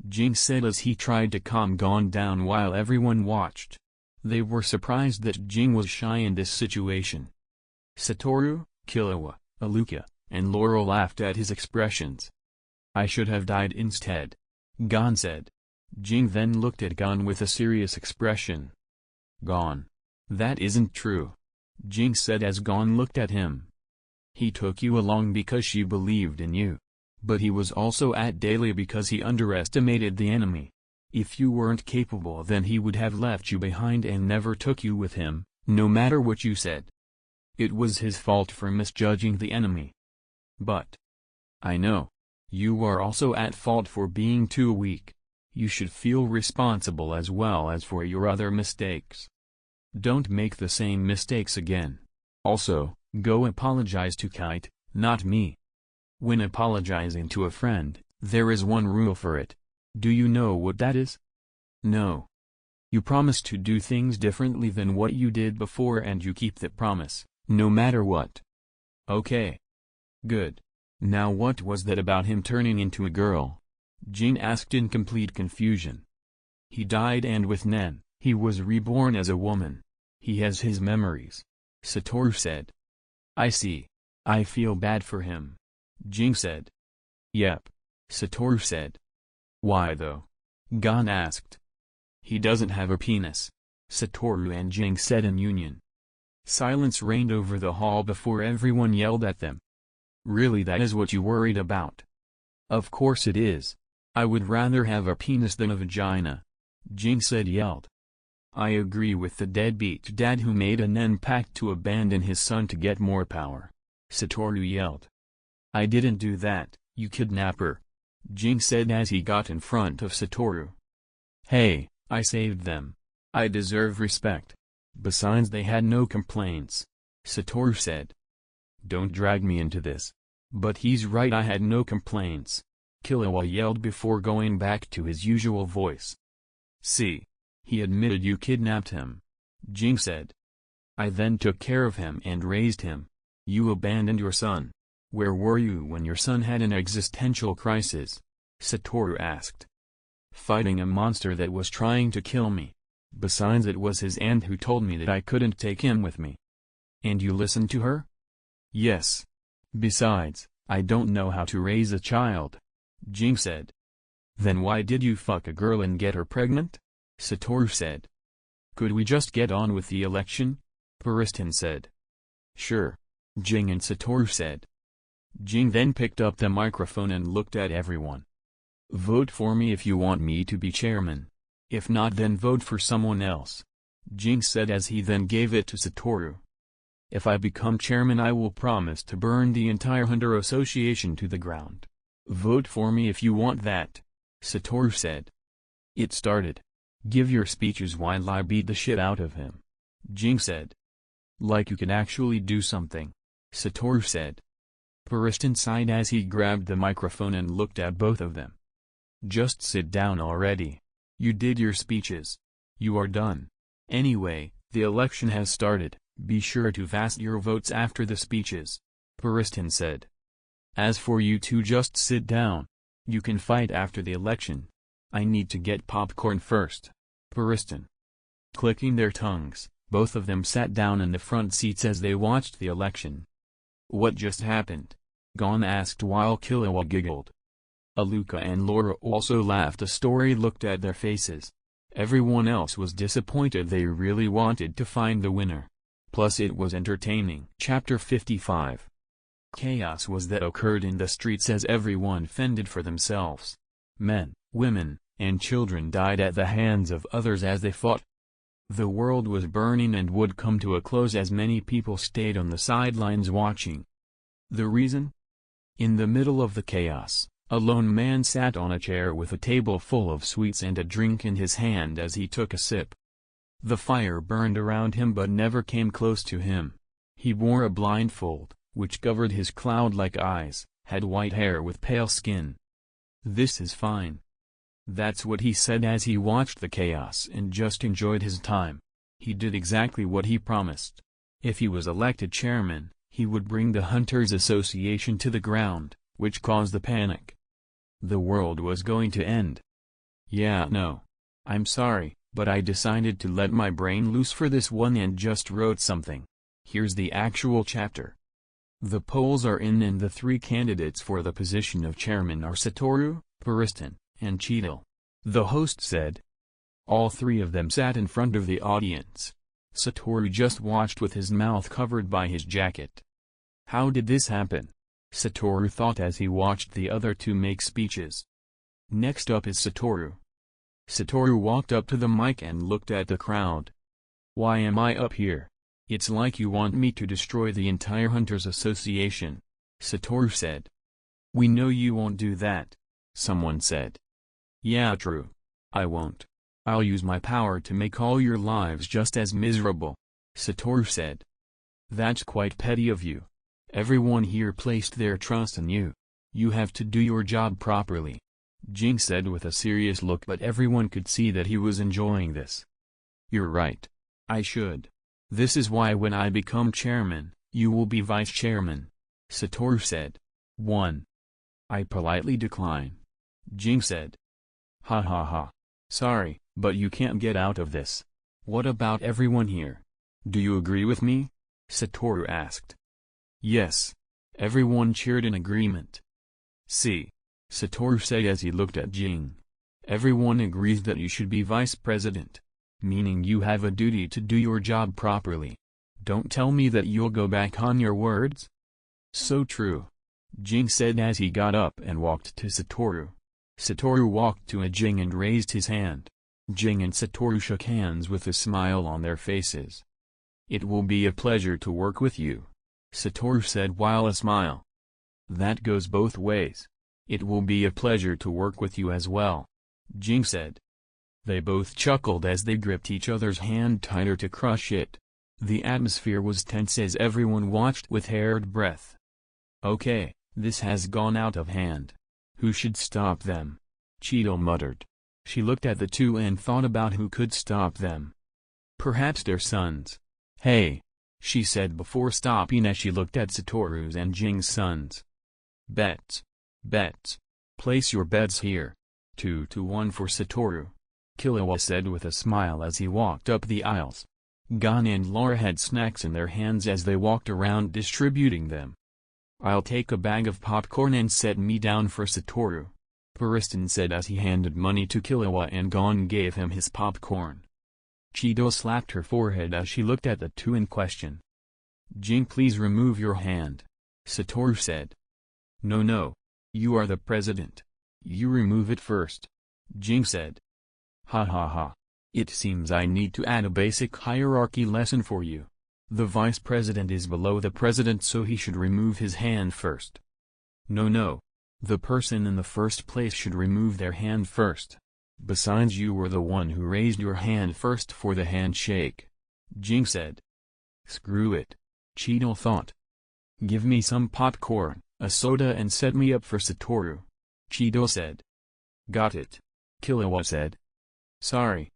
Jing said as he tried to calm Gon down while everyone watched. They were surprised that Jing was shy in this situation. Satoru, Killua, Aluka, and Laura laughed at his expressions. I should have died instead, Gon said. Jing then looked at Gon with a serious expression. Gon. That isn't true, Jing said as Gon looked at him. He took you along because she believed in you. But he was also at daily because he underestimated the enemy. If you weren't capable then he would have left you behind and never took you with him, no matter what you said. It was his fault for misjudging the enemy. But I know. You are also at fault for being too weak. You should feel responsible as well as for your other mistakes. Don't make the same mistakes again. Also, go apologize to Kite, not me. When apologizing to a friend, there is one rule for it. Do you know what that is? No. You promise to do things differently than what you did before and you keep that promise, no matter what. Okay. Good. Now what was that about him turning into a girl? Jing asked in complete confusion. He died and with Nen, he was reborn as a woman. He has his memories, Satoru said. I see. I feel bad for him, Jing said. Yep, Satoru said. Why though? Gon asked. He doesn't have a penis, Satoru and Jing said in union. Silence reigned over the hall before everyone yelled at them. Really, that is what you worried about? Of course it is. I would rather have a penis than a vagina, Jing said yelled. I agree with the deadbeat dad who made a Nen pact to abandon his son to get more power, Satoru yelled. I didn't do that, you kidnapper, Jing said as he got in front of Satoru. Hey, I saved them. I deserve respect. Besides, they had no complaints, Satoru said. Don't drag me into this. But he's right, I had no complaints, Killua yelled before going back to his usual voice. See. He admitted you kidnapped him, Jing said. I then took care of him and raised him. You abandoned your son. Where were you when your son had an existential crisis? Satoru asked. Fighting a monster that was trying to kill me. Besides, it was his aunt who told me that I couldn't take him with me. And you listened to her? Yes. Besides, I don't know how to raise a child, Jing said. Then why did you fuck a girl and get her pregnant? Satoru said. Could we just get on with the election? Pariston said. Sure, Jing and Satoru said. Jing then picked up the microphone and looked at everyone. Vote for me if you want me to be chairman. If not, then vote for someone else, Jing said as he then gave it to Satoru. If I become chairman, I will promise to burn the entire Hunter Association to the ground. Vote for me if you want that, Satoru said. It started. Give your speeches while I beat the shit out of him, Jing said. Like you can actually do something, Satoru said. Pariston sighed as he grabbed the microphone and looked at both of them. Just sit down already. You did your speeches. You are done. Anyway, the election has started. Be sure to cast your votes after the speeches, Pariston said. As for you two, just sit down. You can fight after the election. I need to get popcorn first, Pariston. Clicking their tongues, both of them sat down in the front seats as they watched the election. What just happened? Gon asked while Killua giggled. Aluka and Laura also laughed. A story looked at their faces. Everyone else was disappointed. They really wanted to find the winner. Plus it was entertaining. Chapter 55. Chaos was that occurred in the streets as everyone fended for themselves. Men, women, and children died at the hands of others as they fought. The world was burning and would come to a close as many people stayed on the sidelines watching. The reason? In the middle of the chaos, a lone man sat on a chair with a table full of sweets and a drink in his hand as he took a sip. The fire burned around him but never came close to him. He wore a blindfold, which covered his cloud-like eyes, had white hair with pale skin. This is fine. That's what he said as he watched the chaos and just enjoyed his time. He did exactly what he promised. If he was elected chairman, he would bring the Hunters Association to the ground, which caused the panic. The world was going to end. Yeah, no. I'm sorry, but I decided to let my brain loose for this one and just wrote something. Here's the actual chapter. The polls are in and the three candidates for the position of chairman are Satoru, Pariston, and Cheadle, the host said. All three of them sat in front of the audience. Satoru just watched with his mouth covered by his jacket. How did this happen? Satoru thought as he watched the other two make speeches. Next up is Satoru. Satoru walked up to the mic and looked at the crowd. Why am I up here? It's like you want me to destroy the entire Hunters Association, Satoru said. We know you won't do that, someone said. Yeah, true. I won't. I'll use my power to make all your lives just as miserable, Satoru said. That's quite petty of you. Everyone here placed their trust in you. You have to do your job properly, Jing said with a serious look, but everyone could see that he was enjoying this. You're right. I should. This is why when I become chairman, you will be vice chairman, Satoru said. 1. I politely decline, Jing said. Ha ha ha. Sorry, but you can't get out of this. What about everyone here? Do you agree with me? Satoru asked. Yes. Everyone cheered in agreement. See, Satoru said as he looked at Jing. Everyone agrees that you should be vice president. Meaning you have a duty to do your job properly. Don't tell me that you'll go back on your words. So true, Jing said as he got up and walked to Satoru. Satoru walked to Jing and raised his hand. Jing and Satoru shook hands with a smile on their faces. It will be a pleasure to work with you, Satoru said while a smile. That goes both ways. It will be a pleasure to work with you as well, Jing said. They both chuckled as they gripped each other's hand tighter to crush it. The atmosphere was tense as everyone watched with bated breath. Okay, this has gone out of hand. Who should stop them? Cheadle muttered. She looked at the two and thought about who could stop them. Perhaps their sons. Hey, she said before stopping as she looked at Satoru's and Jing's sons. Bets. Bets. Place your bets here. 2-1 for Satoru. Killua said with a smile as he walked up the aisles. Gon and Laura had snacks in their hands as they walked around distributing them. I'll take a bag of popcorn and set me down for Satoru, Pariston said as he handed money to Killua and Gon gave him his popcorn. Chido slapped her forehead as she looked at the two in question. Jing, please remove your hand, Satoru said. No. You are the president. You remove it first, Jing said. Ha. It seems I need to add a basic hierarchy lesson for you. The vice president is below the president, so he should remove his hand first. No. The person in the first place should remove their hand first. Besides, you were the one who raised your hand first for the handshake, Jing said. Screw it, Chido thought. Give me some popcorn, a soda and set me up for Satoru, Chido said. Got it, Killua said. Sorry,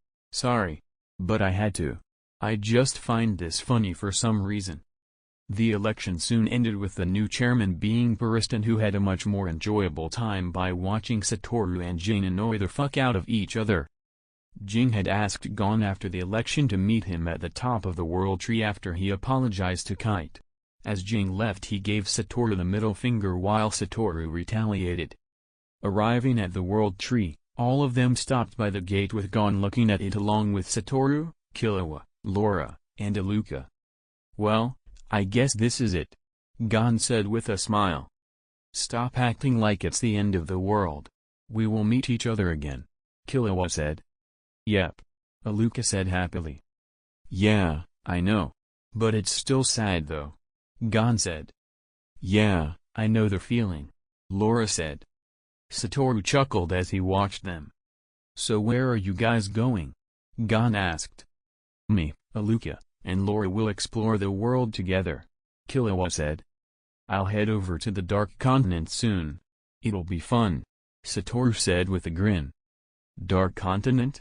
but I had to. I just find this funny for some reason. The election soon ended with the new chairman being Pariston, who had a much more enjoyable time by watching Satoru and Jing annoy the fuck out of each other. Jing had asked Gon after the election to meet him at the top of the world tree after he apologized to Kite. As Jing left, he gave Satoru the middle finger while Satoru retaliated. Arriving at the world tree, all of them stopped by the gate with Gon looking at it along with Satoru, Killua, Laura, and Iluka. Well, I guess this is it, Gon said with a smile. Stop acting like it's the end of the world. We will meet each other again, Killua said. Yep, Iluka said happily. Yeah, I know. But it's still sad though, Gon said. Yeah, I know the feeling, Laura said. Satoru chuckled as he watched them. So where are you guys going? Gon asked. Me, Iluka, and Laura will explore the world together, Killua said. I'll head over to the Dark Continent soon. It'll be fun, Satoru said with a grin. Dark Continent?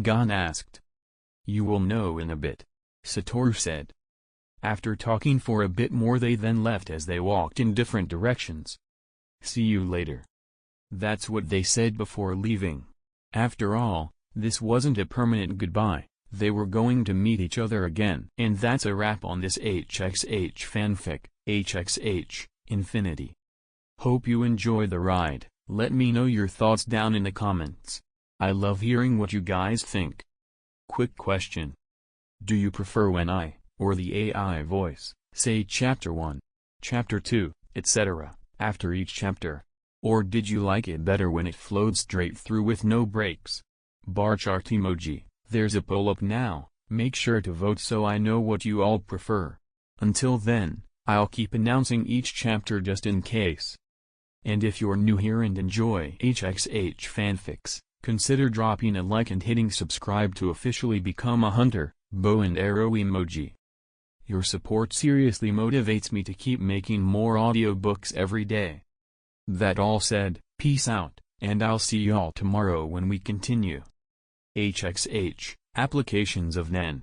Gon asked. You will know in a bit, Satoru said. After talking for a bit more, they then left as they walked in different directions. See you later. That's what they said before leaving. After all, this wasn't a permanent goodbye. They were going to meet each other again. And that's a wrap on this HxH fanfic, HxH, Infinity. Hope you enjoy the ride. Let me know your thoughts down in the comments. I love hearing what you guys think. Quick question. Do you prefer when I, or the AI voice, say Chapter 1, Chapter 2, etc., after each chapter? Or did you like it better when it flowed straight through with no breaks? Bar chart emoji. There's a poll up now, make sure to vote so I know what you all prefer. Until then, I'll keep announcing each chapter just in case. And if you're new here and enjoy HxH fanfics, consider dropping a like and hitting subscribe to officially become a hunter, bow and arrow emoji. Your support seriously motivates me to keep making more audiobooks every day. That all said, peace out, and I'll see y'all tomorrow when we continue. HxH, Applications of Nen.